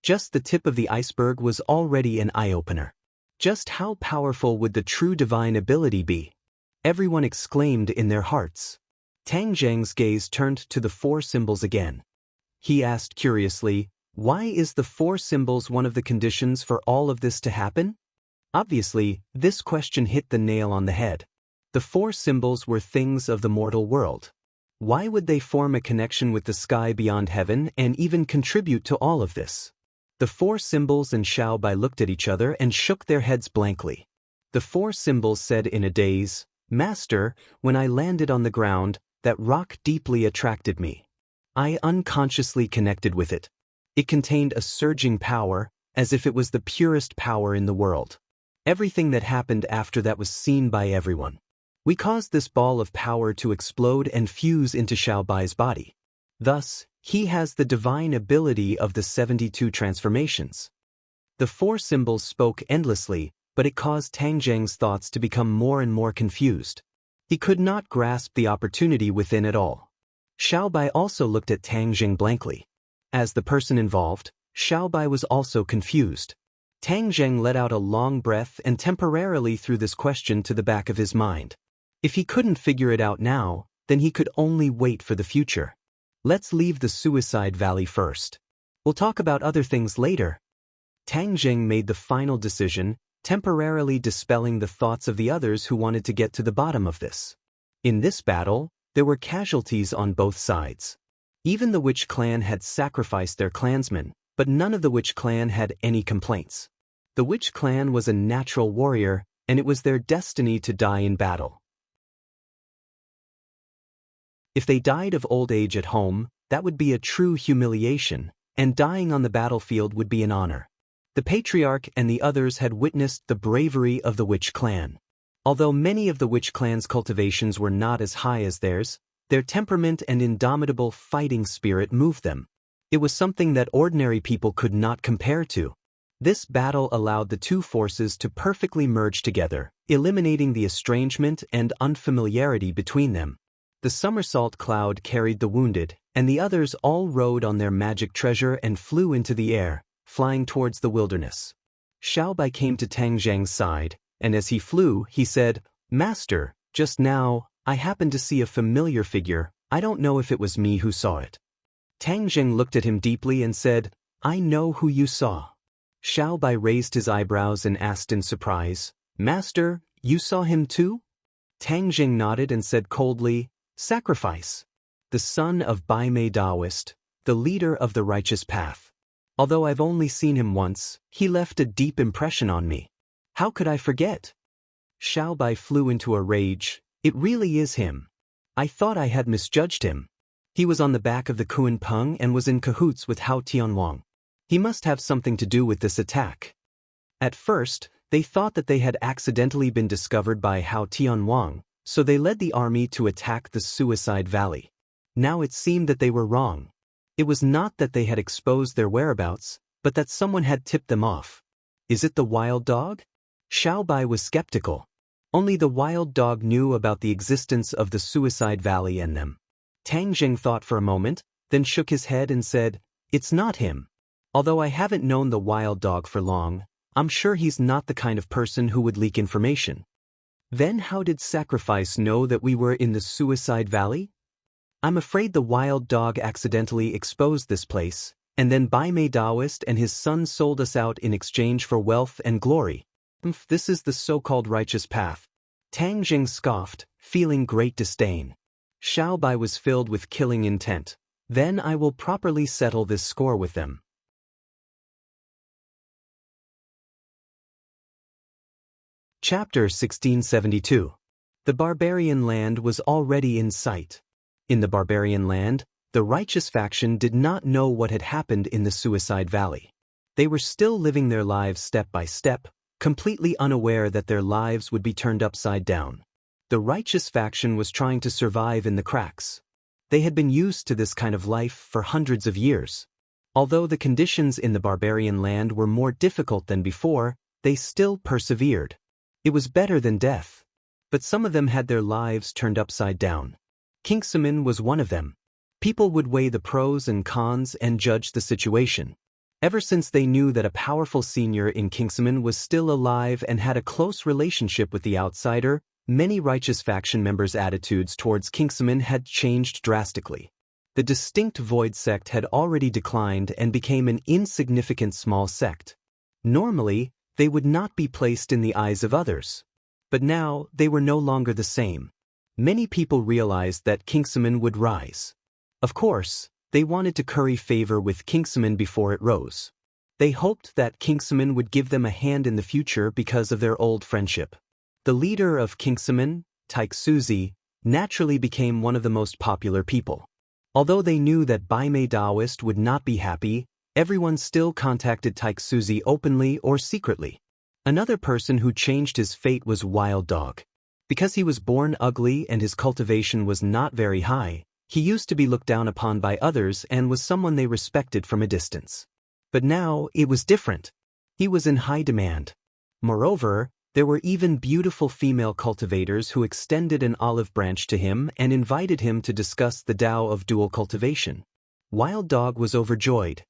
Just the tip of the iceberg was already an eye-opener. Just how powerful would the true divine ability be? Everyone exclaimed in their hearts. Tang Jing's gaze turned to the 4 symbols again. He asked curiously, "Why is the 4 symbols one of the conditions for all of this to happen?" Obviously, this question hit the nail on the head. The 4 symbols were things of the mortal world. Why would they form a connection with the sky beyond heaven and even contribute to all of this? The 4 symbols and Xiaobai looked at each other and shook their heads blankly. The 4 symbols said in a daze, "Master, when I landed on the ground, that rock deeply attracted me. I unconsciously connected with it. It contained a surging power, as if it was the purest power in the world. Everything that happened after that was seen by everyone. We caused this ball of power to explode and fuse into Xiaobai's body. Thus, he has the divine ability of the 72 transformations." The 4 symbols spoke endlessly, but it caused Tang Jing's thoughts to become more and more confused. He could not grasp the opportunity within at all. Xiaobai also looked at Tang Jing blankly. As the person involved, Xiaobai was also confused. Tang Jing let out a long breath and temporarily threw this question to the back of his mind. If he couldn't figure it out now, then he could only wait for the future. Let's leave the suicide valley first. We'll talk about other things later. Tang Jing made the final decision, temporarily dispelling the thoughts of the others who wanted to get to the bottom of this. In this battle, there were casualties on both sides. Even the Witch clan had sacrificed their clansmen, but none of the Witch clan had any complaints. The Witch clan was a natural warrior, and it was their destiny to die in battle. If they died of old age at home, that would be a true humiliation, and dying on the battlefield would be an honor. The Patriarch and the others had witnessed the bravery of the Witch clan. Although many of the Witch clan's cultivations were not as high as theirs, their temperament and indomitable fighting spirit moved them. It was something that ordinary people could not compare to. This battle allowed the two forces to perfectly merge together, eliminating the estrangement and unfamiliarity between them. The somersault cloud carried the wounded, and the others all rode on their magic treasure and flew into the air, flying towards the wilderness. Xiao Bai came to Tang Zheng's side, and as he flew, he said, "Master, just now, I happened to see a familiar figure. I don't know if it was me who saw it." Tang Zheng looked at him deeply and said, "I know who you saw." Xiao Bai raised his eyebrows and asked in surprise, "Master, you saw him too?" Tang Zheng nodded and said coldly, "Sacrifice. The son of Bai Mei Taoist, the leader of the righteous path. Although I've only seen him once, he left a deep impression on me. How could I forget?" Xiao Bai flew into a rage. "It really is him. I thought I had misjudged him. He was on the back of the Kuan Peng and was in cahoots with Hao Tianwang. He must have something to do with this attack." At first, they thought that they had accidentally been discovered by Hao Tianwang, so they led the army to attack the Suicide Valley. Now it seemed that they were wrong. It was not that they had exposed their whereabouts, but that someone had tipped them off. "Is it the wild dog?" Xiao Bai was skeptical. Only the wild dog knew about the existence of the Suicide Valley and them. Tang Zheng thought for a moment, then shook his head and said, "It's not him. Although I haven't known the wild dog for long, I'm sure he's not the kind of person who would leak information." "Then how did Sacrifice know that we were in the Suicide Valley?" "I'm afraid the wild dog accidentally exposed this place, and then Bai Mei Taoist and his son sold us out in exchange for wealth and glory. This is the so-called righteous path." Tang Zheng scoffed, feeling great disdain. Xiao Bai was filled with killing intent. "Then I will properly settle this score with them." Chapter 1672. The barbarian land was already in sight. In the barbarian land, the righteous faction did not know what had happened in the Suicide Valley. They were still living their lives step by step, completely unaware that their lives would be turned upside down. The righteous faction was trying to survive in the cracks. They had been used to this kind of life for hundreds of years. Although the conditions in the barbarian land were more difficult than before, they still persevered. It was better than death. But some of them had their lives turned upside down. Kingsaman was one of them. People would weigh the pros and cons and judge the situation. Ever since they knew that a powerful senior in Kingsaman was still alive and had a close relationship with the outsider, many righteous faction members' attitudes towards Kingsaman had changed drastically. The distinct Void sect had already declined and became an insignificant small sect. Normally, they would not be placed in the eyes of others. But now, they were no longer the same. Many people realized that Kingsaman would rise. Of course, they wanted to curry favor with Kingsaman before it rose. They hoped that Kingsaman would give them a hand in the future because of their old friendship. The leader of Kingsaman, Taixuzi, naturally became one of the most popular people. Although they knew that Bai Mei Taoist would not be happy, everyone still contacted Taixuzi openly or secretly. Another person who changed his fate was Wild Dog. Because he was born ugly and his cultivation was not very high, he used to be looked down upon by others and was someone they respected from a distance. But now, it was different. He was in high demand. Moreover, there were even beautiful female cultivators who extended an olive branch to him and invited him to discuss the Tao of dual cultivation. Wild Dog was overjoyed.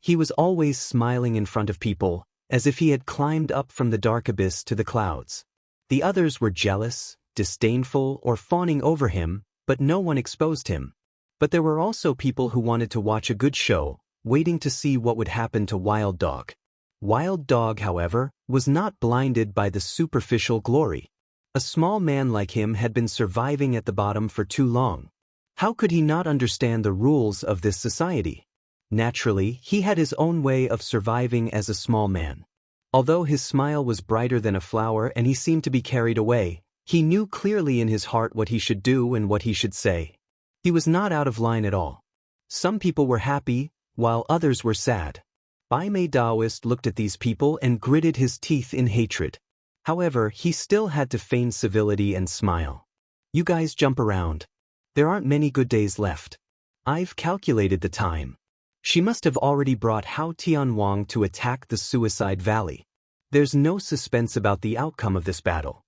He was always smiling in front of people, as if he had climbed up from the dark abyss to the clouds. The others were jealous, disdainful, or fawning over him, but no one exposed him. But there were also people who wanted to watch a good show, waiting to see what would happen to Wild Dog. Wild Dog, however, was not blinded by the superficial glory. A small man like him had been surviving at the bottom for too long. How could he not understand the rules of this society? Naturally, he had his own way of surviving as a small man. Although his smile was brighter than a flower and he seemed to be carried away, he knew clearly in his heart what he should do and what he should say. He was not out of line at all. Some people were happy, while others were sad. Bai Mei Taoist looked at these people and gritted his teeth in hatred. However, he still had to feign civility and smile. "You guys jump around. There aren't many good days left. I've calculated the time. She must have already brought Hao Tianwang to attack the Suicide Valley. There's no suspense about the outcome of this battle.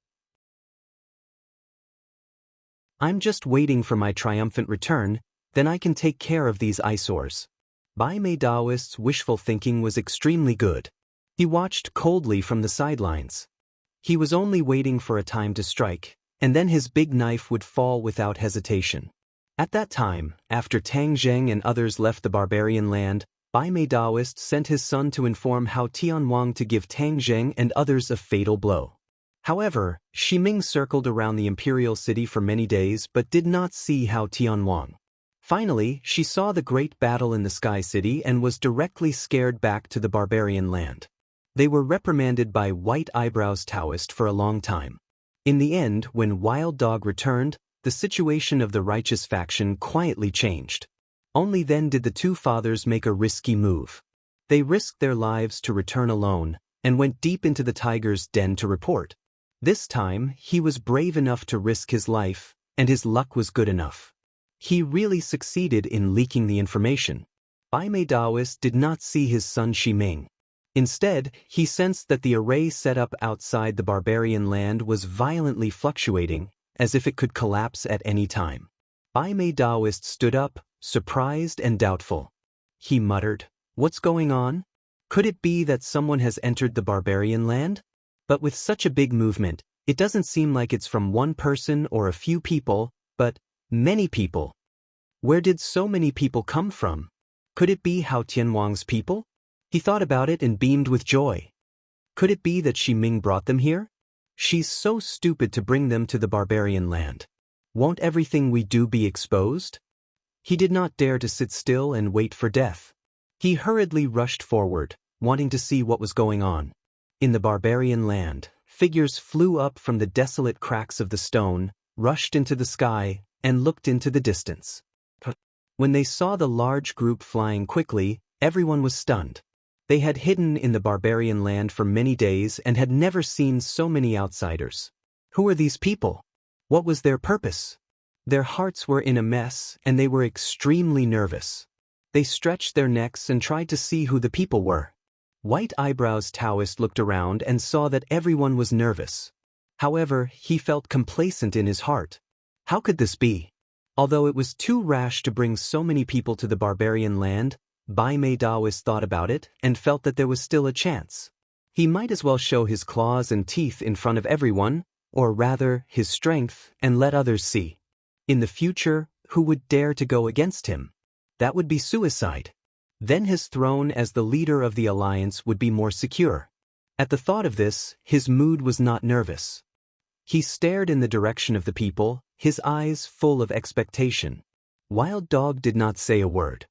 I'm just waiting for my triumphant return, then I can take care of these eyesores." Bai Mei Taoist's wishful thinking was extremely good. He watched coldly from the sidelines. He was only waiting for a time to strike, and then his big knife would fall without hesitation. At that time, after Tang Zheng and others left the barbarian land, Bai Mei Daoist sent his son to inform Hao Tianwang to give Tang Zheng and others a fatal blow. However, Shi Ming circled around the imperial city for many days but did not see Hao Tianwang. Finally, she saw the great battle in the Sky City and was directly scared back to the barbarian land. They were reprimanded by White Eyebrows Taoist for a long time. In the end, when Wild Dog returned, the situation of the righteous faction quietly changed. Only then did the two fathers make a risky move. They risked their lives to return alone, and went deep into the tiger's den to report. This time, he was brave enough to risk his life, and his luck was good enough. He really succeeded in leaking the information. Bai Mei Daoist did not see his son Shi Ming. Instead, he sensed that the array set up outside the barbarian land was violently fluctuating, as if it could collapse at any time. Bai Mei Daoist stood up, surprised and doubtful. He muttered, "What's going on? Could it be that someone has entered the barbarian land? But with such a big movement, it doesn't seem like it's from one person or a few people, but many people. Where did so many people come from? Could it be Hao Tianwang's people?" He thought about it and beamed with joy. Could it be that Shi Ming brought them here? She's so stupid to bring them to the barbarian land. Won't everything we do be exposed? He did not dare to sit still and wait for death. He hurriedly rushed forward, wanting to see what was going on. In the barbarian land, figures flew up from the desolate cracks of the stone, rushed into the sky, and looked into the distance. When they saw the large group flying quickly, everyone was stunned. They had hidden in the barbarian land for many days and had never seen so many outsiders. Who were these people? What was their purpose? Their hearts were in a mess, and they were extremely nervous. They stretched their necks and tried to see who the people were. White Eyebrows Taoist looked around and saw that everyone was nervous. However, he felt complacent in his heart. How could this be? Although it was too rash to bring so many people to the barbarian land, Bai Mei Daoist thought about it and felt that there was still a chance. He might as well show his claws and teeth in front of everyone, or rather, his strength, and let others see. In the future, who would dare to go against him? That would be suicide. Then his throne as the leader of the alliance would be more secure. At the thought of this, his mood was not nervous. He stared in the direction of the people, his eyes full of expectation. Wild Dog did not say a word.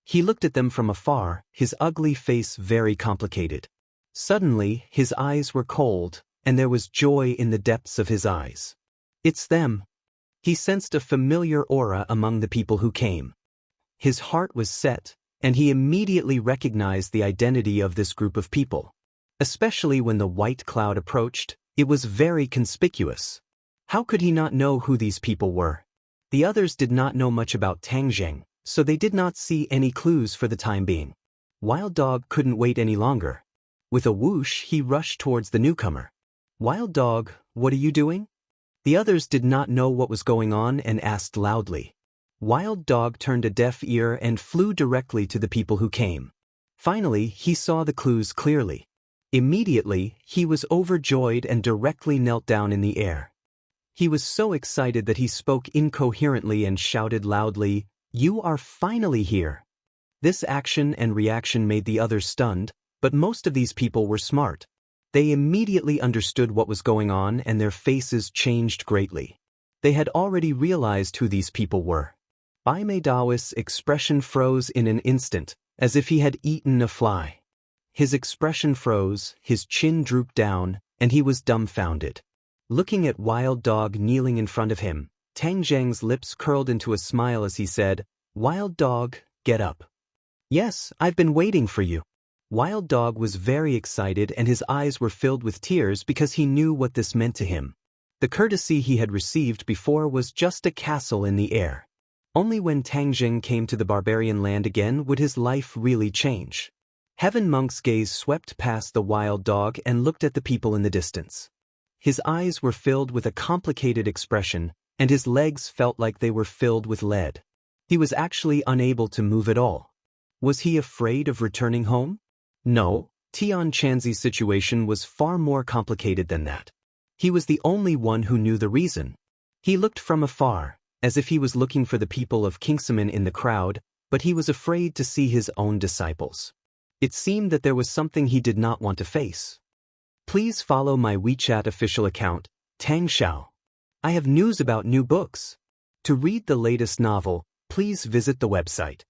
He looked at them from afar, his ugly face very complicated. Suddenly, his eyes were cold, and there was joy in the depths of his eyes. It's them. He sensed a familiar aura among the people who came. His heart was set, and he immediately recognized the identity of this group of people. Especially when the white cloud approached, it was very conspicuous. How could he not know who these people were? The others did not know much about Tang Zheng, so they did not see any clues for the time being. Wild Dog couldn't wait any longer. With a whoosh, he rushed towards the newcomer. "Wild Dog, what are you doing?" The others did not know what was going on and asked loudly. Wild Dog turned a deaf ear and flew directly to the people who came. Finally, he saw the clues clearly. Immediately, he was overjoyed and directly knelt down in the air. He was so excited that he spoke incoherently and shouted loudly, "You are finally here!" This action and reaction made the others stunned, but most of these people were smart. They immediately understood what was going on and their faces changed greatly. They had already realized who these people were. Bai Mei Daoist's expression froze in an instant, as if he had eaten a fly. His expression froze, his chin drooped down, and he was dumbfounded. Looking at Wild Dog kneeling in front of him, Tang Zheng's lips curled into a smile as he said, "Wild Dog, get up." "Yes, I've been waiting for you." Wild Dog was very excited and his eyes were filled with tears because he knew what this meant to him. The courtesy he had received before was just a castle in the air. Only when Tang Zheng came to the barbarian land again would his life really change. Heaven Monk's gaze swept past the Wild Dog and looked at the people in the distance. His eyes were filled with a complicated expression, and his legs felt like they were filled with lead. He was actually unable to move at all. Was he afraid of returning home? No, Tian Chanzi's situation was far more complicated than that. He was the only one who knew the reason. He looked from afar, as if he was looking for the people of Kingsaman in the crowd, but he was afraid to see his own disciples. It seemed that there was something he did not want to face. Please follow my WeChat official account, Tang Xiao. I have news about new books. To read the latest novel, please visit the website.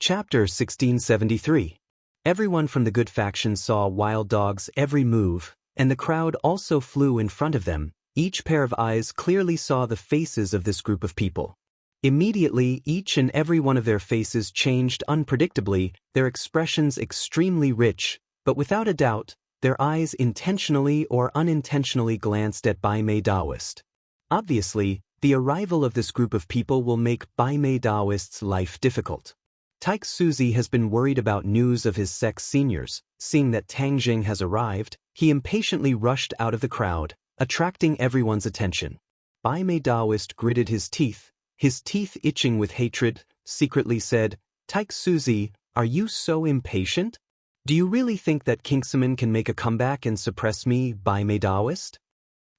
Chapter 1673. Everyone from the good faction saw Wild Dog's every move, and the crowd also flew in front of them. Each pair of eyes clearly saw the faces of this group of people. Immediately, each and every one of their faces changed unpredictably, their expressions extremely rich, but without a doubt, their eyes intentionally or unintentionally glanced at Bai Mei Daoist. Obviously, the arrival of this group of people will make Bai Mei Daoist's life difficult. Taik Suzi has been worried about news of his sect's seniors. Seeing that Tang Jing has arrived, he impatiently rushed out of the crowd, attracting everyone's attention. Bai Mei Daoist gritted his teeth itching with hatred, secretly said, "Taik Suzi, are you so impatient? Do you really think that Kingsaman can make a comeback and suppress me, Bai Mei Daoist?"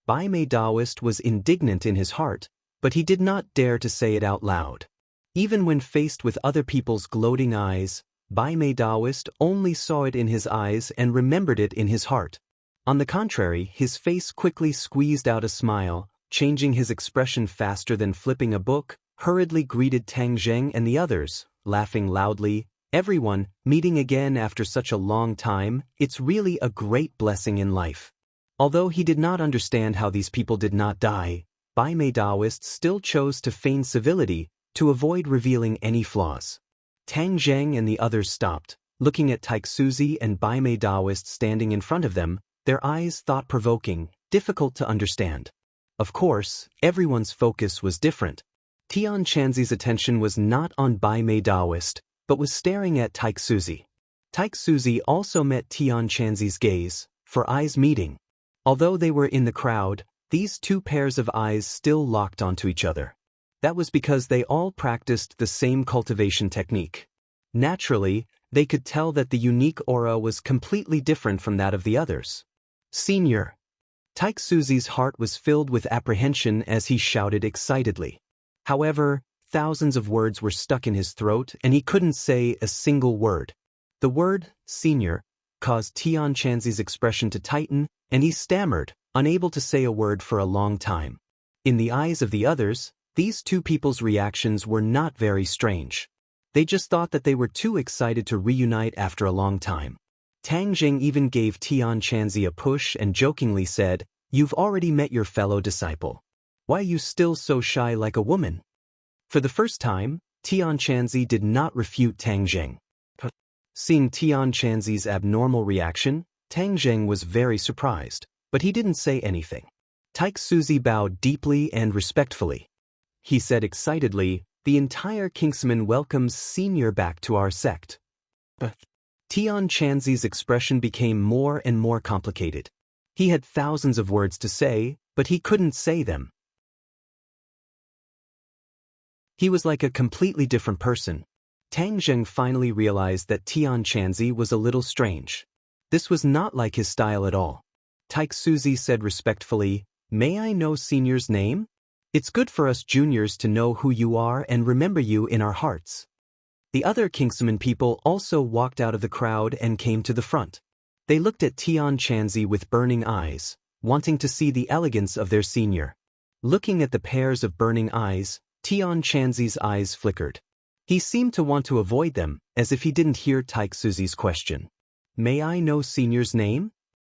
Bai Mei Daoist was indignant in his heart, but he did not dare to say it out loud. Even when faced with other people's gloating eyes, Bai Mei Daoist only saw it in his eyes and remembered it in his heart. On the contrary, his face quickly squeezed out a smile, changing his expression faster than flipping a book, hurriedly greeted Tang Zheng and the others, laughing loudly. "Everyone, meeting again after such a long time, it's really a great blessing in life." Although he did not understand how these people did not die, Bai Mei Daoist still chose to feign civility, to avoid revealing any flaws. Tang Zheng and the others stopped, looking at Taik Suzi and Bai Mei Daoist standing in front of them, their eyes thought-provoking, difficult to understand. Of course, everyone's focus was different. Tian Chanzi's attention was not on Bai Mei Daoist, but was staring at Taik Suzi. Taik Suzi also met Tian Chanzi's gaze, for eyes meeting. Although they were in the crowd, these two pairs of eyes still locked onto each other. That was because they all practiced the same cultivation technique. Naturally, they could tell that the unique aura was completely different from that of the others. "Senior." Taik Suzi's heart was filled with apprehension as he shouted excitedly. However, thousands of words were stuck in his throat and he couldn't say a single word. The word, "senior," caused Tian Chanzi's expression to tighten, and he stammered, unable to say a word for a long time. In the eyes of the others, these two people's reactions were not very strange. They just thought that they were too excited to reunite after a long time. Tang Jing even gave Tian Chanzi a push and jokingly said, "You've already met your fellow disciple. Why are you still so shy like a woman?" For the first time, Tian Chanzi did not refute Tang Jing. Seeing Tian Chanzi's abnormal reaction, Tang Jing was very surprised, but he didn't say anything. Taik Suzi bowed deeply and respectfully. He said excitedly, "The entire Kingsaman welcomes Senior back to our sect." Tian Chanzi's expression became more and more complicated. He had thousands of words to say, but he couldn't say them. He was like a completely different person. Tang Zheng finally realized that Tian Chanzi was a little strange. This was not like his style at all. Taik Suzi said respectfully, "May I know Senior's name? It's good for us juniors to know who you are and remember you in our hearts." The other Kingsaman people also walked out of the crowd and came to the front. They looked at Tian Chanzi with burning eyes, wanting to see the elegance of their senior. Looking at the pairs of burning eyes, Tian Chanzi's eyes flickered. He seemed to want to avoid them, as if he didn't hear Taik Suzi's question. "May I know Senior's name?"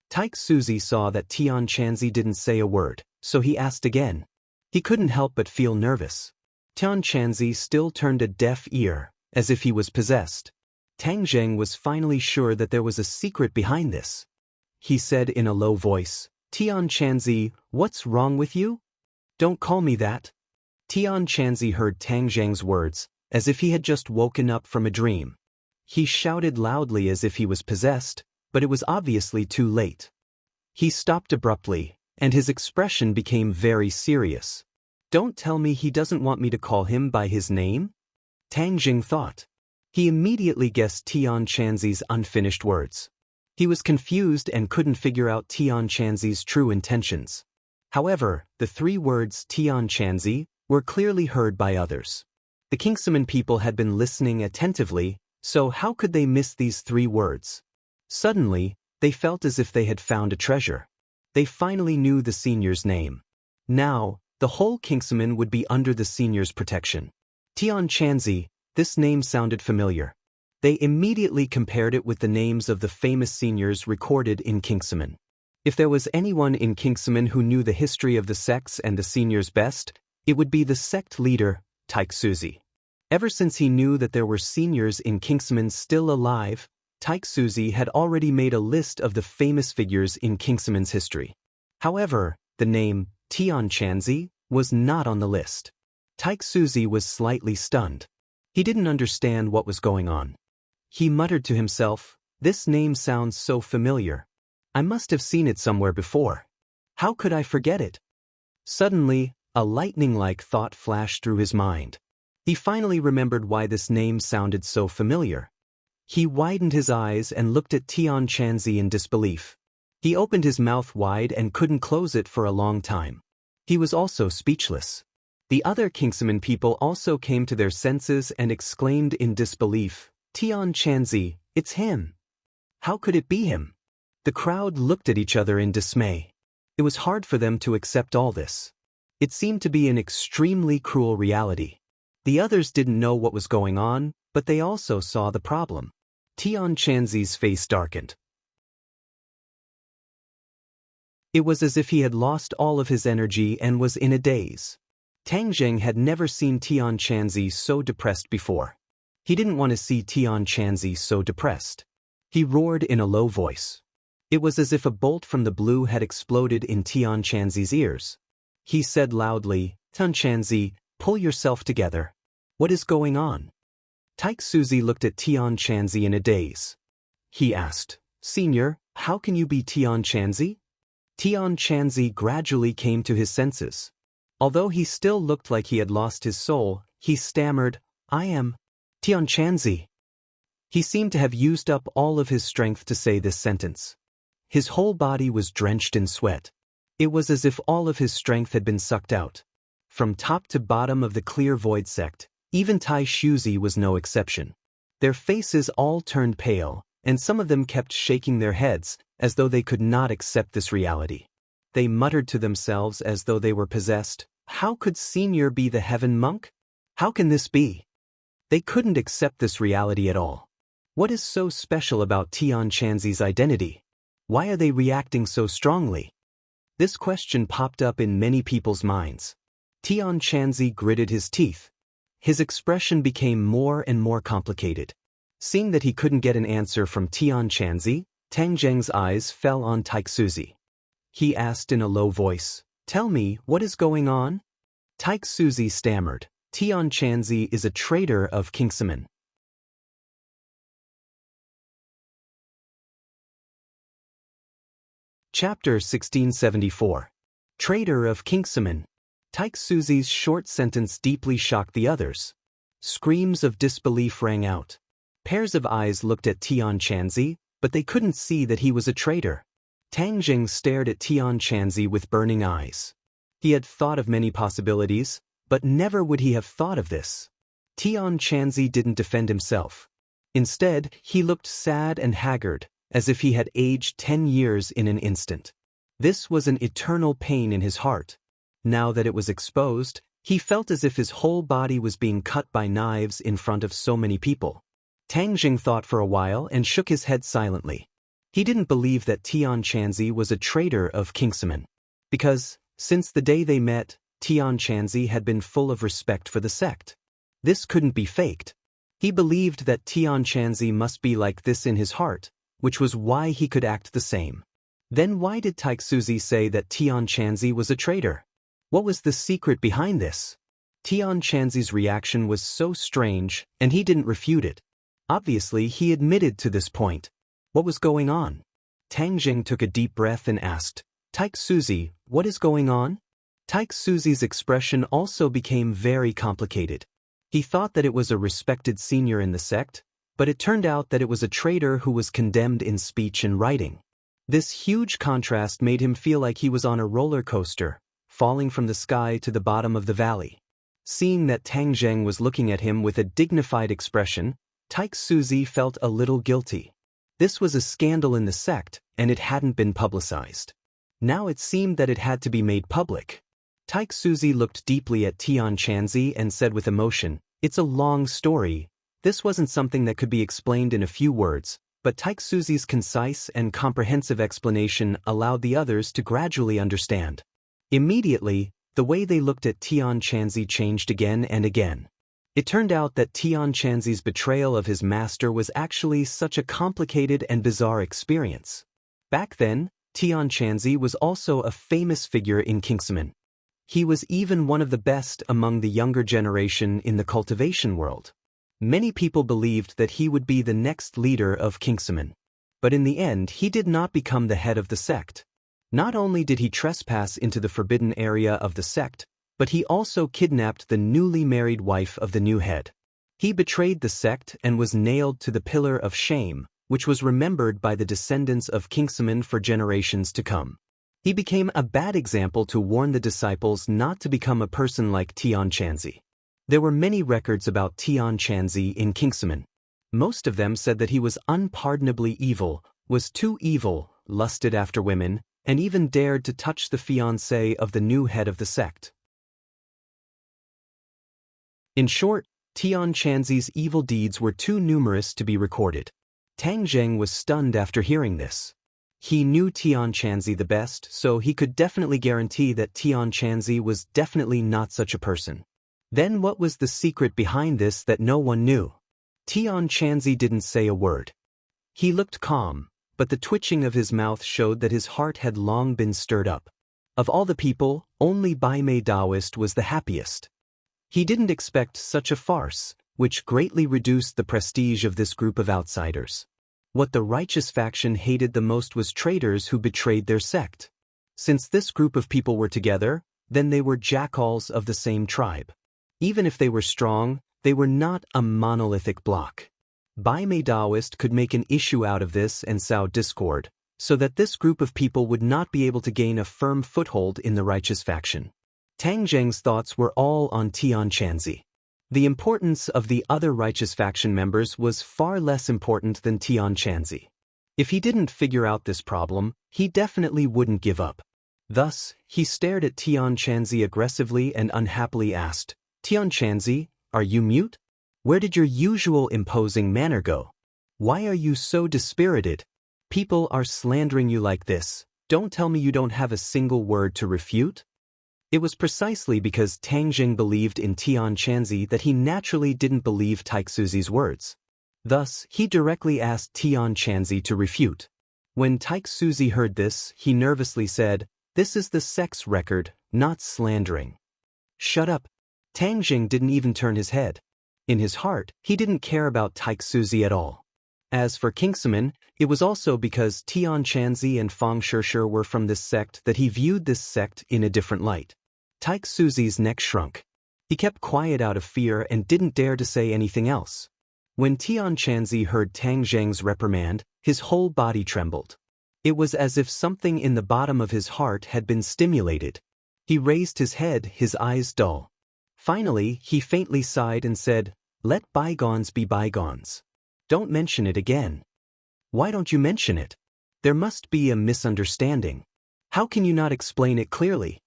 Taik Suzi saw that Tian Chanzi didn't say a word, so he asked again. He couldn't help but feel nervous. Tian Chanzi still turned a deaf ear, as if he was possessed. Tang Zheng was finally sure that there was a secret behind this. He said in a low voice, "Tian Chanzi, what's wrong with you? Don't call me that." Tian Chanzi heard Tang Zheng's words, as if he had just woken up from a dream. He shouted loudly as if he was possessed, but it was obviously too late. He stopped abruptly, and his expression became very serious. Don't tell me he doesn't want me to call him by his name? Tang Jing thought. He immediately guessed Tian Chanzi's unfinished words. He was confused and couldn't figure out Tian Chanzi's true intentions. However, the three words Tian Chanzi were clearly heard by others. The Kingsaman people had been listening attentively, so how could they miss these three words? Suddenly, they felt as if they had found a treasure. They finally knew the senior's name. Now, the whole Kingsaman would be under the senior's protection. Tian Chanzi, this name sounded familiar. They immediately compared it with the names of the famous seniors recorded in Kingsaman. If there was anyone in Kingsaman who knew the history of the sects and the seniors best, it would be the sect leader, Taik Suzi. Ever since he knew that there were seniors in Kingsaman still alive, Taik Suzi had already made a list of the famous figures in Kingsaman's history. However, the name Tian Chanzi was not on the list. Taik Suzi was slightly stunned. He didn't understand what was going on. He muttered to himself, "This name sounds so familiar. I must have seen it somewhere before. How could I forget it?" Suddenly, a lightning-like thought flashed through his mind. He finally remembered why this name sounded so familiar. He widened his eyes and looked at Tian Chanzi in disbelief. He opened his mouth wide and couldn't close it for a long time. He was also speechless. The other Kingsaman people also came to their senses and exclaimed in disbelief, "Tian Chanzi, it's him. How could it be him?" The crowd looked at each other in dismay. It was hard for them to accept all this. It seemed to be an extremely cruel reality. The others didn't know what was going on, but they also saw the problem. Tian Chanzi's face darkened. It was as if he had lost all of his energy and was in a daze. Tang Jing had never seen Tian Chanzi so depressed before. He didn't want to see Tian Chanzi so depressed. He roared in a low voice. It was as if a bolt from the blue had exploded in Tian Chanzi's ears. He said loudly, "Tian Chanzi, pull yourself together. What is going on?" Taik Suzi looked at Tian Chanzi in a daze. He asked, "Senior, how can you be Tian Chanzi?" Tian Chanzi gradually came to his senses. Although he still looked like he had lost his soul, he stammered, "I am Tian Chanzi." He seemed to have used up all of his strength to say this sentence. His whole body was drenched in sweat. It was as if all of his strength had been sucked out. From top to bottom of the clear void sect, even Tai Shuzi was no exception. Their faces all turned pale, and some of them kept shaking their heads, as though they could not accept this reality. They muttered to themselves as though they were possessed, "How could Senior be the heaven monk? How can this be?" They couldn't accept this reality at all. What is so special about Tian Chanzi's identity? Why are they reacting so strongly? This question popped up in many people's minds. Tian Chanzi gritted his teeth. His expression became more and more complicated. Seeing that he couldn't get an answer from Tian Chanzi, Tang Jing's eyes fell on Taik Suzi. He asked in a low voice, "Tell me, what is going on?" Taik Suzi stammered, "Tian Chanzi is a traitor of Kingsaman." Chapter 1674. Traitor of Kingsaman. Taik Suzi's short sentence deeply shocked the others. Screams of disbelief rang out. Pairs of eyes looked at Tian Chanzi, but they couldn't see that he was a traitor. Tang Jing stared at Tian Chanzi with burning eyes. He had thought of many possibilities, but never would he have thought of this. Tian Chanzi didn't defend himself. Instead, he looked sad and haggard, as if he had aged 10 years in an instant. This was an eternal pain in his heart. Now that it was exposed, he felt as if his whole body was being cut by knives in front of so many people. Tang Jing thought for a while and shook his head silently. He didn't believe that Tian Chanzi was a traitor of Kingsaman. Because, since the day they met, Tian Chanzi had been full of respect for the sect. This couldn't be faked. He believed that Tian Chanzi must be like this in his heart, which was why he could act the same. Then why did Taik Suzi say that Tian Chanzi was a traitor? What was the secret behind this? Tian Chanzi's reaction was so strange, and he didn't refute it. Obviously, he admitted to this point. What was going on? Tang Jing took a deep breath and asked, "Taik Suzi, what is going on?" Taik Suzi's expression also became very complicated. He thought that it was a respected senior in the sect, but it turned out that it was a traitor who was condemned in speech and writing. This huge contrast made him feel like he was on a roller coaster, falling from the sky to the bottom of the valley. Seeing that Tang Zheng was looking at him with a dignified expression, Taik Suzi felt a little guilty. This was a scandal in the sect, and it hadn't been publicized. Now it seemed that it had to be made public. Taik Suzi looked deeply at Tian Chanzi and said with emotion, "It's a long story. This wasn't something that could be explained in a few words," but Taik Suzi's concise and comprehensive explanation allowed the others to gradually understand. Immediately, the way they looked at Tian Chanzi changed again and again. It turned out that Tian Chanzi's betrayal of his master was actually such a complicated and bizarre experience. Back then, Tian Chanzi was also a famous figure in Kingsman. He was even one of the best among the younger generation in the cultivation world. Many people believed that he would be the next leader of Kingsman. But in the end, he did not become the head of the sect. Not only did he trespass into the forbidden area of the sect, but he also kidnapped the newly married wife of the new head. He betrayed the sect and was nailed to the pillar of shame, which was remembered by the descendants of Kingsman for generations to come. He became a bad example to warn the disciples not to become a person like Tian Chanzi. There were many records about Tian Chanzi in Kingsman. Most of them said that he was unpardonably evil, was too evil, lusted after women, and even dared to touch the fiancée of the new head of the sect. In short, Tian Chanzi's evil deeds were too numerous to be recorded. Tang Zheng was stunned after hearing this. He knew Tian Chanzi the best, so he could definitely guarantee that Tian Chanzi was definitely not such a person. Then what was the secret behind this that no one knew? Tian Chanzi didn't say a word. He looked calm, but the twitching of his mouth showed that his heart had long been stirred up. Of all the people, only Bai Mei Daoist was the happiest. He didn't expect such a farce, which greatly reduced the prestige of this group of outsiders. What the righteous faction hated the most was traitors who betrayed their sect. Since this group of people were together, then they were jackals of the same tribe. Even if they were strong, they were not a monolithic block. Bai Mei Daoist could make an issue out of this and sow discord, so that this group of people would not be able to gain a firm foothold in the righteous faction. Tang Zheng's thoughts were all on Tian Chanzi. The importance of the other righteous faction members was far less important than Tian Chanzi. If he didn't figure out this problem, he definitely wouldn't give up. Thus, he stared at Tian Chanzi aggressively and unhappily asked, "Tian Chanzi, are you mute? Where did your usual imposing manner go? Why are you so dispirited? People are slandering you like this. Don't tell me you don't have a single word to refute?" It was precisely because Tang Zheng believed in Tian Chanzi that he naturally didn't believe Taik Suzi's words. Thus, he directly asked Tian Chanzi to refute. When Taik Suzi heard this, he nervously said, "This is the sect's record, not slandering." "Shut up." Tang Zheng didn't even turn his head. In his heart, he didn't care about Taik Suzi at all. As for Kingsman, it was also because Tian Chanzi and Fang Shishir were from this sect that he viewed this sect in a different light. Taik Suzi's neck shrunk. He kept quiet out of fear and didn't dare to say anything else. When Tian Chanzi heard Tang Zheng's reprimand, his whole body trembled. It was as if something in the bottom of his heart had been stimulated. He raised his head, his eyes dull. Finally, he faintly sighed and said, "Let bygones be bygones. Don't mention it again." "Why don't you mention it? There must be a misunderstanding. How can you not explain it clearly?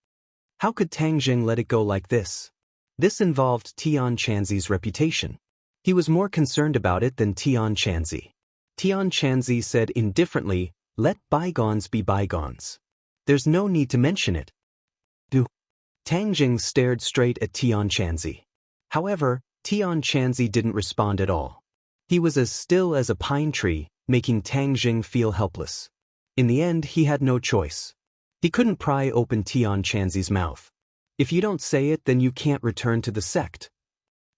How could Tang Zheng let it go like this?" This involved Tian Chanzi's reputation. He was more concerned about it than Tian Chanzi. Tian Chanzi said indifferently, "Let bygones be bygones. There's no need to mention it." Tang Zheng stared straight at Tian Chanzi. However, Tian Chanzi didn't respond at all. He was as still as a pine tree, making Tang Zheng feel helpless. In the end, he had no choice. He couldn't pry open Tian Chanzi's mouth. "If you don't say it, then you can't return to the sect."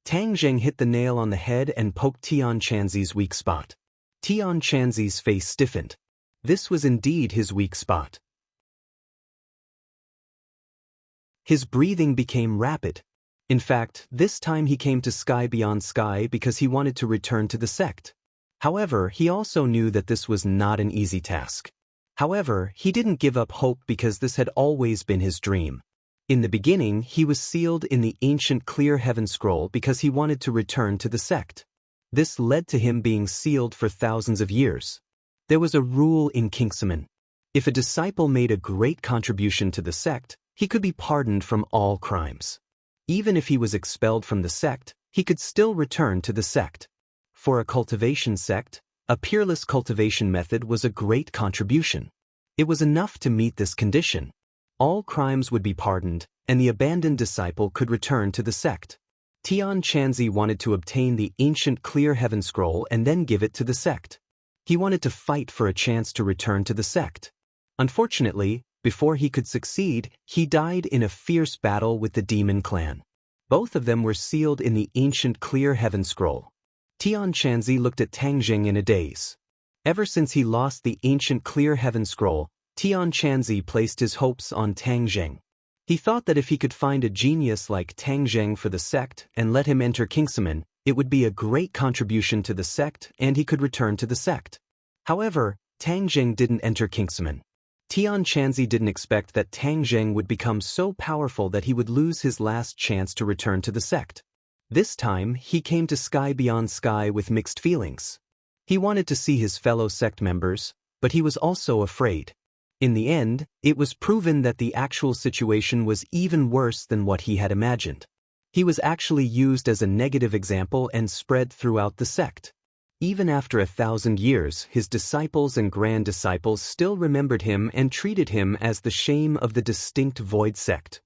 Tang Zheng hit the nail on the head and poked Tian Chanzi's weak spot. Tian Chanzi's face stiffened. This was indeed his weak spot. His breathing became rapid. In fact, this time he came to sky beyond sky because he wanted to return to the sect. However, he also knew that this was not an easy task. However, he didn't give up hope because this had always been his dream. In the beginning, he was sealed in the ancient clear heaven scroll because he wanted to return to the sect. This led to him being sealed for thousands of years. There was a rule in Kingsman. If a disciple made a great contribution to the sect, he could be pardoned from all crimes. Even if he was expelled from the sect, he could still return to the sect. For a cultivation sect, a peerless cultivation method was a great contribution. It was enough to meet this condition. All crimes would be pardoned, and the abandoned disciple could return to the sect. Tian Chanzi wanted to obtain the ancient clear heaven scroll and then give it to the sect. He wanted to fight for a chance to return to the sect. Unfortunately, before he could succeed, he died in a fierce battle with the demon clan. Both of them were sealed in the ancient clear heaven scroll. Tian Chanzi looked at Tang Jing in a daze. Ever since he lost the ancient clear heaven scroll, Tian Chanzi placed his hopes on Tang Jing. He thought that if he could find a genius like Tang Jing for the sect and let him enter Kingsman, it would be a great contribution to the sect and he could return to the sect. However, Tang Jing didn't enter Kingsman. Tian Chanzi didn't expect that Tang Jing would become so powerful that he would lose his last chance to return to the sect. This time, he came to Sky Beyond Sky with mixed feelings. He wanted to see his fellow sect members, but he was also afraid. In the end, it was proven that the actual situation was even worse than what he had imagined. He was actually used as a negative example and spread throughout the sect. Even after 1,000 years, his disciples and grand disciples still remembered him and treated him as the shame of the distinct void sect.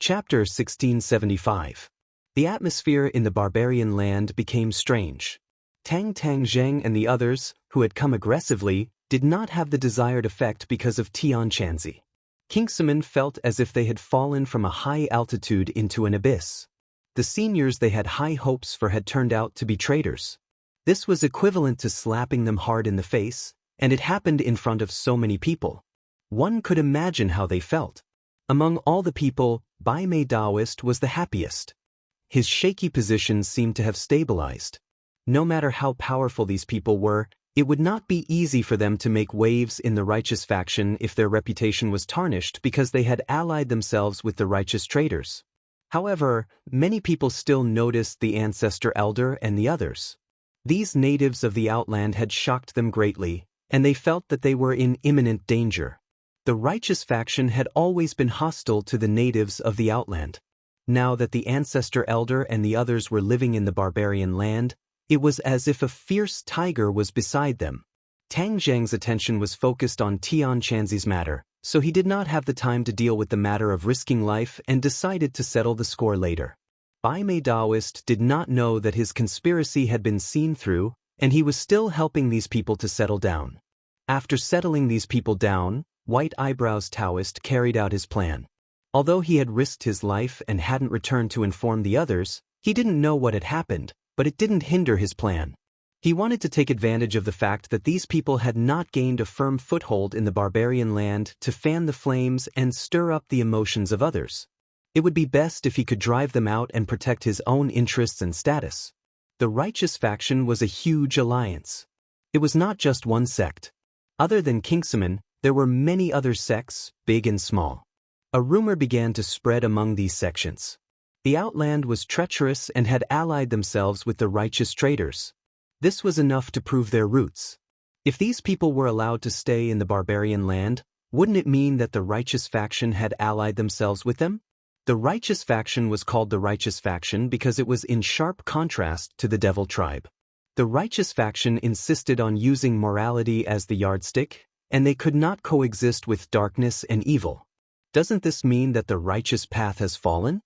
Chapter 1675. The atmosphere in the barbarian land became strange. Tang Zheng and the others, who had come aggressively, did not have the desired effect because of Tian Chanzi. Kingsman felt as if they had fallen from a high altitude into an abyss. The seniors they had high hopes for had turned out to be traitors. This was equivalent to slapping them hard in the face, and it happened in front of so many people. One could imagine how they felt. Among all the people, Bai Mei Daoist was the happiest. His shaky position seemed to have stabilized. No matter how powerful these people were, it would not be easy for them to make waves in the righteous faction if their reputation was tarnished because they had allied themselves with the righteous traitors. However, many people still noticed the ancestor elder and the others. These natives of the outland had shocked them greatly, and they felt that they were in imminent danger. The righteous faction had always been hostile to the natives of the outland. Now that the ancestor elder and the others were living in the barbarian land, it was as if a fierce tiger was beside them. Tang Zheng's attention was focused on Tian Chanzi's matter, so he did not have the time to deal with the matter of risking life and decided to settle the score later. Bai Mei Daoist did not know that his conspiracy had been seen through, and he was still helping these people to settle down. After settling these people down, White Eyebrows Taoist carried out his plan. Although he had risked his life and hadn't returned to inform the others, he didn't know what had happened, but it didn't hinder his plan. He wanted to take advantage of the fact that these people had not gained a firm foothold in the barbarian land to fan the flames and stir up the emotions of others. It would be best if he could drive them out and protect his own interests and status. The righteous faction was a huge alliance. It was not just one sect. Other than Kingsman, there were many other sects, big and small. A rumor began to spread among these sections. The outland was treacherous and had allied themselves with the righteous traitors. This was enough to prove their roots. If these people were allowed to stay in the barbarian land, wouldn't it mean that the righteous faction had allied themselves with them? The righteous faction was called the righteous faction because it was in sharp contrast to the devil tribe. The righteous faction insisted on using morality as the yardstick, and they could not coexist with darkness and evil. Doesn't this mean that the righteous path has fallen?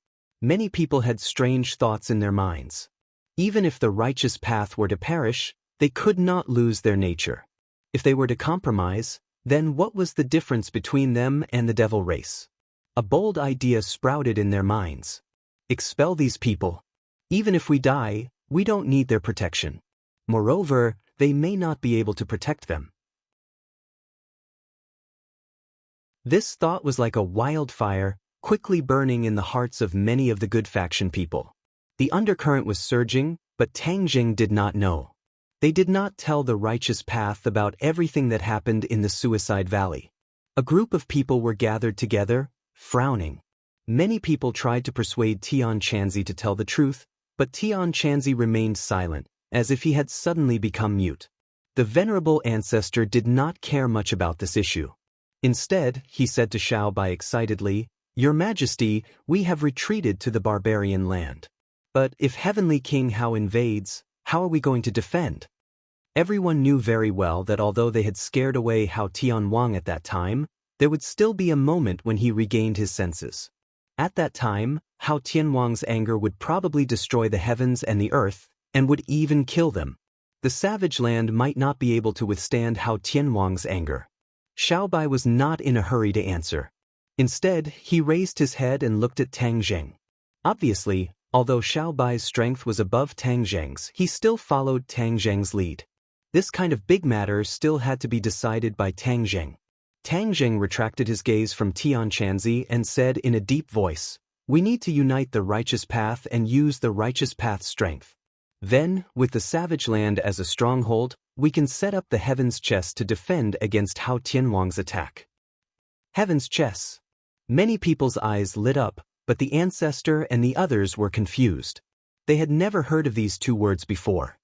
Many people had strange thoughts in their minds. Even if the righteous path were to perish, they could not lose their nature. If they were to compromise, then what was the difference between them and the devil race? A bold idea sprouted in their minds. Expel these people. Even if we die, we don't need their protection. Moreover, they may not be able to protect them. This thought was like a wildfire, quickly burning in the hearts of many of the good faction people. The undercurrent was surging, but Tang Jing did not know. They did not tell the righteous path about everything that happened in the Suicide Valley. A group of people were gathered together, frowning. Many people tried to persuade Tian Chanzi to tell the truth, but Tian Chanzi remained silent, as if he had suddenly become mute. The venerable ancestor did not care much about this issue. Instead, he said to Xiao Bai excitedly, "Your Majesty, we have retreated to the barbarian land. But if Heavenly King Hao invades, how are we going to defend?" Everyone knew very well that although they had scared away Hao Tianwang at that time, there would still be a moment when he regained his senses. At that time, Hao Tianwang's anger would probably destroy the heavens and the earth, and would even kill them. The savage land might not be able to withstand Hao Tianwang's anger. Xiao Bai was not in a hurry to answer. Instead, he raised his head and looked at Tang Zheng. Obviously, although Xiao Bai's strength was above Tang Zheng's, he still followed Tang Zheng's lead. This kind of big matter still had to be decided by Tang Zheng. Tang Zheng retracted his gaze from Tian Chanzi and said in a deep voice, "We need to unite the righteous path and use the righteous path's strength. Then, with the savage land as a stronghold, we can set up the Heaven's Chess to defend against Hao Tianwang's attack." Heaven's Chess. Many people's eyes lit up, but the ancestor and the others were confused. They had never heard of these two words before.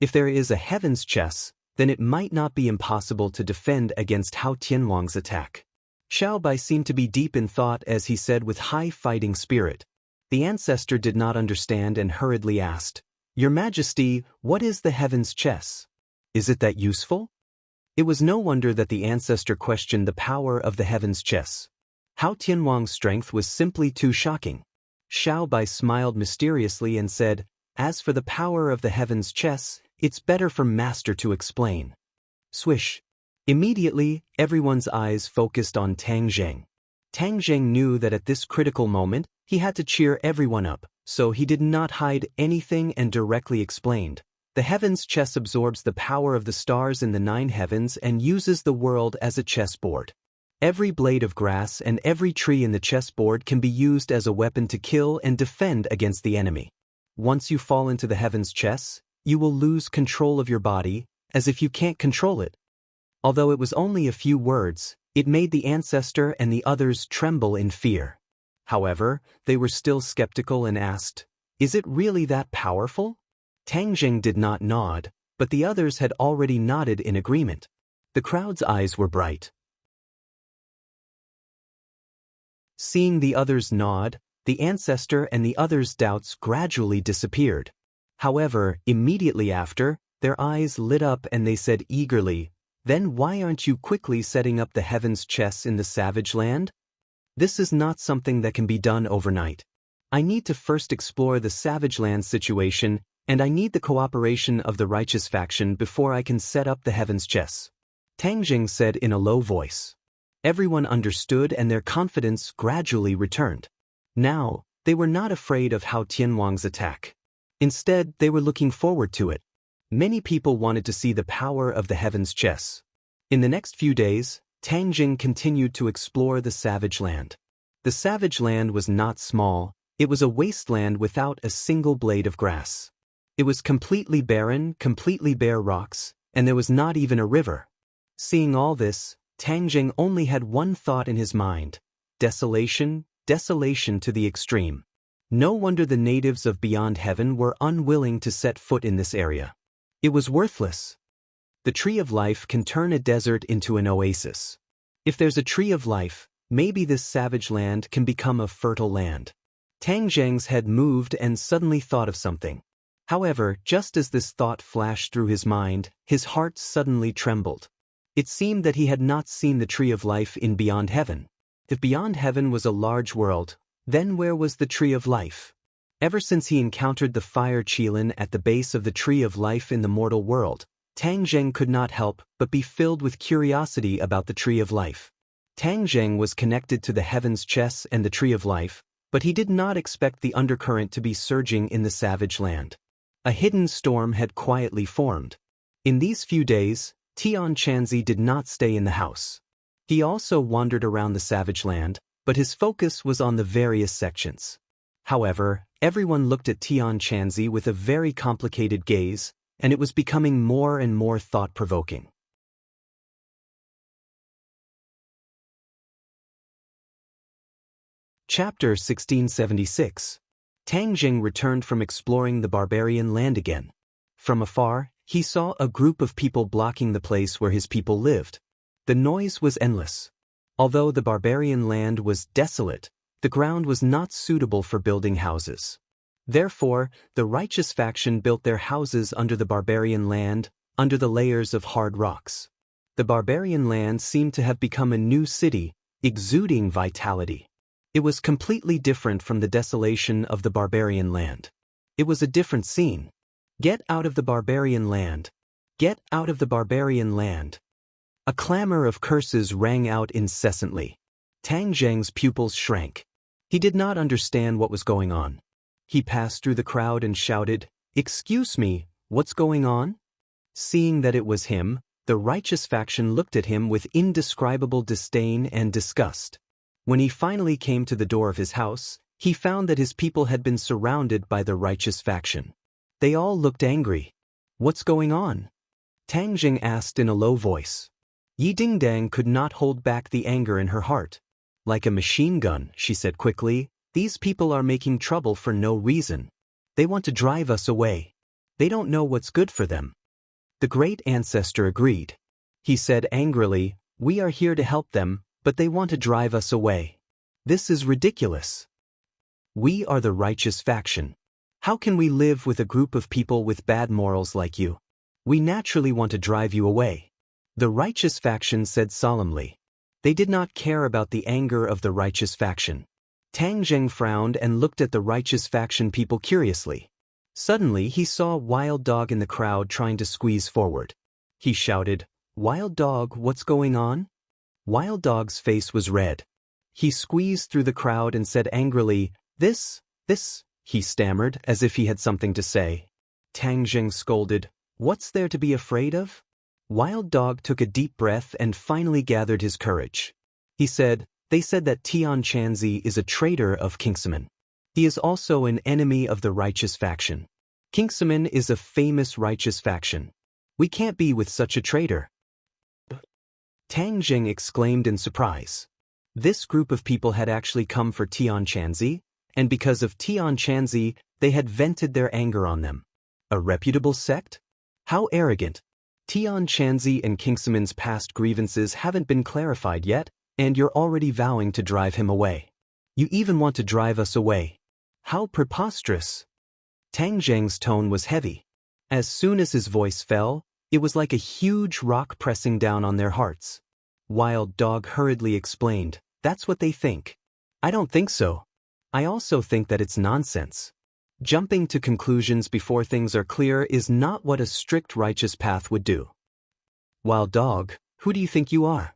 If there is a Heaven's Chess, then it might not be impossible to defend against Hao Tianwang's attack. Xiao Bai seemed to be deep in thought as he said with high fighting spirit. The ancestor did not understand and hurriedly asked, "Your Majesty, what is the Heaven's Chess? Is it that useful?" It was no wonder that the ancestor questioned the power of the Heaven's Chess. Hao Tianwang's strength was simply too shocking. Xiao Bai smiled mysteriously and said, "As for the power of the Heaven's Chess, it's better for Master to explain." Swish. Immediately, everyone's eyes focused on Tang Zheng. Tang Zheng knew that at this critical moment, he had to cheer everyone up, so he did not hide anything and directly explained. The Heaven's Chess absorbs the power of the stars in the 9 heavens and uses the world as a chessboard. Every blade of grass and every tree in the chessboard can be used as a weapon to kill and defend against the enemy. Once you fall into the Heaven's Chess, you will lose control of your body, as if you can't control it. Although it was only a few words, it made the ancestor and the others tremble in fear. However, they were still skeptical and asked, "Is it really that powerful?" Tang Zheng did not nod, but the others had already nodded in agreement. The crowd's eyes were bright. Seeing the others nod, the ancestor and the others' doubts gradually disappeared. However, immediately after, their eyes lit up and they said eagerly, "Then why aren't you quickly setting up the Heaven's Chess in the savage land?" "This is not something that can be done overnight. I need to first explore the savage land situation, and I need the cooperation of the righteous faction before I can set up the Heaven's Chess," Tang Jing said in a low voice. Everyone understood and their confidence gradually returned. Now, they were not afraid of Hao Tianwang's attack. Instead, they were looking forward to it. Many people wanted to see the power of the Heaven's Chess. In the next few days, Tang Jing continued to explore the savage land. The savage land was not small, it was a wasteland without a single blade of grass. It was completely barren, completely bare rocks, and there was not even a river. Seeing all this, Tang Jing only had one thought in his mind: desolation, desolation to the extreme. No wonder the natives of Beyond Heaven were unwilling to set foot in this area. It was worthless. The tree of life can turn a desert into an oasis. If there's a tree of life, maybe this savage land can become a fertile land. Tang Zheng's head moved and suddenly thought of something. However, just as this thought flashed through his mind, his heart suddenly trembled. It seemed that he had not seen the tree of life in Beyond Heaven. If Beyond Heaven was a large world, then where was the tree of life? Ever since he encountered the fire Qilin at the base of the tree of life in the mortal world, Tang Zheng could not help but be filled with curiosity about the tree of life. Tang Zheng was connected to the Heaven's Chess and the tree of life, but he did not expect the undercurrent to be surging in the savage land. A hidden storm had quietly formed. In these few days, Tian Chanzi did not stay in the house. He also wandered around the savage land, but his focus was on the various sections. However, everyone looked at Tian Chanzi with a very complicated gaze, and it was becoming more and more thought-provoking. Chapter 1676. Tang Jing returned from exploring the barbarian land again. From afar, he saw a group of people blocking the place where his people lived. The noise was endless. Although the barbarian land was desolate, the ground was not suitable for building houses. Therefore, the righteous faction built their houses under the barbarian land, under the layers of hard rocks. The barbarian land seemed to have become a new city, exuding vitality. It was completely different from the desolation of the barbarian land. It was a different scene. Get out of the barbarian land. Get out of the barbarian land. A clamor of curses rang out incessantly. Tang Zheng's pupils shrank. He did not understand what was going on. He passed through the crowd and shouted, "Excuse me, what's going on?" Seeing that it was him, the righteous faction looked at him with indescribable disdain and disgust. When he finally came to the door of his house, he found that his people had been surrounded by the righteous faction. They all looked angry. "What's going on?" Tang Jing asked in a low voice. Yi Dingdang could not hold back the anger in her heart. "Like a machine gun," she said quickly, "these people are making trouble for no reason. They want to drive us away. They don't know what's good for them." The great ancestor agreed. He said angrily, "We are here to help them, but they want to drive us away. This is ridiculous. We are the righteous faction. How can we live with a group of people with bad morals like you? We naturally want to drive you away." The righteous faction said solemnly. They did not care about the anger of the righteous faction. Tang Zheng frowned and looked at the righteous faction people curiously. Suddenly he saw a wild dog in the crowd trying to squeeze forward. He shouted, "Wild dog, what's going on?" Wild Dog's face was red. He squeezed through the crowd and said angrily, This, he stammered as if he had something to say. Tang Jing scolded, "What's there to be afraid of?" Wild Dog took a deep breath and finally gathered his courage. He said, "They said that Tian Chanzi is a traitor of Kingsaman. He is also an enemy of the righteous faction. Kingsaman is a famous righteous faction. We can't be with such a traitor." Tang Jing exclaimed in surprise. This group of people had actually come for Tian Chanzi, and because of Tian Chanzi, they had vented their anger on them. A reputable sect? How arrogant. Tian Chanzi and Kingsaman's past grievances haven't been clarified yet, and you're already vowing to drive him away. You even want to drive us away. How preposterous. Tang Zheng's tone was heavy. As soon as his voice fell, it was like a huge rock pressing down on their hearts. Wild Dog hurriedly explained, "That's what they think. I don't think so. I also think that it's nonsense. Jumping to conclusions before things are clear is not what a strict righteous path would do." Wild Dog, who do you think you are?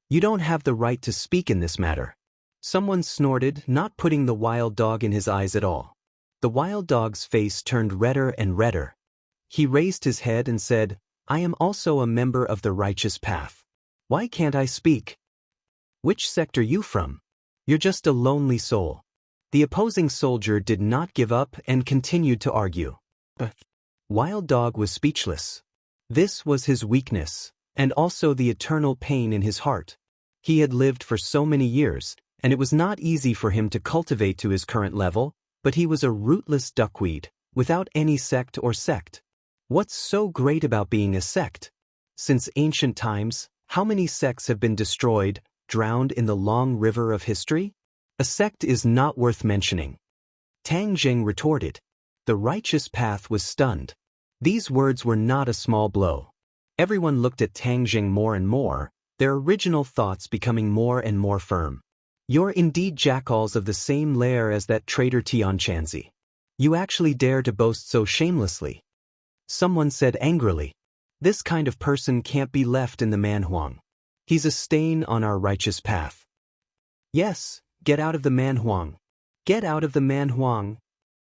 You don't have the right to speak in this matter. Someone snorted, not putting the Wild Dog in his eyes at all. The Wild Dog's face turned redder and redder. He raised his head and said, "I am also a member of the righteous path. Why can't I speak?" "Which sect are you from? You're just a lonely soul." The opposing soldier did not give up and continued to argue. But Wild Dog was speechless. This was his weakness, and also the eternal pain in his heart. He had lived for so many years, and it was not easy for him to cultivate to his current level, but he was a rootless duckweed, without any sect or sect. What's so great about being a sect? Since ancient times, how many sects have been destroyed, drowned in the long river of history? A sect is not worth mentioning. Tang Jing retorted. The righteous path was stunned. These words were not a small blow. Everyone looked at Tang Jing more and more, their original thoughts becoming more and more firm. "You're indeed jackals of the same lair as that traitor Tian Chanzi. You actually dare to boast so shamelessly." Someone said angrily, "This kind of person can't be left in the Manhuang. He's a stain on our righteous path." "Yes, get out of the Manhuang. Get out of the Manhuang."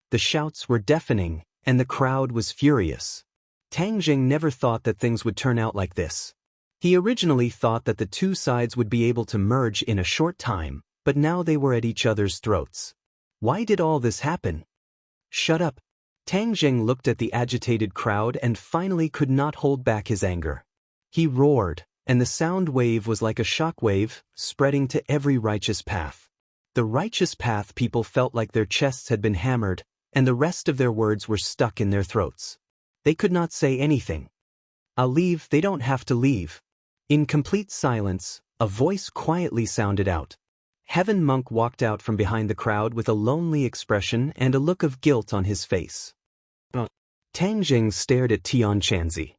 The shouts were deafening, and the crowd was furious. Tang Jing never thought that things would turn out like this. He originally thought that the two sides would be able to merge in a short time, but now they were at each other's throats. Why did all this happen? Shut up. Tang Jing looked at the agitated crowd and finally could not hold back his anger. He roared, and the sound wave was like a shock wave, spreading to every righteous path. The righteous path people felt like their chests had been hammered, and the rest of their words were stuck in their throats. They could not say anything. I'll leave, they don't have to leave. In complete silence, a voice quietly sounded out. Heaven Monk walked out from behind the crowd with a lonely expression and a look of guilt on his face. Tang Jing stared at Tian Chanzi.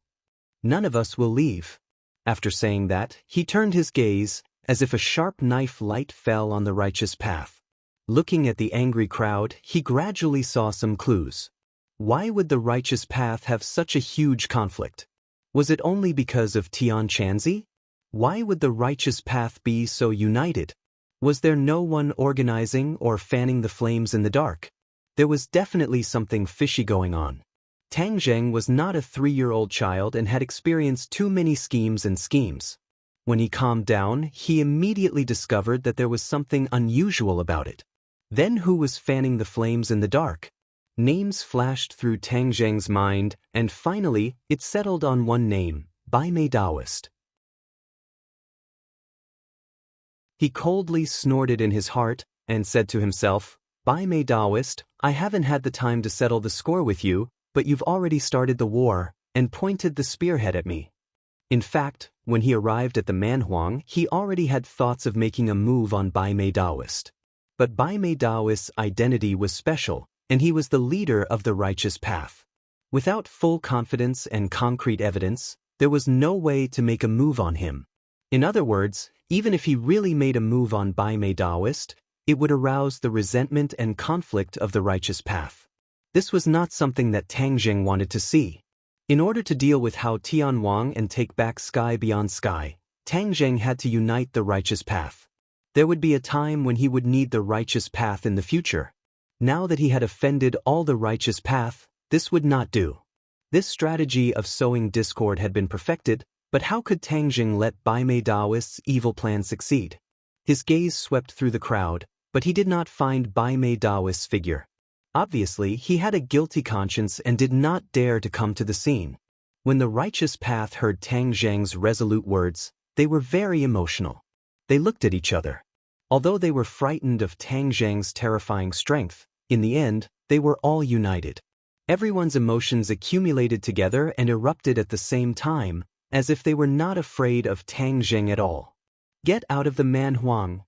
None of us will leave. After saying that, he turned his gaze, as if a sharp knife light fell on the righteous path. Looking at the angry crowd, he gradually saw some clues. Why would the righteous path have such a huge conflict? Was it only because of Tian Chanzi? Why would the righteous path be so united? Was there no one organizing or fanning the flames in the dark? There was definitely something fishy going on. Tang Jing was not a 3-year-old child and had experienced too many schemes. When he calmed down, he immediately discovered that there was something unusual about it. Then who was fanning the flames in the dark? Names flashed through Tang Jing's mind, and finally, it settled on one name, Bai Mei Daoist. He coldly snorted in his heart, and said to himself, Bai Mei Daoist, I haven't had the time to settle the score with you, but you've already started the war, and pointed the spearhead at me. In fact, when he arrived at the Manhuang, he already had thoughts of making a move on Bai Mei Daoist. But Bai Mei Daoist's identity was special, and he was the leader of the righteous path. Without full confidence and concrete evidence, there was no way to make a move on him. In other words, even if he really made a move on Bai Mei Daoist, it would arouse the resentment and conflict of the righteous path. This was not something that Tang Jing wanted to see. In order to deal with Hao Tianwang and take back Sky Beyond Sky, Tang Jing had to unite the righteous path. There would be a time when he would need the righteous path in the future. Now that he had offended all the righteous path, this would not do. This strategy of sowing discord had been perfected, but how could Tang Jing let Bai Mei Daoist's evil plan succeed? His gaze swept through the crowd, but he did not find Bai Mei Daoist's figure. Obviously, he had a guilty conscience and did not dare to come to the scene. When the righteous path heard Tang Jing's resolute words, they were very emotional. They looked at each other. Although they were frightened of Tang Jing's terrifying strength, in the end, they were all united. Everyone's emotions accumulated together and erupted at the same time, as if they were not afraid of Tang Jing at all. Get out of the Manhuang!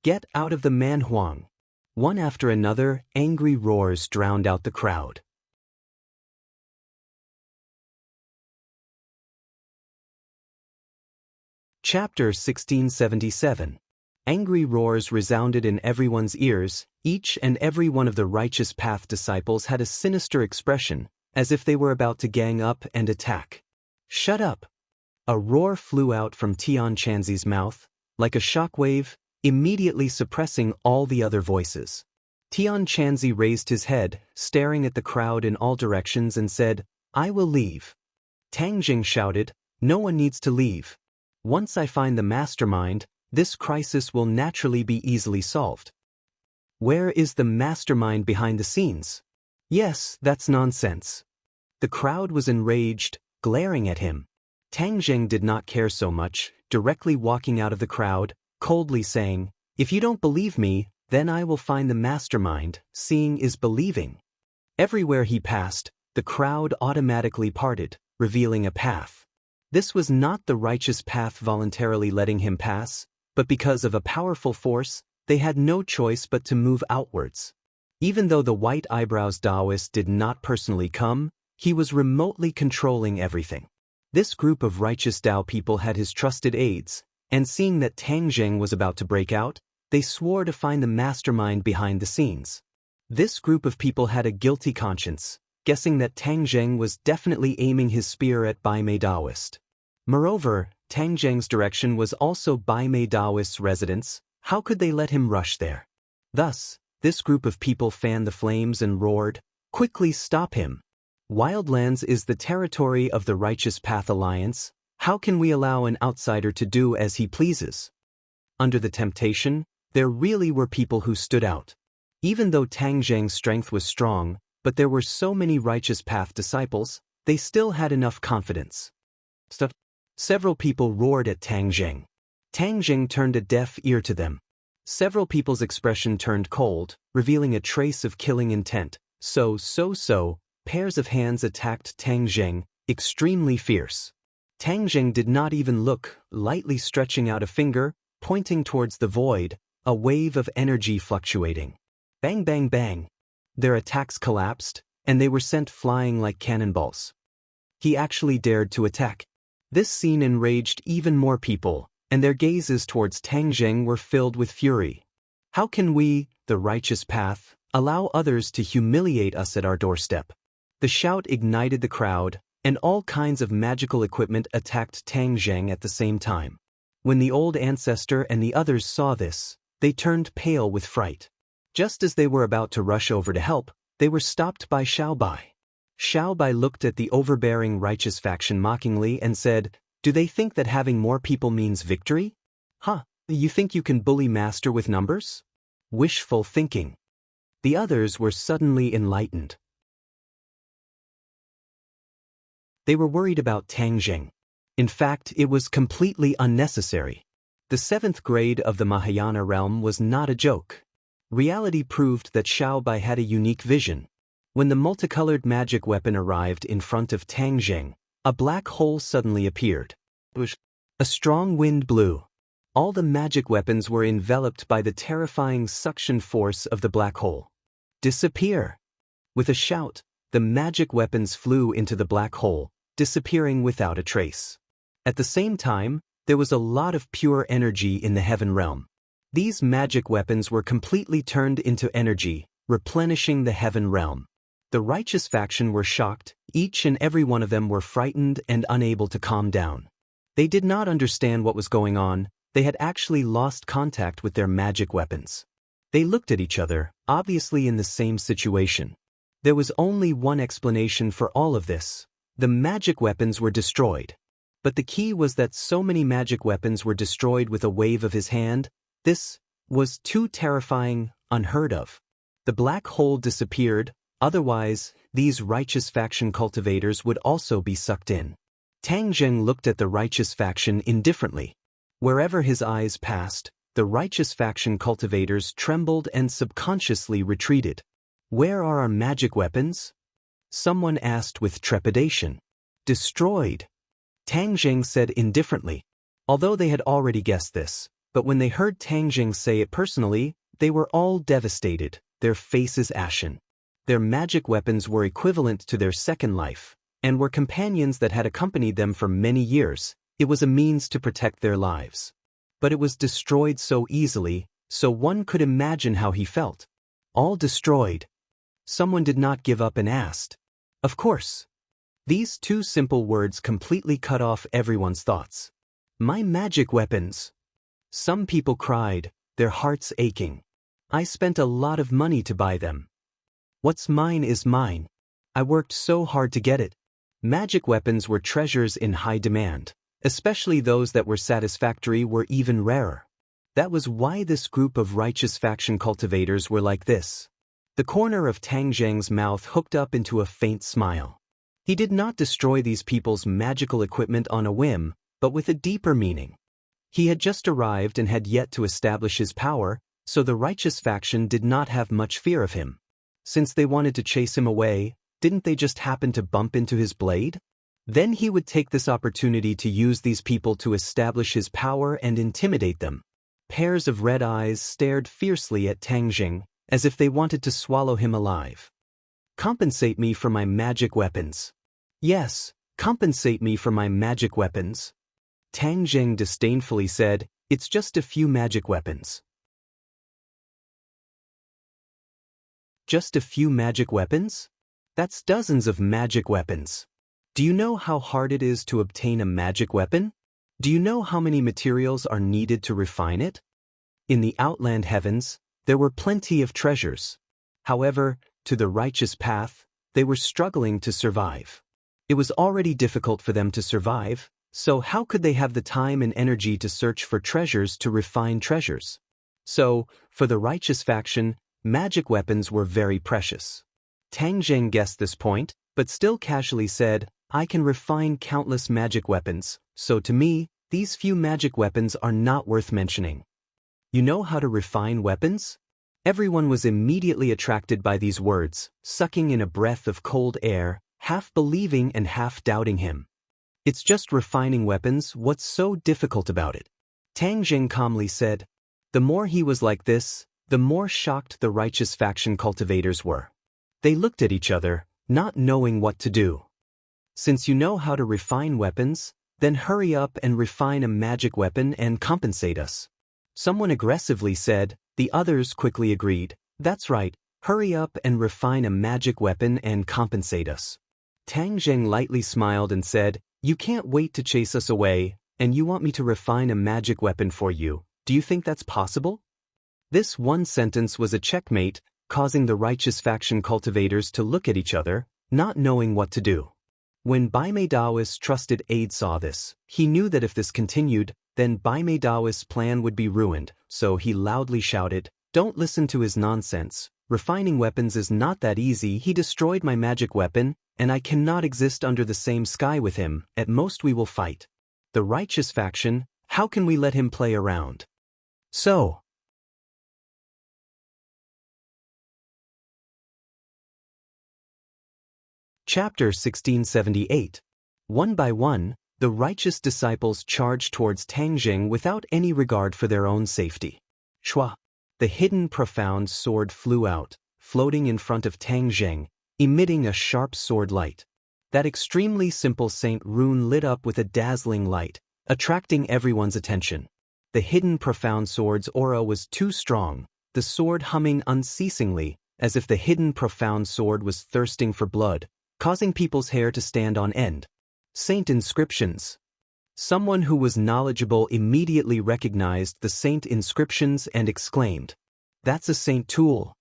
Get out of the Manhuang! One after another, angry roars drowned out the crowd. Chapter 1677. Angry roars resounded in everyone's ears. Each and every one of the righteous path disciples had a sinister expression, as if they were about to gang up and attack. Shut up! A roar flew out from Tian Chanzi's mouth, like a shockwave, immediately suppressing all the other voices. Tian Chanzi raised his head, staring at the crowd in all directions and said, I will leave. Tang Jing shouted, no one needs to leave. Once I find the mastermind, this crisis will naturally be easily solved. Where is the mastermind behind the scenes? Yes, that's nonsense. The crowd was enraged, glaring at him. Tang Jing did not care so much, directly walking out of the crowd, coldly saying, if you don't believe me, then I will find the mastermind. Seeing is believing. Everywhere he passed, the crowd automatically parted, revealing a path. This was not the righteous path voluntarily letting him pass, but because of a powerful force, they had no choice but to move outwards. Even though the white eyebrows Taoist did not personally come, he was remotely controlling everything. This group of righteous Tao people had his trusted aides, and seeing that Tang Jing was about to break out, they swore to find the mastermind behind the scenes. This group of people had a guilty conscience, guessing that Tang Jing was definitely aiming his spear at Bai Mei Daoist. Moreover, Tang Jing's direction was also Bai Mei Daoist's residence. How could they let him rush there? Thus, this group of people fanned the flames and roared, quickly stop him! Wildlands is the territory of the Righteous Path Alliance. How can we allow an outsider to do as he pleases? Under the temptation, there really were people who stood out. Even though Tang Zheng's strength was strong, but there were so many Righteous Path disciples, they still had enough confidence. Several people roared at Tang Zheng. Tang Zheng turned a deaf ear to them. Several people's expression turned cold, revealing a trace of killing intent. Pairs of hands attacked Tang Zheng, extremely fierce. Tang Zheng did not even look, lightly stretching out a finger, pointing towards the void, a wave of energy fluctuating. Bang bang bang. Their attacks collapsed, and they were sent flying like cannonballs. He actually dared to attack. This scene enraged even more people, and their gazes towards Tang Zheng were filled with fury. How can we, the Righteous Path, allow others to humiliate us at our doorstep? The shout ignited the crowd, and all kinds of magical equipment attacked Tang Zheng at the same time. When the old ancestor and the others saw this, they turned pale with fright. Just as they were about to rush over to help, they were stopped by Xiao Bai. Xiao Bai looked at the overbearing righteous faction mockingly and said, "Do they think that having more people means victory? You think you can bully master with numbers? Wishful thinking." The others were suddenly enlightened. They were worried about Tang Zheng. In fact, it was completely unnecessary. The 7th grade of the Mahayana realm was not a joke. Reality proved that Xiao Bai had a unique vision. When the multicolored magic weapon arrived in front of Tang Zheng, a black hole suddenly appeared. A strong wind blew. All the magic weapons were enveloped by the terrifying suction force of the black hole. Disappear! With a shout, the magic weapons flew into the black hole, disappearing without a trace. At the same time, there was a lot of pure energy in the heaven realm. These magic weapons were completely turned into energy, replenishing the heaven realm. The righteous faction were shocked, each and every one of them were frightened and unable to calm down. They did not understand what was going on. They had actually lost contact with their magic weapons. They looked at each other, obviously in the same situation. There was only one explanation for all of this. The magic weapons were destroyed. But the key was that so many magic weapons were destroyed with a wave of his hand. This was too terrifying, unheard of. The black hole disappeared, otherwise, these righteous faction cultivators would also be sucked in. Tang Zheng looked at the righteous faction indifferently. Wherever his eyes passed, the righteous faction cultivators trembled and subconsciously retreated. "Where are our magic weapons?" someone asked with trepidation. "Destroyed," Tang Zheng said indifferently. Although they had already guessed this, but when they heard Tang Zheng say it personally, they were all devastated, their faces ashen. Their magic weapons were equivalent to their second life, and were companions that had accompanied them for many years. It was a means to protect their lives. But it was destroyed so easily, so one could imagine how he felt. All destroyed. Someone did not give up and asked. Of course. These two simple words completely cut off everyone's thoughts. "My magic weapons." Some people cried, their hearts aching. "I spent a lot of money to buy them. What's mine is mine. I worked so hard to get it." Magic weapons were treasures in high demand. Especially those that were satisfactory were even rarer. That was why this group of righteous faction cultivators were like this. The corner of Tang Zheng's mouth hooked up into a faint smile. He did not destroy these people's magical equipment on a whim, but with a deeper meaning. He had just arrived and had yet to establish his power, so the righteous faction did not have much fear of him. Since they wanted to chase him away, didn't they just happen to bump into his blade? Then he would take this opportunity to use these people to establish his power and intimidate them. Pairs of red eyes stared fiercely at Tang Zheng, as if they wanted to swallow him alive. "Compensate me for my magic weapons." "Yes, compensate me for my magic weapons." Tang Zheng disdainfully said, "It's just a few magic weapons." Just a few magic weapons? That's dozens of magic weapons. Do you know how hard it is to obtain a magic weapon? Do you know how many materials are needed to refine it? In the outland heavens, there were plenty of treasures. However, to the righteous path, They were struggling to survive. It was already difficult for them to survive, so how could they have the time and energy to search for treasures to refine treasures? So, for the righteous faction, magic weapons were very precious. Tang Zheng guessed this point, but still casually said, I can refine countless magic weapons, so to me, these few magic weapons are not worth mentioning. You know how to refine weapons? Everyone was immediately attracted by these words, sucking in a breath of cold air, half believing and half doubting him. It's just refining weapons, what's so difficult about it? Tang Zheng calmly said. The more he was like this, the more shocked the righteous faction cultivators were. They looked at each other, not knowing what to do. Since you know how to refine weapons, then hurry up and refine a magic weapon and compensate us. Someone aggressively said. The others quickly agreed. That's right, hurry up and refine a magic weapon and compensate us. Tang Zheng lightly smiled and said, You can't wait to chase us away, and you want me to refine a magic weapon for you. Do you think that's possible? This one sentence was a checkmate, causing the righteous faction cultivators to look at each other, not knowing what to do. When Bai Mei Daoist's trusted aide saw this, he knew that if this continued, then Bai Mei Daoist's plan would be ruined, so he loudly shouted, Don't listen to his nonsense. Refining weapons is not that easy. He destroyed my magic weapon, and I cannot exist under the same sky with him. At most we will fight. The righteous faction, how can we let him play around? So, Chapter 1678. One by one, the righteous disciples charged towards Tang Zheng without any regard for their own safety. Chua! The hidden profound sword flew out, floating in front of Tang Zheng, emitting a sharp sword light. That extremely simple saint rune lit up with a dazzling light, attracting everyone's attention. The hidden profound sword's aura was too strong, the sword humming unceasingly, as if the hidden profound sword was thirsting for blood, causing people's hair to stand on end. Saint inscriptions. Someone who was knowledgeable immediately recognized the saint inscriptions and exclaimed, That's a saint tool.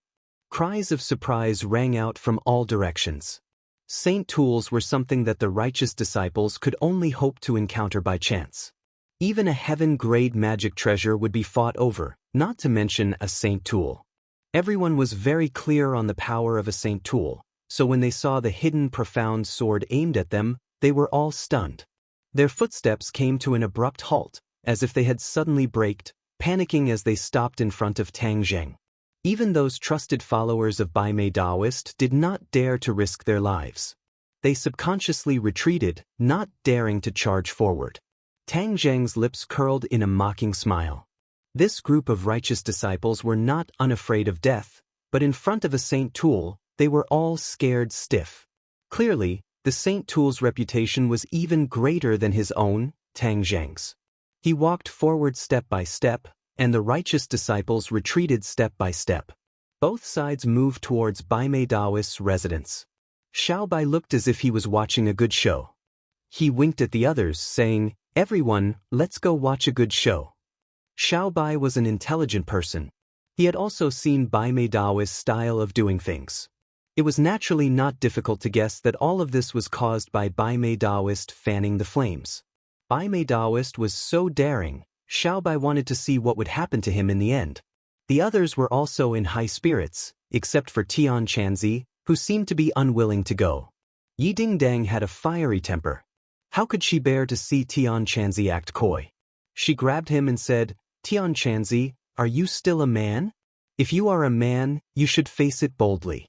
Cries of surprise rang out from all directions. Saint tools were something that the righteous disciples could only hope to encounter by chance. Even a heaven-grade magic treasure would be fought over, not to mention a saint tool. Everyone was very clear on the power of a saint tool, so when they saw the hidden profound sword aimed at them, they were all stunned. Their footsteps came to an abrupt halt, as if they had suddenly braked, panicking as they stopped in front of Tang Zheng. Even those trusted followers of Bai Mei Daoist did not dare to risk their lives. They subconsciously retreated, not daring to charge forward. Tang Zheng's lips curled in a mocking smile. This group of righteous disciples were not unafraid of death, but in front of a saint tool, they were all scared stiff. Clearly, the saint tool's reputation was even greater than his own, Tang Zheng's. He walked forward step by step, and the righteous disciples retreated step by step. Both sides moved towards Bai Mei Daoist's residence. Xiao Bai looked as if he was watching a good show. He winked at the others, saying, Everyone, let's go watch a good show. Xiao Bai was an intelligent person. He had also seen Bai Mei Daoist's style of doing things. It was naturally not difficult to guess that all of this was caused by Bai Mei Daoist fanning the flames. Bai Mei Daoist was so daring, Xiao Bai wanted to see what would happen to him in the end. The others were also in high spirits, except for Tian Chanzi, who seemed to be unwilling to go. Yi Dingdang had a fiery temper. How could she bear to see Tian Chanzi act coy? She grabbed him and said, Tian Chanzi, are you still a man? If you are a man, you should face it boldly.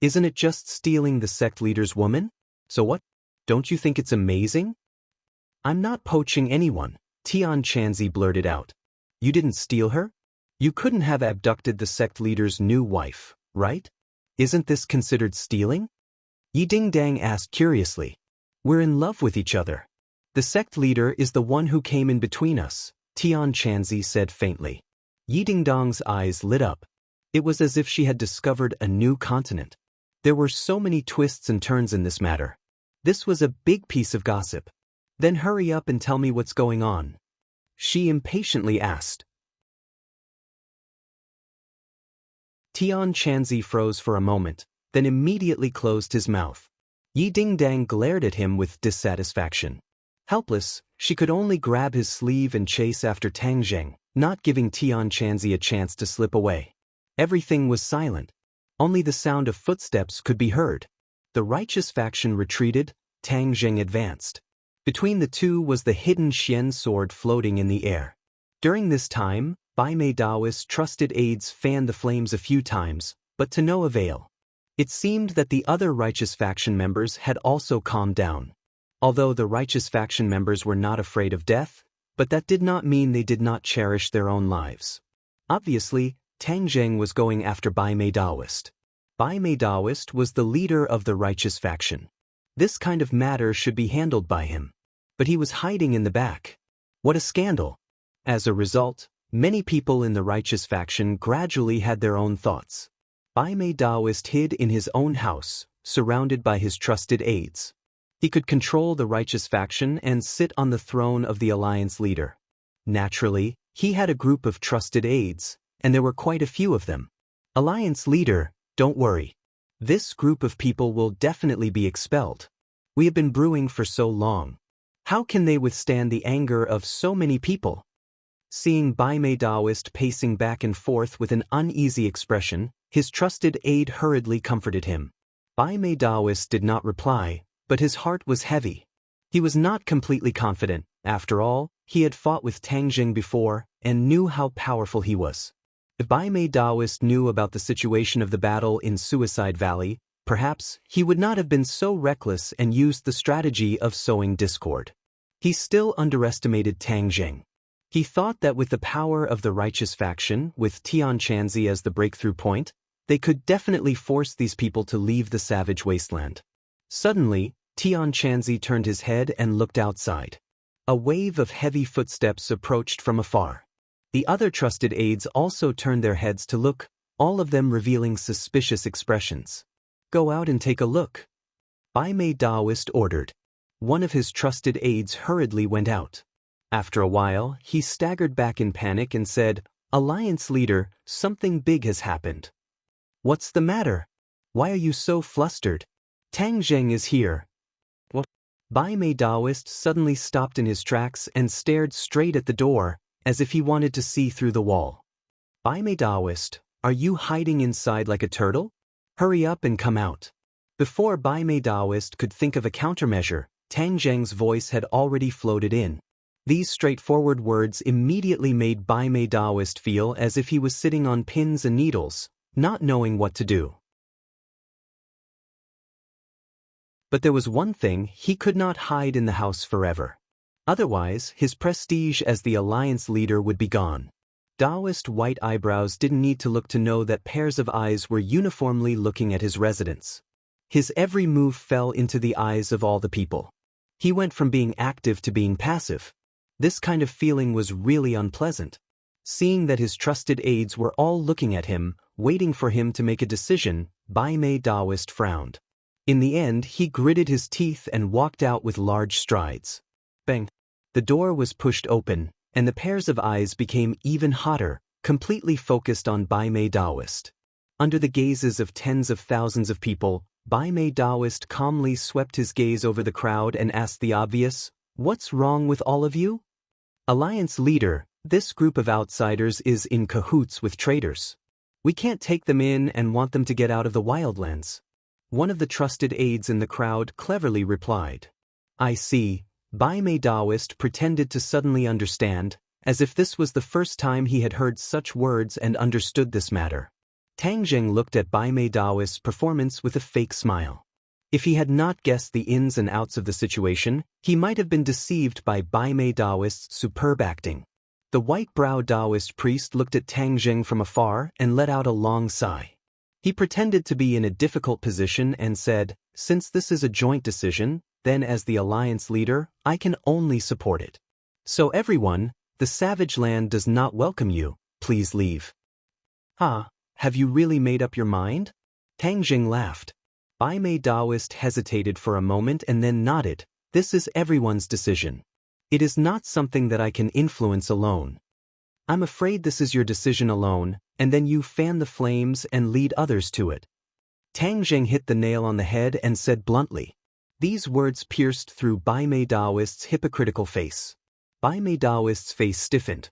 Isn't it just stealing the sect leader's woman? So what? Don't you think it's amazing? I'm not poaching anyone, Tian Chanzi blurted out. You didn't steal her? You couldn't have abducted the sect leader's new wife, right? Isn't this considered stealing? Yi Dingdang asked curiously. We're in love with each other. The sect leader is the one who came in between us, Tian Chanzi said faintly. Yi Dingdang's eyes lit up. It was as if she had discovered a new continent. There were so many twists and turns in this matter. This was a big piece of gossip. Then hurry up and tell me what's going on. She impatiently asked. Tian Chanzi froze for a moment, then immediately closed his mouth. Yi Dingdang glared at him with dissatisfaction. Helpless, she could only grab his sleeve and chase after Tang Zheng, not giving Tian Chanzi a chance to slip away. Everything was silent. Only the sound of footsteps could be heard. The righteous faction retreated, Tang Zheng advanced. Between the two was the hidden Xian sword floating in the air. During this time, Bai Mei Daoist trusted aides fanned the flames a few times, but to no avail. It seemed that the other righteous faction members had also calmed down. Although the righteous faction members were not afraid of death, but that did not mean they did not cherish their own lives. Obviously, Tang Zheng was going after Bai Mei Daoist. Bai Mei Daoist was the leader of the righteous faction. This kind of matter should be handled by him. But he was hiding in the back. What a scandal! As a result, many people in the righteous faction gradually had their own thoughts. Bai Mei Daoist hid in his own house, surrounded by his trusted aides. He could control the righteous faction and sit on the throne of the alliance leader. Naturally, he had a group of trusted aides, and there were quite a few of them. Alliance leader, don't worry. This group of people will definitely be expelled. We have been brewing for so long. How can they withstand the anger of so many people? Seeing Bai Mei Daoist pacing back and forth with an uneasy expression, his trusted aide hurriedly comforted him. Bai Mei Daoist did not reply, but his heart was heavy. He was not completely confident. After all, he had fought with Tang Zheng before and knew how powerful he was. If Bai Mei Daoist knew about the situation of the battle in Suicide Valley, perhaps he would not have been so reckless and used the strategy of sowing discord. He still underestimated Tang Zheng. He thought that with the power of the righteous faction, with Tian Chanzi as the breakthrough point, they could definitely force these people to leave the savage wasteland. Suddenly, Tian Chanzi turned his head and looked outside. A wave of heavy footsteps approached from afar. The other trusted aides also turned their heads to look, all of them revealing suspicious expressions. Go out and take a look. Bai Mei Daoist ordered. One of his trusted aides hurriedly went out. After a while, he staggered back in panic and said, Alliance leader, something big has happened. What's the matter? Why are you so flustered? Tang Zheng is here. What? Bai Mei Daoist suddenly stopped in his tracks and stared straight at the door, as if he wanted to see through the wall. Bai Mei Daoist, are you hiding inside like a turtle? Hurry up and come out. Before Bai Mei Daoist could think of a countermeasure, Tang Zheng's voice had already floated in. These straightforward words immediately made Bai Mei Daoist feel as if he was sitting on pins and needles, not knowing what to do. But there was one thing: he could not hide in the house forever. Otherwise, his prestige as the alliance leader would be gone. Daoist white eyebrows didn't need to look to know that pairs of eyes were uniformly looking at his residence. His every move fell into the eyes of all the people. He went from being active to being passive. This kind of feeling was really unpleasant. Seeing that his trusted aides were all looking at him, waiting for him to make a decision, Bai Mei Daoist frowned. In the end, he gritted his teeth and walked out with large strides. Bang! The door was pushed open, and the pairs of eyes became even hotter, completely focused on Bai Mei Daoist. Under the gazes of tens of thousands of people, Bai Mei Daoist calmly swept his gaze over the crowd and asked the obvious, "What's wrong with all of you?" Alliance leader, this group of outsiders is in cahoots with traitors. We can't take them in and want them to get out of the wildlands. One of the trusted aides in the crowd cleverly replied. I see. Bai Mei Daoist pretended to suddenly understand, as if this was the first time he had heard such words and understood this matter. Tang Zheng looked at Bai Mei Daoist's performance with a fake smile. If he had not guessed the ins and outs of the situation, he might have been deceived by Bai Mei Daoist's superb acting. The white-browed Daoist priest looked at Tang Zheng from afar and let out a long sigh. He pretended to be in a difficult position and said, "Since this is a joint decision, then as the alliance leader, I can only support it. So everyone, the savage land does not welcome you, please leave." "Huh, have you really made up your mind?" Tang Zheng laughed. Bai Mei Daoist hesitated for a moment and then nodded. "This is everyone's decision. It is not something that I can influence alone. I'm afraid this is your decision alone, and then you fan the flames and lead others to it." Tang Jing hit the nail on the head and said bluntly. These words pierced through Bai Mei Daoist's hypocritical face. Bai Mei Daoist's face stiffened.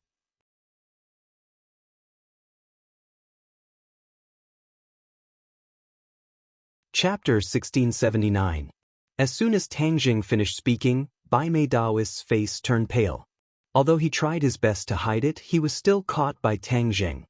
Chapter 1679. As soon as Tang Jing finished speaking, Bai Mei Daoist's face turned pale. Although he tried his best to hide it, he was still caught by Tang Jing.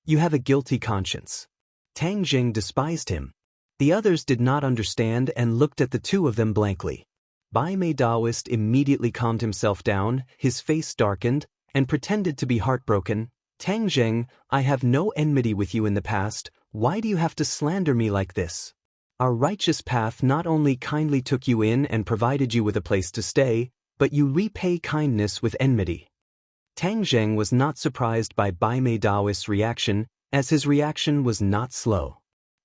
You have a guilty conscience. Tang Jing despised him. The others did not understand and looked at the two of them blankly. Bai Mei Daoist immediately calmed himself down, his face darkened, and pretended to be heartbroken. Tang Jing, I have no enmity with you in the past, why do you have to slander me like this? Our righteous path not only kindly took you in and provided you with a place to stay, but you repay kindness with enmity. Tang Jing was not surprised by Bai Mei Daoist's reaction, as his reaction was not slow.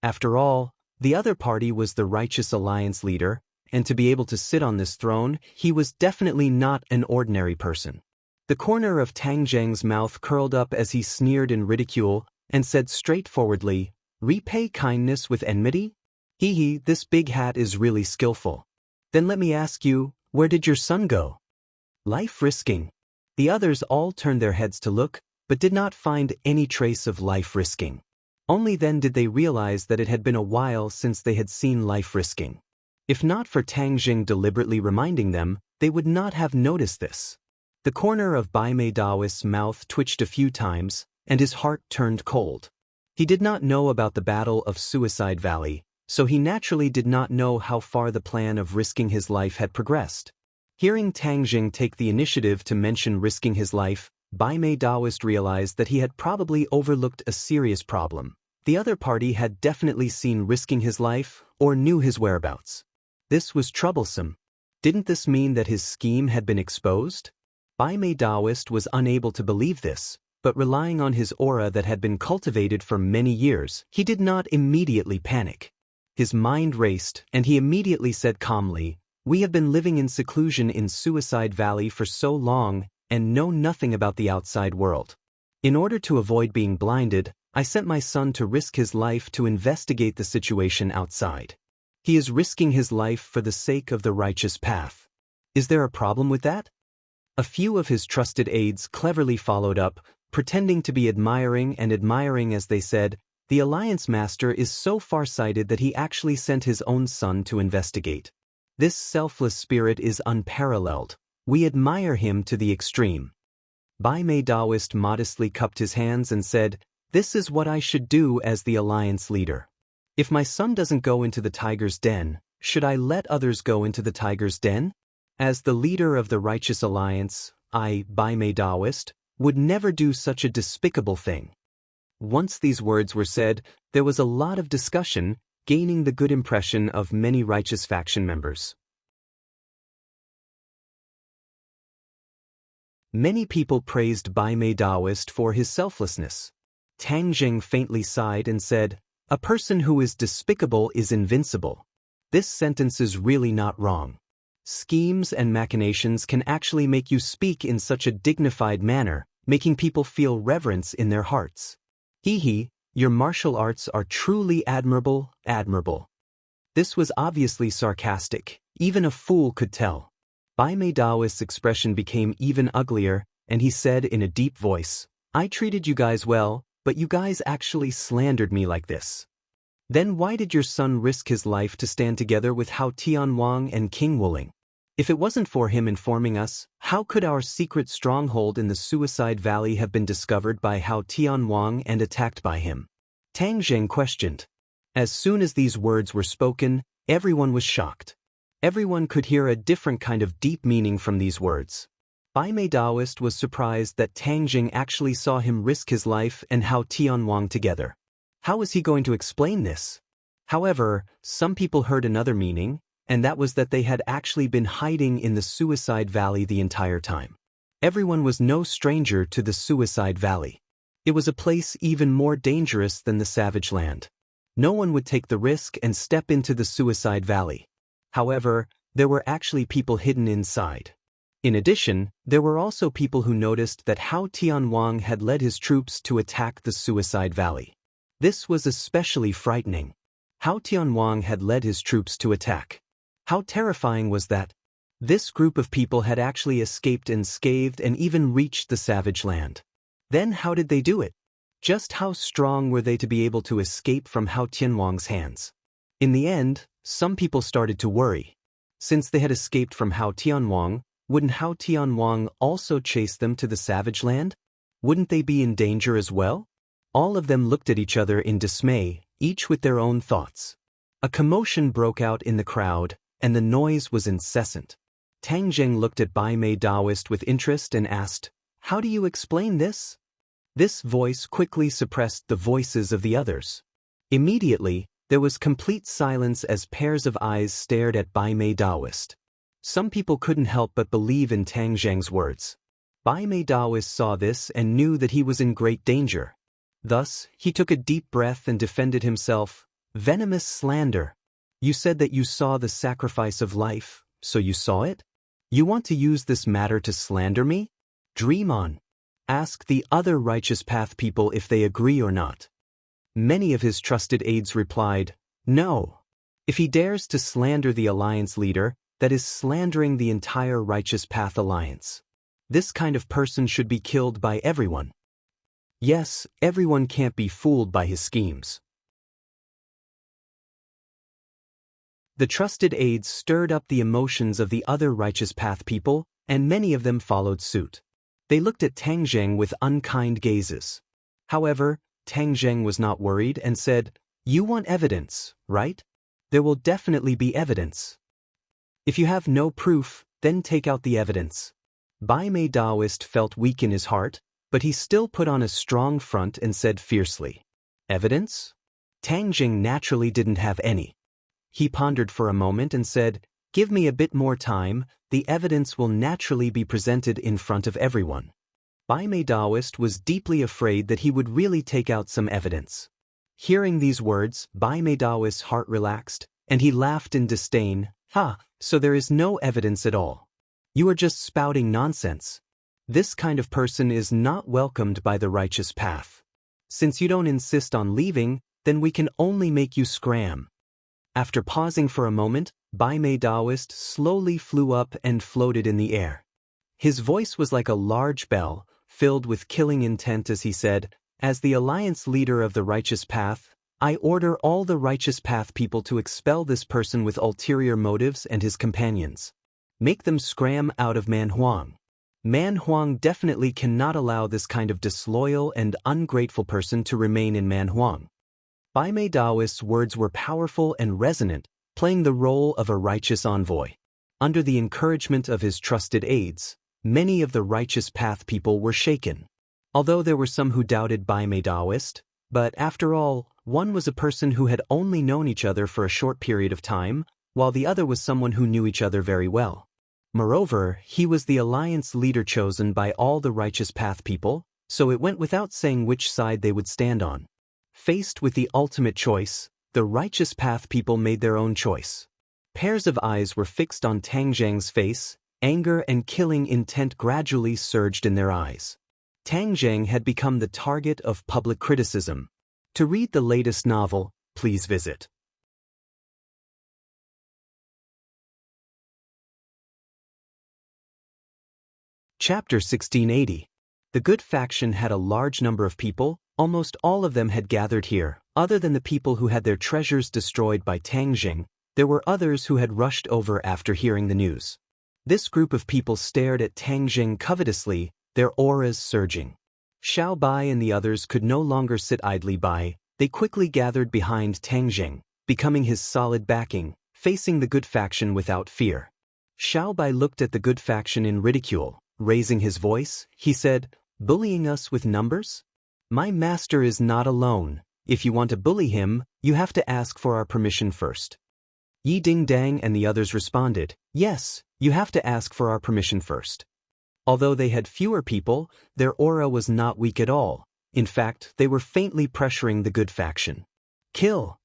After all, the other party was the Righteous Alliance leader, and to be able to sit on this throne, he was definitely not an ordinary person. The corner of Tang Jing's mouth curled up as he sneered in ridicule and said straightforwardly, repay kindness with enmity? Hee, this big hat is really skillful. Then let me ask you, where did your son go? Life risking. The others all turned their heads to look, but did not find any trace of life risking. Only then did they realize that it had been a while since they had seen life risking. If not for Tang Jing deliberately reminding them, they would not have noticed this. The corner of Bai Mei Daoist's mouth twitched a few times, and his heart turned cold. He did not know about the Battle of Suicide Valley, so he naturally did not know how far the plan of risking his life had progressed. Hearing Tang Jing take the initiative to mention risking his life, Bai Mei Daoist realized that he had probably overlooked a serious problem. The other party had definitely seen risking his life or knew his whereabouts. This was troublesome. Didn't this mean that his scheme had been exposed? Bai Mei Daoist was unable to believe this, but relying on his aura that had been cultivated for many years, he did not immediately panic. His mind raced, and he immediately said calmly, we have been living in seclusion in Suicide Valley for so long and know nothing about the outside world. In order to avoid being blinded, I sent my son to risk his life to investigate the situation outside. He is risking his life for the sake of the righteous path. Is there a problem with that? A few of his trusted aides cleverly followed up, pretending to be admiring as they said, the Alliance Master is so far-sighted that he actually sent his own son to investigate. This selfless spirit is unparalleled. We admire him to the extreme. Bai Mei Daoist modestly cupped his hands and said, this is what I should do as the Alliance leader. If my son doesn't go into the tiger's den, should I let others go into the tiger's den? As the leader of the Righteous Alliance, I, Bai Mei Daoist, would never do such a despicable thing. Once these words were said, there was a lot of discussion, gaining the good impression of many righteous faction members. Many people praised Bai Mei Daoist for his selflessness. Tang Jing faintly sighed and said, a person who is despicable is invincible. This sentence is really not wrong. Schemes and machinations can actually make you speak in such a dignified manner, making people feel reverence in their hearts. Hee, your martial arts are truly admirable. This was obviously sarcastic, even a fool could tell. Bai Mei Daoist's expression became even uglier, and he said in a deep voice, I treated you guys well, but you guys actually slandered me like this. Then why did your son risk his life to stand together with Hao Tianwang and King Wuling? If it wasn't for him informing us, how could our secret stronghold in the Suicide Valley have been discovered by Hao Tianwang and attacked by him? Tang Jing questioned. As soon as these words were spoken, everyone was shocked. Everyone could hear a different kind of deep meaning from these words. Bai Mei Daoist was surprised that Tang Jing actually saw him risk his life and Hao Tianwang together. How was he going to explain this? However, some people heard another meaning, and that was that they had actually been hiding in the Suicide Valley the entire time. Everyone was no stranger to the Suicide Valley. It was a place even more dangerous than the Savage Land. No one would take the risk and step into the Suicide Valley. However, there were actually people hidden inside. In addition, there were also people who noticed that Hao Tianwang had led his troops to attack the Suicide Valley. This was especially frightening. Hao Tianwang had led his troops to attack. How terrifying was that? This group of people had actually escaped unscathed and even reached the savage land. Then how did they do it? Just how strong were they to be able to escape from Hao Tianwang's hands? In the end, some people started to worry. Since they had escaped from Hao Tianwang, wouldn't Hao Tianwang also chase them to the savage land? Wouldn't they be in danger as well? All of them looked at each other in dismay, each with their own thoughts. A commotion broke out in the crowd, and the noise was incessant. Tang Zheng looked at Bai Mei Daoist with interest and asked, "How do you explain this?" This voice quickly suppressed the voices of the others. Immediately, there was complete silence as pairs of eyes stared at Bai Mei Daoist. Some people couldn't help but believe in Tang Zheng's words. Bai Mei Daoist saw this and knew that he was in great danger. Thus, he took a deep breath and defended himself. "Venomous slander. You said that you saw the sacrifice of life, so you saw it? You want to use this matter to slander me? Dream on. Ask the other Righteous Path people if they agree or not." Many of his trusted aides replied, "No. If he dares to slander the alliance leader, that is slandering the entire Righteous Path alliance. This kind of person should be killed by everyone." Yes, everyone can't be fooled by his schemes. The trusted aides stirred up the emotions of the other Righteous Path people, and many of them followed suit. They looked at Tang Zheng with unkind gazes. However, Tang Zheng was not worried and said, "You want evidence, right? There will definitely be evidence. If you have no proof, then take out the evidence." Bai Mei Daoist felt weak in his heart, but he still put on a strong front and said fiercely, "Evidence?" Tang Zheng naturally didn't have any. He pondered for a moment and said, "Give me a bit more time, the evidence will naturally be presented in front of everyone." Bai Mei Daoist was deeply afraid that he would really take out some evidence. Hearing these words, Bai Mei Daoist's heart relaxed, and he laughed in disdain. "Ha, so there is no evidence at all. You are just spouting nonsense. This kind of person is not welcomed by the Righteous Path. Since you don't insist on leaving, then we can only make you scram." After pausing for a moment, Bai Mei Daoist slowly flew up and floated in the air. His voice was like a large bell, filled with killing intent as he said, "As the alliance leader of the Righteous Path, I order all the Righteous Path people to expel this person with ulterior motives and his companions. Make them scram out of Manhuang. Manhuang definitely cannot allow this kind of disloyal and ungrateful person to remain in Manhuang." Bai Mei Daoist's words were powerful and resonant, playing the role of a righteous envoy. Under the encouragement of his trusted aides, many of the Righteous Path people were shaken. Although there were some who doubted Bai Mei Daoist, but after all, one was a person who had only known each other for a short period of time, while the other was someone who knew each other very well. Moreover, he was the alliance leader chosen by all the Righteous Path people, so it went without saying which side they would stand on. Faced with the ultimate choice, the Righteous Path people made their own choice. Pairs of eyes were fixed on Tang Zheng's face, anger and killing intent gradually surged in their eyes. Tang Zheng had become the target of public criticism. To read the latest novel, please visit Chapter 1680. The good faction had a large number of people, almost all of them had gathered here. Other than the people who had their treasures destroyed by Tang Zheng, there were others who had rushed over after hearing the news. This group of people stared at Tang Zheng covetously, their auras surging. Xiao Bai and the others could no longer sit idly by. They quickly gathered behind Tang Zheng, becoming his solid backing, facing the good faction without fear. Xiao Bai looked at the good faction in ridicule. Raising his voice, he said, "Bullying us with numbers? My master is not alone. If you want to bully him, you have to ask for our permission first." Yi Ding Dang and the others responded, "Yes, you have to ask for our permission first." Although they had fewer people, their aura was not weak at all. In fact, they were faintly pressuring the good faction. Kill!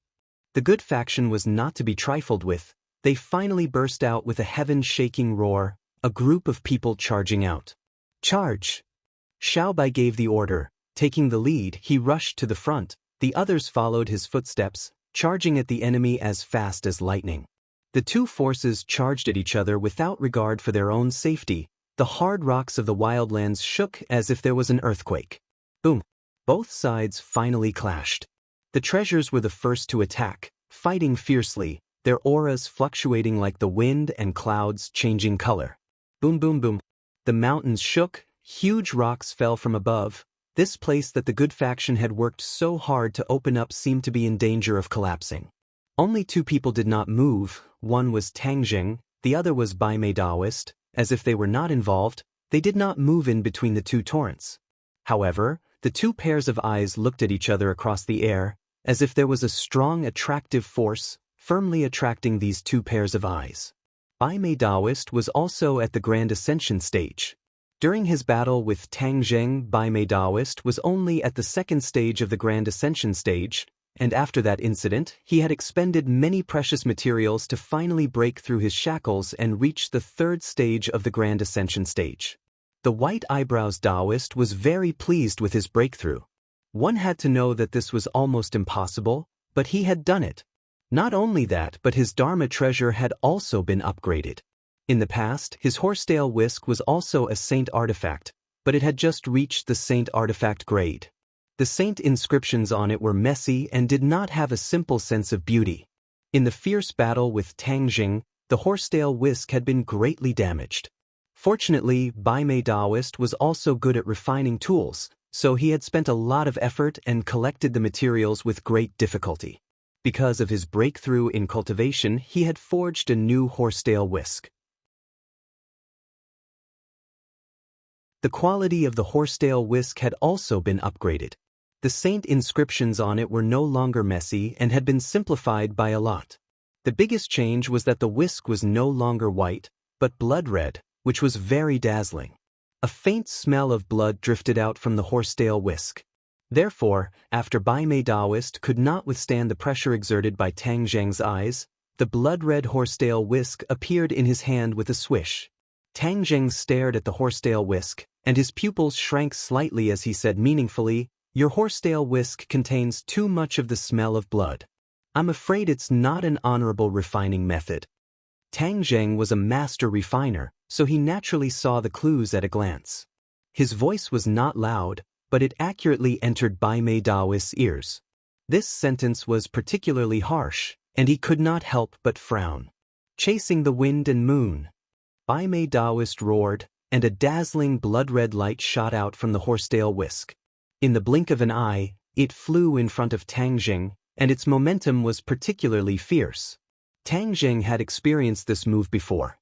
The good faction was not to be trifled with. They finally burst out with a heaven-shaking roar, a group of people charging out. "Charge!" Xiao Bai gave the order. Taking the lead, he rushed to the front. The others followed his footsteps, charging at the enemy as fast as lightning. The two forces charged at each other without regard for their own safety. The hard rocks of the wildlands shook as if there was an earthquake. Boom! Both sides finally clashed. The treasures were the first to attack, fighting fiercely, their auras fluctuating like the wind and clouds changing color. Boom, boom, boom. The mountains shook, huge rocks fell from above. This place that the good faction had worked so hard to open up seemed to be in danger of collapsing. Only two people did not move. One was Tang Jing, the other was Bai Mei Daoist. As if they were not involved, they did not move in between the two torrents. However, the two pairs of eyes looked at each other across the air, as if there was a strong attractive force firmly attracting these two pairs of eyes. Bai Mei Daoist was also at the Grand Ascension stage. During his battle with Tang Jing, Bai Mei Daoist was only at the second stage of the Grand Ascension stage, and after that incident, he had expended many precious materials to finally break through his shackles and reach the third stage of the Grand Ascension stage. The White Eyebrows Daoist was very pleased with his breakthrough. One had to know that this was almost impossible, but he had done it. Not only that, but his Dharma treasure had also been upgraded. In the past, his horsetail whisk was also a saint artifact, but it had just reached the saint artifact grade. The saint inscriptions on it were messy and did not have a simple sense of beauty. In the fierce battle with Tang Jing, the horsetail whisk had been greatly damaged. Fortunately, Bai Mei Daoist was also good at refining tools, so he had spent a lot of effort and collected the materials with great difficulty. Because of his breakthrough in cultivation, he had forged a new horsetail whisk. The quality of the horsetail whisk had also been upgraded. The saint inscriptions on it were no longer messy and had been simplified by a lot. The biggest change was that the whisk was no longer white, but blood red, which was very dazzling. A faint smell of blood drifted out from the horsetail whisk. Therefore, after Bai Mei Daoist could not withstand the pressure exerted by Tang Jing's eyes, the blood-red horsetail whisk appeared in his hand with a swish. Tang Jing stared at the horsetail whisk, and his pupils shrank slightly as he said meaningfully, "Your horsetail whisk contains too much of the smell of blood. I'm afraid it's not an honorable refining method." Tang Jing was a master refiner, so he naturally saw the clues at a glance. His voice was not loud, but it accurately entered Bai Mei Daoist's ears. This sentence was particularly harsh, and he could not help but frown. Chasing the wind and moon. Bai Mei Daoist roared, and a dazzling blood-red light shot out from the horsetail whisk. In the blink of an eye, it flew in front of Tang Jing, and its momentum was particularly fierce. Tang Jing had experienced this move before.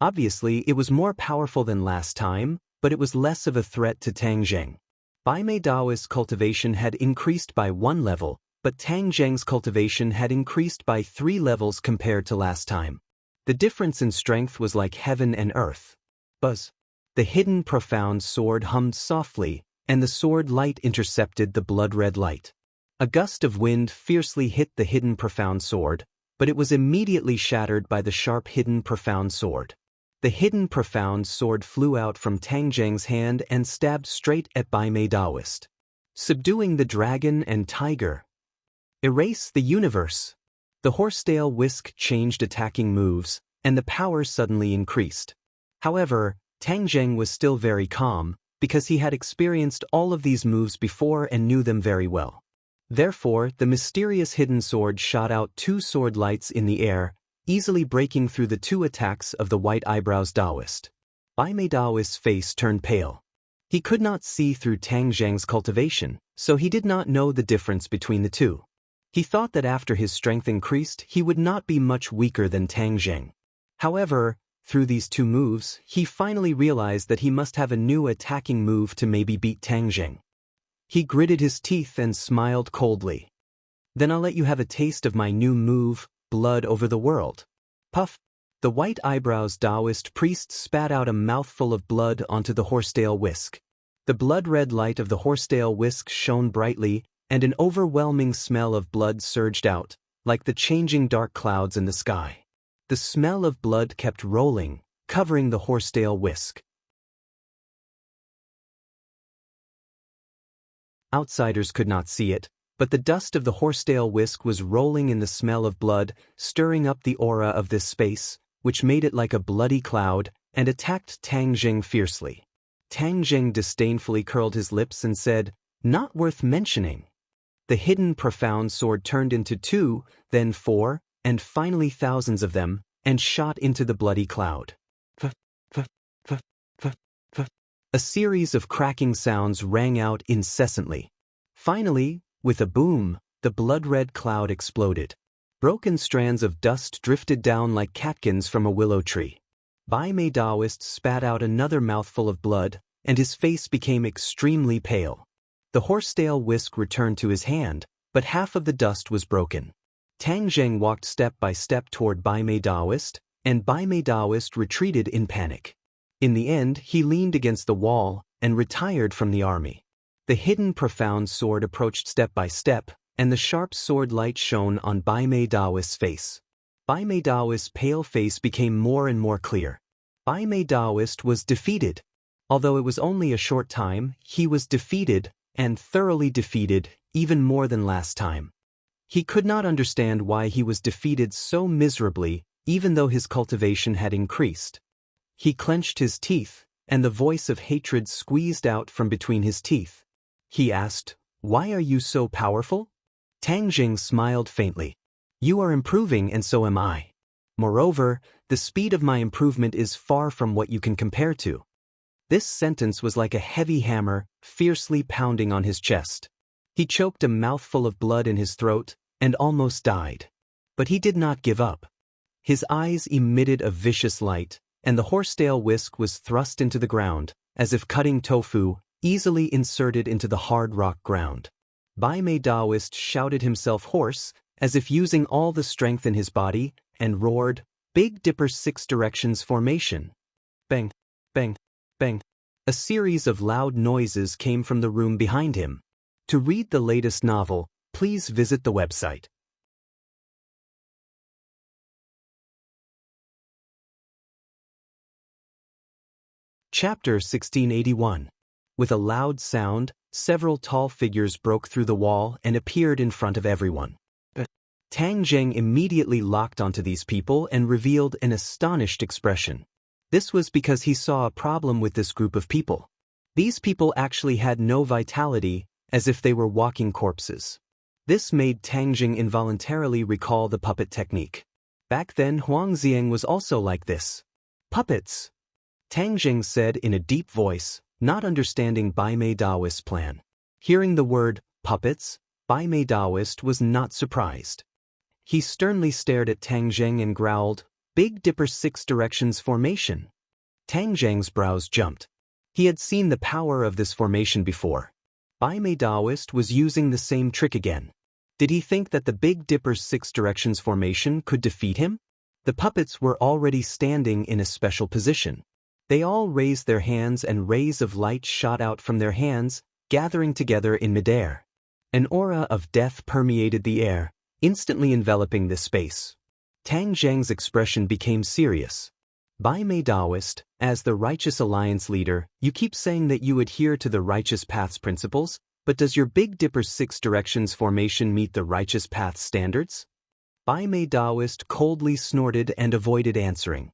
Obviously, it was more powerful than last time, but it was less of a threat to Tang Jing. Bai Mei Daoist's cultivation had increased by 1 level, but Tang Jing's cultivation had increased by 3 levels compared to last time. The difference in strength was like heaven and earth. Buzz. The hidden profound sword hummed softly, and the sword light intercepted the blood-red light. A gust of wind fiercely hit the hidden profound sword, but it was immediately shattered by the sharp hidden profound sword. The hidden profound sword flew out from Tang Jing's hand and stabbed straight at Bai Mei Daoist. Subduing the dragon and tiger. Erase the universe. The horsetail whisk changed attacking moves, and the power suddenly increased. However, Tang Jing was still very calm, because he had experienced all of these moves before and knew them very well. Therefore, the mysterious hidden sword shot out 2 sword lights in the air, easily breaking through the 2 attacks of the White Eyebrows Daoist. Bai Mei Daoist's face turned pale. He could not see through Tang Jing's cultivation, so he did not know the difference between the two. He thought that after his strength increased, he would not be much weaker than Tang Jing. However, through these 2 moves, he finally realized that he must have a new attacking move to maybe beat Tang Jing. He gritted his teeth and smiled coldly. "Then I'll let you have a taste of my new move, blood over the world." Puff! The White Eyebrows Daoist priest spat out a mouthful of blood onto the horsetail whisk. The blood-red light of the horsetail whisk shone brightly, and an overwhelming smell of blood surged out, like the changing dark clouds in the sky. The smell of blood kept rolling, covering the horsetail whisk. Outsiders could not see it, But the dust of the horsetail whisk was rolling in the smell of blood, stirring up the aura of this space, which made it like a bloody cloud, and attacked Tang Jing fiercely. Tang Jing disdainfully curled his lips and said, "Not worth mentioning." The hidden profound sword turned into 2, then 4, and finally thousands of them, and shot into the bloody cloud. A series of cracking sounds rang out incessantly. Finally, with a boom, the blood-red cloud exploded. Broken strands of dust drifted down like catkins from a willow tree. Bai Mei Daoist spat out another mouthful of blood, and his face became extremely pale. The horsetail whisk returned to his hand, but half of the dust was broken. Tang Zheng walked step by step toward Bai Mei Daoist, and Bai Mei Daoist retreated in panic. In the end, he leaned against the wall and retired from the army. The hidden profound sword approached step by step, and the sharp sword light shone on Bai Mei Daoist's face. Bai Mei Daoist's pale face became more and more clear. Bai Mei Daoist was defeated. Although it was only a short time, he was defeated, and thoroughly defeated, even more than last time. He could not understand why he was defeated so miserably, even though his cultivation had increased. He clenched his teeth, and the voice of hatred squeezed out from between his teeth. He asked, "Why are you so powerful?" Tang Jing smiled faintly. "You are improving and so am I. Moreover, the speed of my improvement is far from what you can compare to." This sentence was like a heavy hammer, fiercely pounding on his chest. He choked a mouthful of blood in his throat, and almost died. But he did not give up. His eyes emitted a vicious light, and the horsetail whisk was thrust into the ground, as if cutting tofu, easily inserted into the hard rock ground. Bai Mei Daoist shouted himself hoarse, as if using all the strength in his body, and roared, "Big Dipper 6 directions formation." Bang, bang, bang. A series of loud noises came from the room behind him. To read the latest novel, please visit the website. Chapter 1681. With a loud sound, several tall figures broke through the wall and appeared in front of everyone. Tang Zheng immediately locked onto these people and revealed an astonished expression. This was because he saw a problem with this group of people. These people actually had no vitality, as if they were walking corpses. This made Tang Zheng involuntarily recall the puppet technique. Back then Huang Xiang was also like this. "Puppets," Tang Zheng said in a deep voice, not understanding Bai Mei Daoist's plan. Hearing the word, puppets, Bai Mei Daoist was not surprised. He sternly stared at Tang Zheng and growled, "Big Dipper 6 directions formation." Tang Zheng's brows jumped. He had seen the power of this formation before. Bai Mei Daoist was using the same trick again. Did he think that the Big Dipper 6 directions formation could defeat him? The puppets were already standing in a special position. They all raised their hands and rays of light shot out from their hands, gathering together in midair. An aura of death permeated the air, instantly enveloping this space. Tang Zheng's expression became serious. "Bai Mei Daoist, as the Righteous Alliance leader, you keep saying that you adhere to the Righteous Path's principles, but does your Big Dipper 6 directions formation meet the Righteous Path's standards?" Bai Mei Daoist coldly snorted and avoided answering.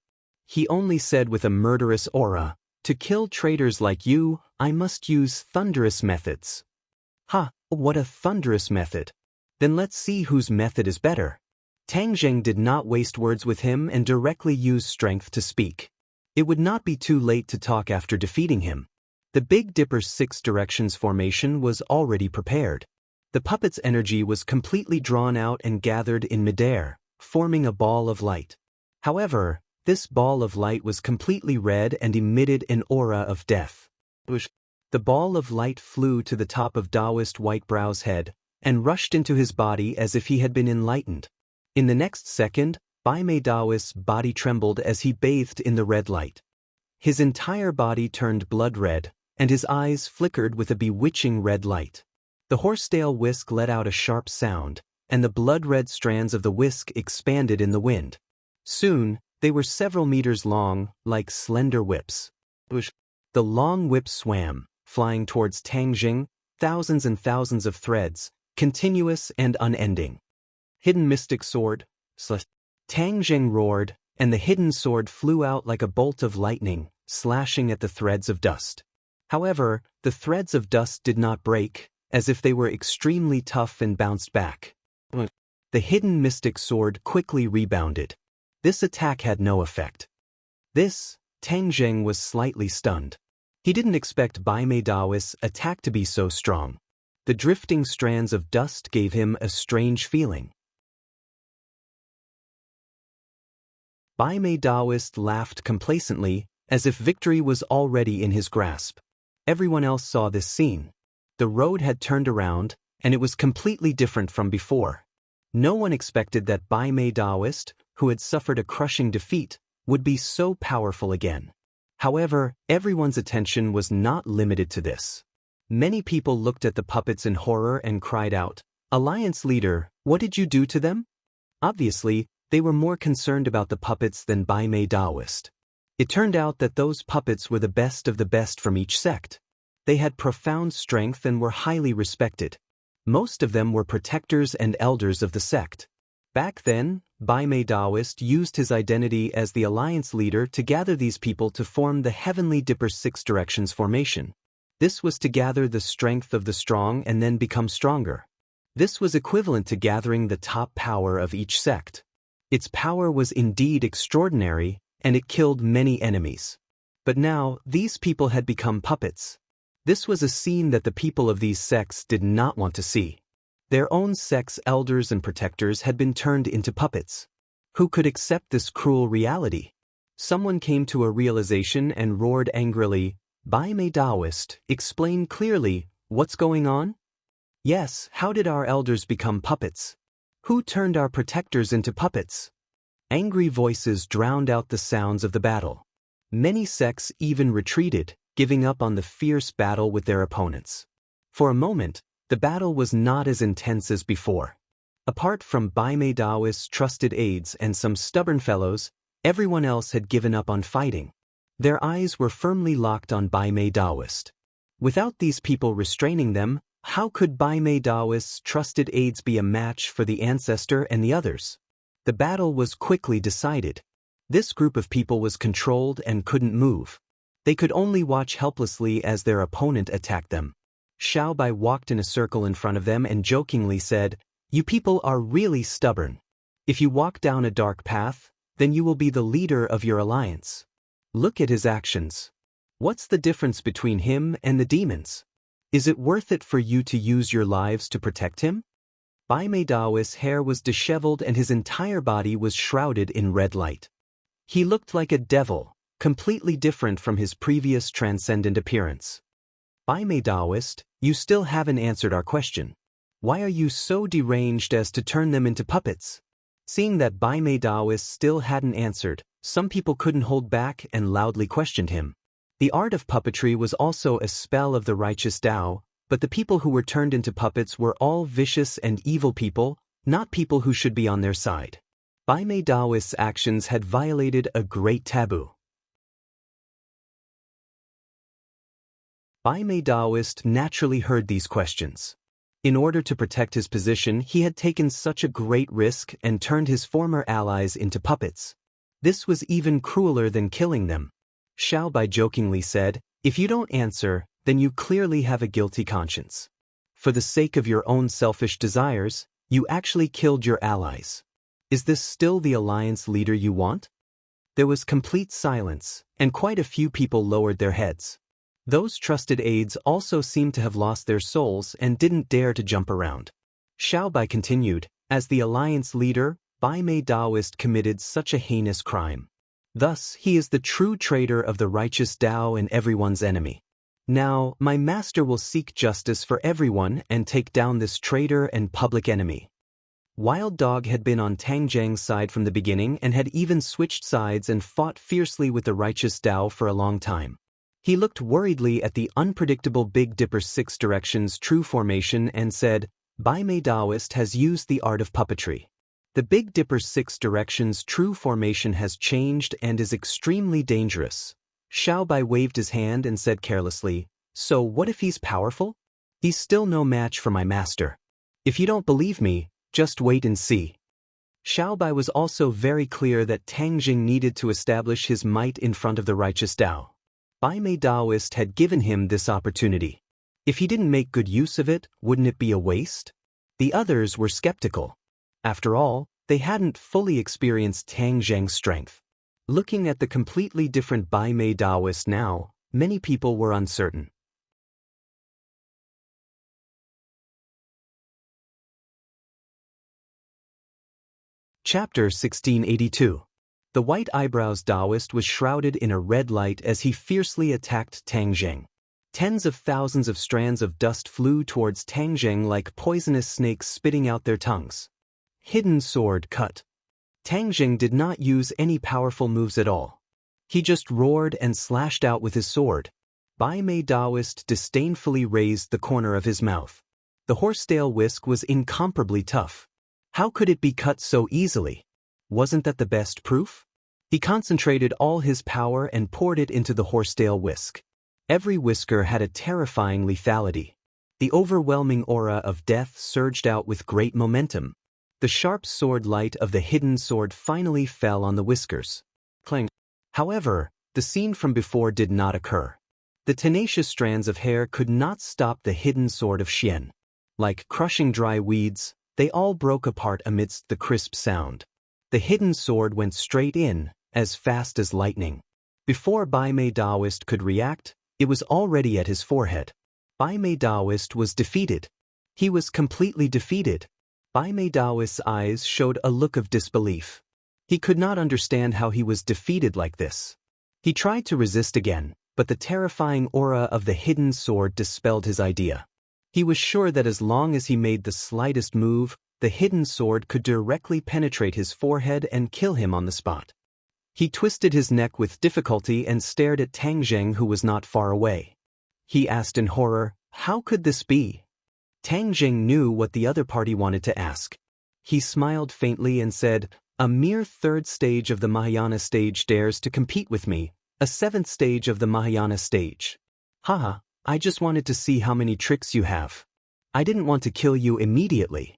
He only said with a murderous aura, "To kill traitors like you, I must use thunderous methods." "Ha, what a thunderous method! Then let's see whose method is better." Tang Zheng did not waste words with him and directly used strength to speak. It would not be too late to talk after defeating him. The Big Dipper 6 directions formation was already prepared. The puppet's energy was completely drawn out and gathered in midair, forming a ball of light. However, this ball of light was completely red and emitted an aura of death. The ball of light flew to the top of Daoist Whitebrow's head, and rushed into his body as if he had been enlightened. In the next second, Bai Mei Daoist's body trembled as he bathed in the red light. His entire body turned blood red, and his eyes flickered with a bewitching red light. The horsetail whisk let out a sharp sound, and the blood-red strands of the whisk expanded in the wind. Soon, they were several meters long, like slender whips. The long whip swam, flying towards Tang Jing, thousands and thousands of threads, continuous and unending. Hidden mystic sword, Tang Zheng roared, and the hidden sword flew out like a bolt of lightning, slashing at the threads of dust. However, the threads of dust did not break, as if they were extremely tough and bounced back. The hidden mystic sword quickly rebounded. This attack had no effect. Tang Zheng was slightly stunned. He didn't expect Bai Mei Daoist's attack to be so strong. The drifting strands of dust gave him a strange feeling. Bai Mei Daoist laughed complacently, as if victory was already in his grasp. Everyone else saw this scene. The road had turned around, and it was completely different from before. No one expected that Bai Mei Daoist, who had suffered a crushing defeat, would be so powerful again. However, everyone's attention was not limited to this. Many people looked at the puppets in horror and cried out, "Alliance leader, what did you do to them?" Obviously, they were more concerned about the puppets than Bai Mei Daoist. It turned out that those puppets were the best of the best from each sect. They had profound strength and were highly respected. Most of them were protectors and elders of the sect. Back then, Bai Mei Daoist used his identity as the alliance leader to gather these people to form the Heavenly Dipper Six Directions formation. This was to gather the strength of the strong and then become stronger. This was equivalent to gathering the top power of each sect. Its power was indeed extraordinary, and it killed many enemies. But now, these people had become puppets. This was a scene that the people of these sects did not want to see. Their own sect's elders and protectors had been turned into puppets. Who could accept this cruel reality? Someone came to a realization and roared angrily, "Bai Mei Daoist, explain clearly, what's going on?" Yes, how did our elders become puppets? Who turned our protectors into puppets? Angry voices drowned out the sounds of the battle. Many sects even retreated, giving up on the fierce battle with their opponents. For a moment, the battle was not as intense as before. Apart from Bai Mei Daoist's trusted aides and some stubborn fellows, everyone else had given up on fighting. Their eyes were firmly locked on Bai Mei Daoist. Without these people restraining them, how could Bai Mei Daoist's trusted aides be a match for the ancestor and the others? The battle was quickly decided. This group of people was controlled and couldn't move. They could only watch helplessly as their opponent attacked them. Xiao Bai walked in a circle in front of them and jokingly said, "You people are really stubborn. If you walk down a dark path, then you will be the leader of your alliance. Look at his actions. What's the difference between him and the demons? Is it worth it for you to use your lives to protect him?" Bai Mei Daoist's hair was disheveled and his entire body was shrouded in red light. He looked like a devil, completely different from his previous transcendent appearance. "Bai Mei Daoist, you still haven't answered our question. Why are you so deranged as to turn them into puppets?" Seeing that Bai Mei Daoist still hadn't answered, some people couldn't hold back and loudly questioned him. The art of puppetry was also a spell of the righteous Tao, but the people who were turned into puppets were all vicious and evil people, not people who should be on their side. Bai Mei Daoist's actions had violated a great taboo. Bai Mei Daoist naturally heard these questions. In order to protect his position, he had taken such a great risk and turned his former allies into puppets. This was even crueler than killing them. Xiao Bai jokingly said, "If you don't answer, then you clearly have a guilty conscience. For the sake of your own selfish desires, you actually killed your allies. Is this still the alliance leader you want?" There was complete silence, and quite a few people lowered their heads. Those trusted aides also seemed to have lost their souls and didn't dare to jump around. Xiao Bai continued, "As the alliance leader, Bai Mei Daoist committed such a heinous crime. Thus, he is the true traitor of the righteous Tao and everyone's enemy. Now, my master will seek justice for everyone and take down this traitor and public enemy." Wild Dog had been on Tang Zheng's side from the beginning and had even switched sides and fought fiercely with the righteous Tao for a long time. He looked worriedly at the unpredictable Big Dipper Six Directions true formation and said, "Bai Mei Daoist has used the art of puppetry. The Big Dipper Six Directions true formation has changed and is extremely dangerous." Xiao Bai waved his hand and said carelessly, "So what if he's powerful? He's still no match for my master. If you don't believe me, just wait and see. Xiao Bai was also very clear that Tang Jing needed to establish his might in front of the righteous Tao. Bai Mei Daoist had given him this opportunity. If he didn't make good use of it, wouldn't it be a waste? The others were skeptical. After all, they hadn't fully experienced Tang Zheng's strength. Looking at the completely different Bai Mei Daoist now, many people were uncertain. Chapter 1682. The white eyebrows Taoist was shrouded in a red light as he fiercely attacked Tang Zheng. Tens of thousands of strands of dust flew towards Tang Zheng like poisonous snakes spitting out their tongues. Hidden sword cut. Tang Zheng did not use any powerful moves at all. He just roared and slashed out with his sword. Bai Mei Daoist disdainfully raised the corner of his mouth. The horsetail whisk was incomparably tough. How could it be cut so easily? Wasn't that the best proof? He concentrated all his power and poured it into the horsetail whisk. Every whisker had a terrifying lethality. The overwhelming aura of death surged out with great momentum. The sharp sword light of the hidden sword finally fell on the whiskers. Clang. However, the scene from before did not occur. The tenacious strands of hair could not stop the hidden sword of Xian. Like crushing dry weeds, they all broke apart amidst the crisp sound. The hidden sword went straight in, as fast as lightning. Before Bai Mei Daoist could react, it was already at his forehead. Bai Mei Daoist was defeated. He was completely defeated. Bai Mei Daoist's eyes showed a look of disbelief. He could not understand how he was defeated like this. He tried to resist again, but the terrifying aura of the hidden sword dispelled his idea. He was sure that as long as he made the slightest move, the hidden sword could directly penetrate his forehead and kill him on the spot. He twisted his neck with difficulty and stared at Tang Zheng, who was not far away. He asked in horror, "How could this be?" Tang Zheng knew what the other party wanted to ask. He smiled faintly and said, "A mere third stage of the Mahayana stage dares to compete with me, a seventh stage of the Mahayana stage. Haha. I just wanted to see how many tricks you have. I didn't want to kill you immediately.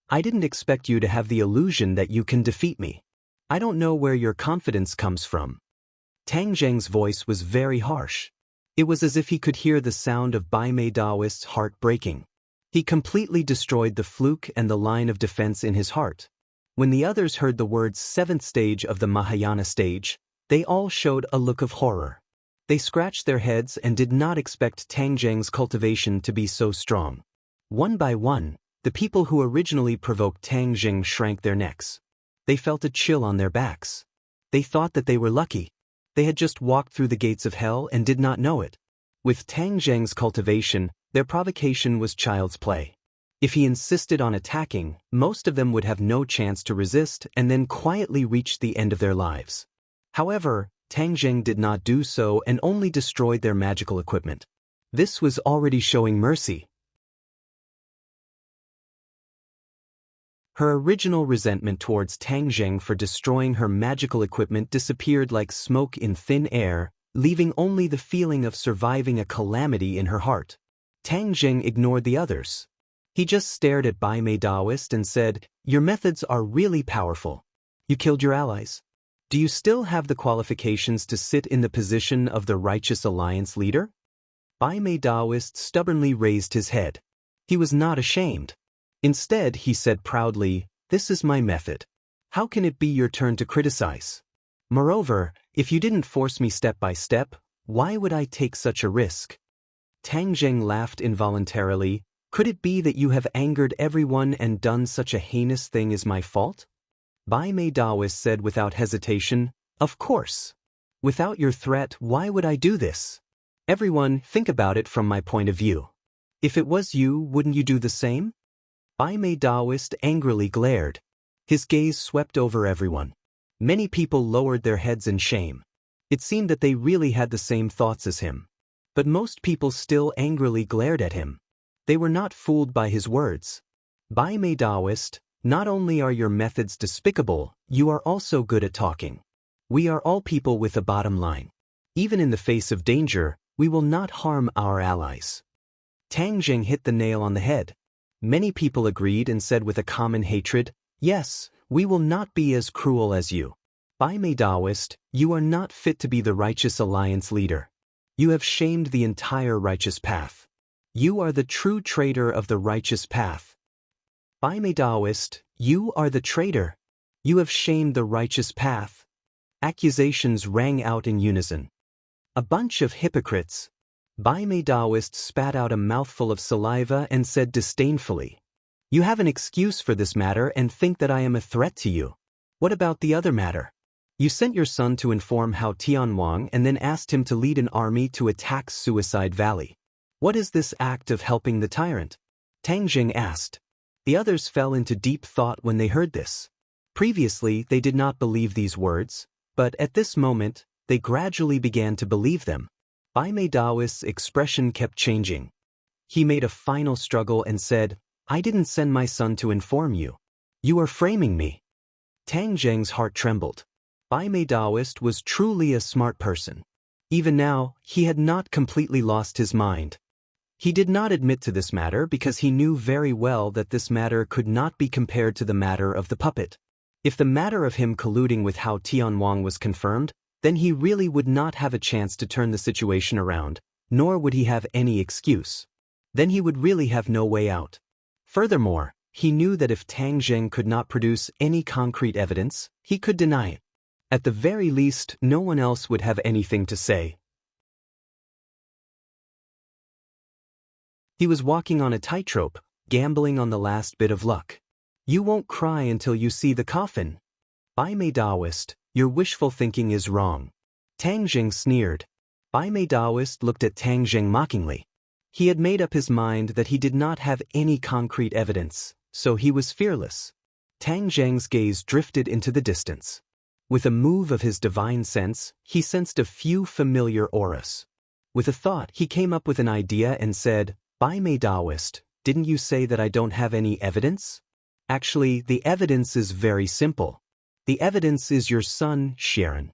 I didn't expect you to have the illusion that you can defeat me. I don't know where your confidence comes from." Tang Zheng's voice was very harsh. It was as if he could hear the sound of Bai Mei Daoist's heart breaking. He completely destroyed the fluke and the line of defense in his heart. When the others heard the words seventh stage of the Mahayana stage, they all showed a look of horror. They scratched their heads and did not expect Tang Zheng's cultivation to be so strong. One by one, the people who originally provoked Tang Zheng shrank their necks. They felt a chill on their backs. They thought that they were lucky. They had just walked through the gates of hell and did not know it. With Tang Zheng's cultivation, their provocation was child's play. If he insisted on attacking, most of them would have no chance to resist and then quietly reach the end of their lives. However, Tang Zheng did not do so and only destroyed their magical equipment. This was already showing mercy. Her original resentment towards Tang Zheng for destroying her magical equipment disappeared like smoke in thin air, leaving only the feeling of surviving a calamity in her heart. Tang Zheng ignored the others. He just stared at Bai Mei Daoist and said, "Your methods are really powerful. You killed your allies. Do you still have the qualifications to sit in the position of the Righteous Alliance leader?" Bai Mei Daoist stubbornly raised his head. He was not ashamed. Instead, he said proudly, "This is my method. How can it be your turn to criticize? Moreover, if you didn't force me step by step, why would I take such a risk?" Tang Zheng laughed involuntarily. "Could it be that you have angered everyone and done such a heinous thing as my fault?" Bai Mei Daoist said without hesitation, "Of course. Without your threat, why would I do this? Everyone, think about it from my point of view. If it was you, wouldn't you do the same?" Bai Mei Daoist angrily glared. His gaze swept over everyone. Many people lowered their heads in shame. It seemed that they really had the same thoughts as him. But most people still angrily glared at him. They were not fooled by his words. Bai Mei Daoist, not only are your methods despicable, you are also good at talking. We are all people with a bottom line. Even in the face of danger, we will not harm our allies. Tang Zheng hit the nail on the head. Many people agreed and said with a common hatred, "Yes, we will not be as cruel as you. Bai Mei Daoist, you are not fit to be the righteous alliance leader. You have shamed the entire righteous path. You are the true traitor of the righteous path. Bai Mei Daoist, you are the traitor. You have shamed the righteous path." Accusations rang out in unison. A bunch of hypocrites. Bai Mei Daoist spat out a mouthful of saliva and said disdainfully, "You have an excuse for this matter and think that I am a threat to you. What about the other matter? You sent your son to inform Hao Tianwang and then asked him to lead an army to attack Suicide Valley. What is this act of helping the tyrant?" Tang Jing asked. The others fell into deep thought when they heard this. Previously, they did not believe these words, but at this moment, they gradually began to believe them. Bai Mei Daoist's expression kept changing. He made a final struggle and said, "I didn't send my son to inform you. You are framing me." Tang Zheng's heart trembled. Bai Mei Daoist was truly a smart person. Even now, he had not completely lost his mind. He did not admit to this matter because he knew very well that this matter could not be compared to the matter of the puppet. If the matter of him colluding with Hao Tianwang was confirmed, then he really would not have a chance to turn the situation around, nor would he have any excuse. Then he would really have no way out. Furthermore, he knew that if Tang Zheng could not produce any concrete evidence, he could deny it. At the very least, no one else would have anything to say. He was walking on a tightrope, gambling on the last bit of luck. You won't cry until you see the coffin. Bai Mei Daoist, your wishful thinking is wrong. Tang Jing sneered. Bai Mei Daoist looked at Tang Jing mockingly. He had made up his mind that he did not have any concrete evidence, so he was fearless. Tang Zheng's gaze drifted into the distance. With a move of his divine sense, he sensed a few familiar auras. With a thought, he came up with an idea and said, Bai Mei Daoist, didn't you say that I don't have any evidence? Actually, the evidence is very simple. The evidence is your son, Sharon.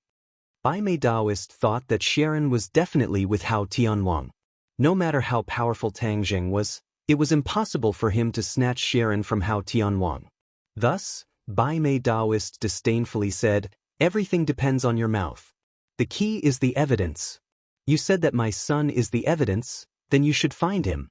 Bai Mei Daoist thought that Sharon was definitely with Hao Tianwang. No matter how powerful Tang Jing was, it was impossible for him to snatch Sharon from Hao Tianwang. Thus, Bai Mei Daoist disdainfully said, everything depends on your mouth. The key is the evidence. You said that my son is the evidence, then you should find him.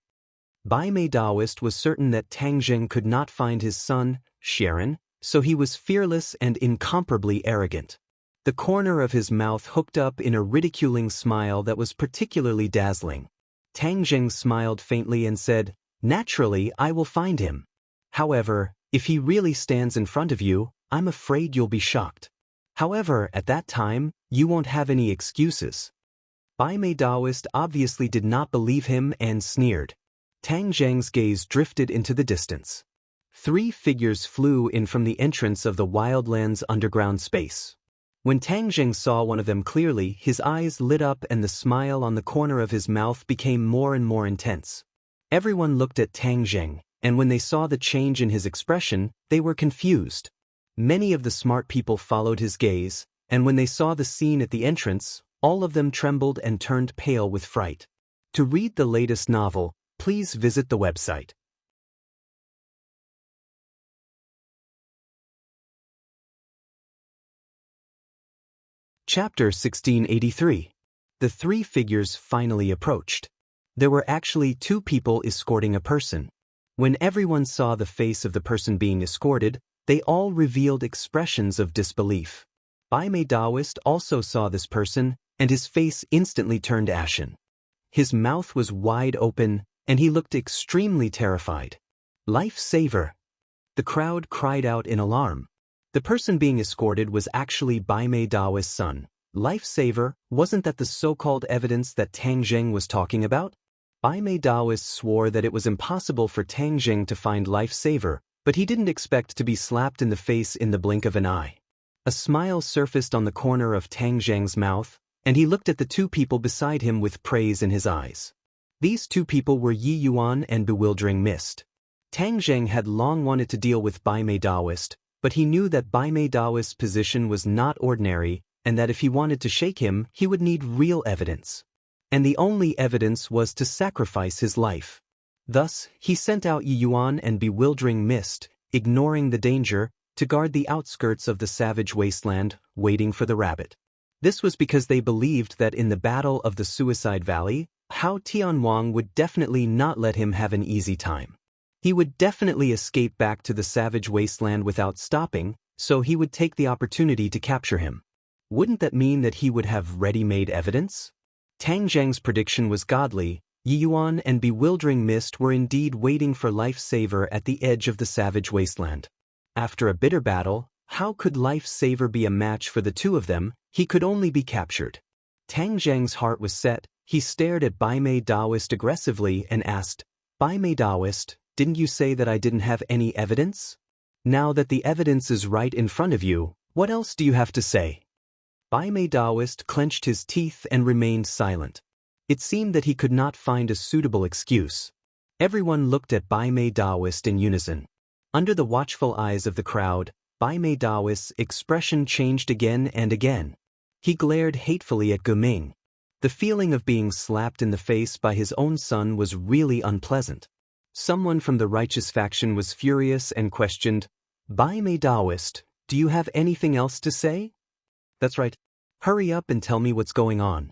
Bai Mei Daoist was certain that Tang Jing could not find his son, Sharon, so he was fearless and incomparably arrogant. The corner of his mouth hooked up in a ridiculing smile that was particularly dazzling. Tang Jing smiled faintly and said, naturally, I will find him. However, if he really stands in front of you, I'm afraid you'll be shocked. However, at that time, you won't have any excuses. Bai Mei Daoist obviously did not believe him and sneered. Tang Zheng's gaze drifted into the distance. 3 figures flew in from the entrance of the Wildlands underground space. When Tang Zheng saw one of them clearly, his eyes lit up and the smile on the corner of his mouth became more and more intense. Everyone looked at Tang Zheng, and when they saw the change in his expression, they were confused. Many of the smart people followed his gaze, and when they saw the scene at the entrance, all of them trembled and turned pale with fright. To read the latest novel, please visit the website. Chapter 1683. The 3 figures finally approached. There were actually 2 people escorting a person. When everyone saw the face of the person being escorted, they all revealed expressions of disbelief. Bai Mei Daoist also saw this person, and his face instantly turned ashen. His mouth was wide open, and he looked extremely terrified. Lifesaver! The crowd cried out in alarm. The person being escorted was actually Bai Mei Daoist's son. Lifesaver, wasn't that the so-called evidence that Tang Zheng was talking about? Bai Mei Daoist swore that it was impossible for Tang Zheng to find Lifesaver, but he didn't expect to be slapped in the face in the blink of an eye. A smile surfaced on the corner of Tang Zheng's mouth, and he looked at the 2 people beside him with praise in his eyes. These 2 people were Yi Yuan and Bewildering Mist. Tang Zheng had long wanted to deal with Bai Mei Daoist, but he knew that Bai Mei Daoist's position was not ordinary, and that if he wanted to shake him, he would need real evidence. And the only evidence was to sacrifice his life. Thus, he sent out Yi Yuan and Bewildering Mist, ignoring the danger, to guard the outskirts of the savage wasteland, waiting for the rabbit. This was because they believed that in the Battle of the Suicide Valley, Hao Tianwang would definitely not let him have an easy time. He would definitely escape back to the savage wasteland without stopping, so he would take the opportunity to capture him. Wouldn't that mean that he would have ready-made evidence? Tang Zheng's prediction was godly. Yi Yuan and Bewildering Mist were indeed waiting for Lifesaver at the edge of the savage wasteland. After a bitter battle, how could Lifesaver be a match for the two of them? He could only be captured. Tang Zheng's heart was set. He stared at Bai Mei Daoist aggressively and asked, "Bai Mei Daoist, didn't you say that I didn't have any evidence? Now that the evidence is right in front of you, what else do you have to say?" Bai Mei Daoist clenched his teeth and remained silent. It seemed that he could not find a suitable excuse. Everyone looked at Bai Mei Daoist in unison. Under the watchful eyes of the crowd, Bai Mei Daoist's expression changed again and again. He glared hatefully at Guming. The feeling of being slapped in the face by his own son was really unpleasant. Someone from the righteous faction was furious and questioned, "Bai Mei Daoist, do you have anything else to say?" "That's right. Hurry up and tell me what's going on."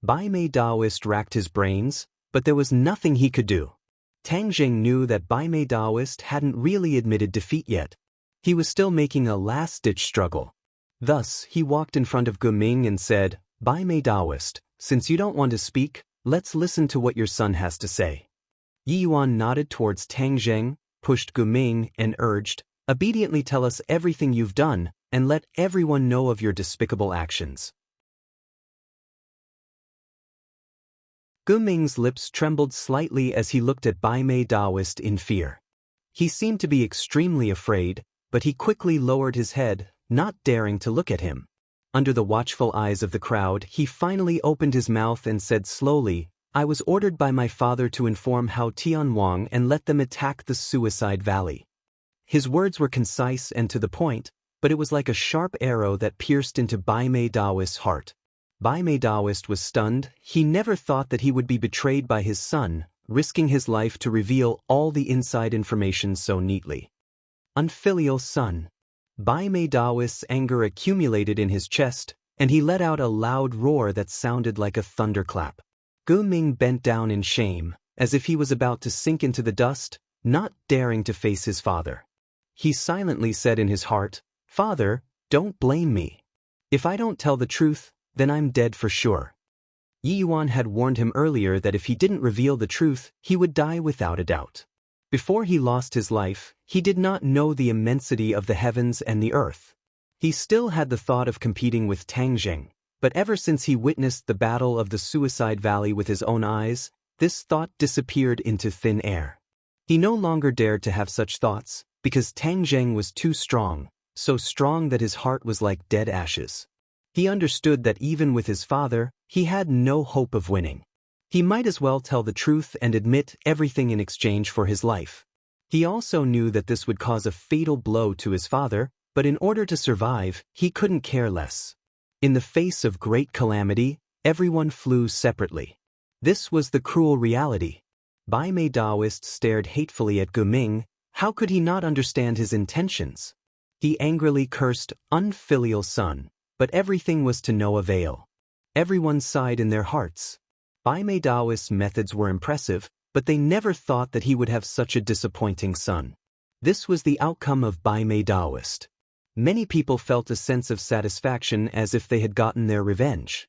Bai Mei Daoist racked his brains, but there was nothing he could do. Tang Zheng knew that Bai Mei Daoist hadn't really admitted defeat yet. He was still making a last-ditch struggle. Thus, he walked in front of Guming and said, "Bai Mei Daoist, since you don't want to speak, let's listen to what your son has to say." Yi Yuan nodded towards Tang Zheng, pushed Guming, and urged, "Obediently tell us everything you've done, and let everyone know of your despicable actions." Guming's lips trembled slightly as he looked at Bai Mei Daoist in fear. He seemed to be extremely afraid, but he quickly lowered his head, not daring to look at him. Under the watchful eyes of the crowd, he finally opened his mouth and said slowly, "I was ordered by my father to inform Hao Tianwang and let them attack the Suicide Valley." His words were concise and to the point, but it was like a sharp arrow that pierced into Bai Mei Daoist's heart. Bai Mei Daoist was stunned. He never thought that he would be betrayed by his son, risking his life to reveal all the inside information so neatly. Unfilial son. Bai Mei Daoist's anger accumulated in his chest, and he let out a loud roar that sounded like a thunderclap. Gu Ming bent down in shame, as if he was about to sink into the dust, not daring to face his father. He silently said in his heart, "Father, don't blame me. If I don't tell the truth, then I'm dead for sure." Yi Yuan had warned him earlier that if he didn't reveal the truth, he would die without a doubt. Before he lost his life, he did not know the immensity of the heavens and the earth. He still had the thought of competing with Tang Zheng, but ever since he witnessed the Battle of the Suicide Valley with his own eyes, this thought disappeared into thin air. He no longer dared to have such thoughts, because Tang Zheng was too strong, so strong that his heart was like dead ashes. He understood that even with his father, he had no hope of winning. He might as well tell the truth and admit everything in exchange for his life. He also knew that this would cause a fatal blow to his father, but in order to survive, he couldn't care less. In the face of great calamity, everyone flew separately. This was the cruel reality. Bai Mei Daoist stared hatefully at Guming. How could he not understand his intentions? He angrily cursed, "Unfilial son," but everything was to no avail. Everyone sighed in their hearts. Bai Mei Daoist's methods were impressive, but they never thought that he would have such a disappointing son. This was the outcome of Bai Mei Daoist. Many people felt a sense of satisfaction as if they had gotten their revenge.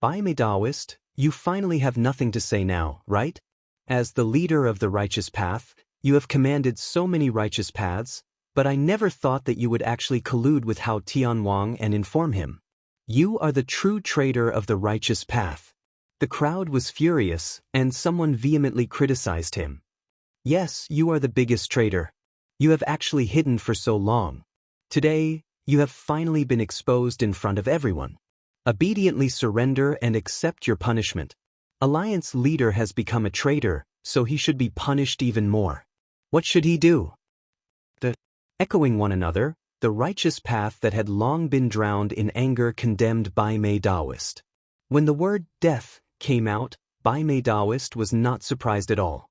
Bai Mei Daoist, you finally have nothing to say now, right? As the leader of the righteous path, you have commanded so many righteous paths, but I never thought that you would actually collude with Hao Tianwang and inform him. You are the true traitor of the righteous path. The crowd was furious, and someone vehemently criticized him. Yes, you are the biggest traitor. You have actually hidden for so long. Today, you have finally been exposed in front of everyone. Obediently surrender and accept your punishment. Alliance leader has become a traitor, so he should be punished even more. What should he do? Echoing one another, the righteous path that had long been drowned in anger condemned Bai Mei Daoist. When the word death came out, Bai Mei Daoist was not surprised at all.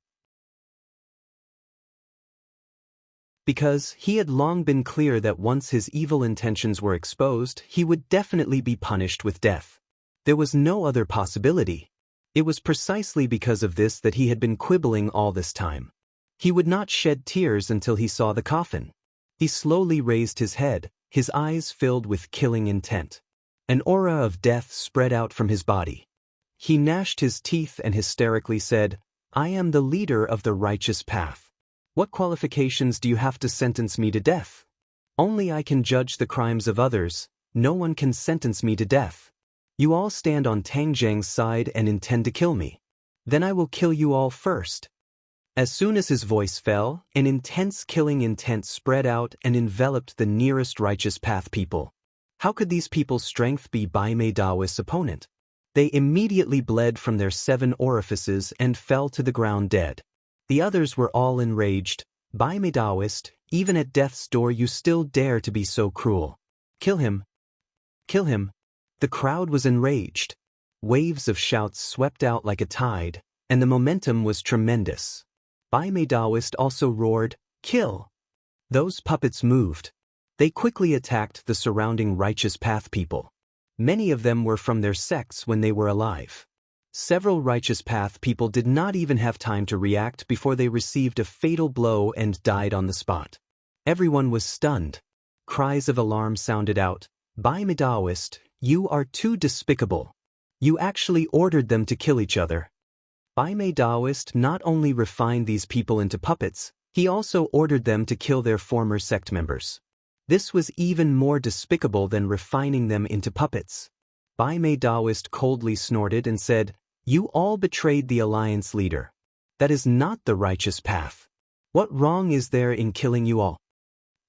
because he had long been clear that once his evil intentions were exposed, he would definitely be punished with death. There was no other possibility. It was precisely because of this that he had been quibbling all this time. He would not shed tears until he saw the coffin. He slowly raised his head, his eyes filled with killing intent. An aura of death spread out from his body. He gnashed his teeth and hysterically said, "I am the leader of the righteous path. What qualifications do you have to sentence me to death? Only I can judge the crimes of others, no one can sentence me to death. You all stand on Tang Jiang's side and intend to kill me. Then I will kill you all first." As soon as his voice fell, an intense killing intent spread out and enveloped the nearest righteous path people. How could these people's strength be Bai Mei Daoist's opponent? They immediately bled from their 7 orifices and fell to the ground dead. The others were all enraged. "Bai Mei Daoist, even at death's door you still dare to be so cruel. Kill him! Kill him!" The crowd was enraged. Waves of shouts swept out like a tide, and the momentum was tremendous. Bai Mei Daoist also roared, "Kill!" Those puppets moved. They quickly attacked the surrounding righteous path people. Many of them were from their sects when they were alive. Several righteous path people did not even have time to react before they received a fatal blow and died on the spot. Everyone was stunned. Cries of alarm sounded out. "Bai Mei Daoist, you are too despicable. You actually ordered them to kill each other." Bai Mei Daoist not only refined these people into puppets, he also ordered them to kill their former sect members. This was even more despicable than refining them into puppets. Bai Mei Daoist coldly snorted and said, "You all betrayed the alliance leader. That is not the righteous path. What wrong is there in killing you all?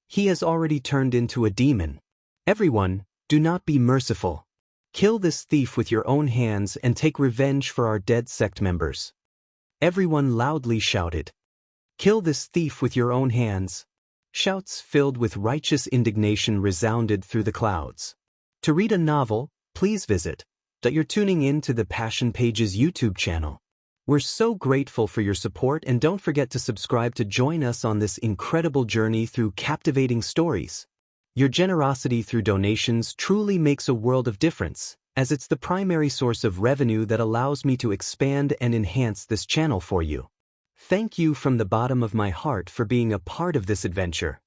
He has already turned into a demon. Everyone, do not be merciful. Kill this thief with your own hands and take revenge for our dead sect members." Everyone loudly shouted, "Kill this thief with your own hands." Shouts filled with righteous indignation resounded through the clouds. To read a novel, please visit. You're tuning in to the Passion Pages YouTube channel. We're so grateful for your support, and don't forget to subscribe to join us on this incredible journey through captivating stories. Your generosity through donations truly makes a world of difference, as it's the primary source of revenue that allows me to expand and enhance this channel for you. Thank you from the bottom of my heart for being a part of this adventure.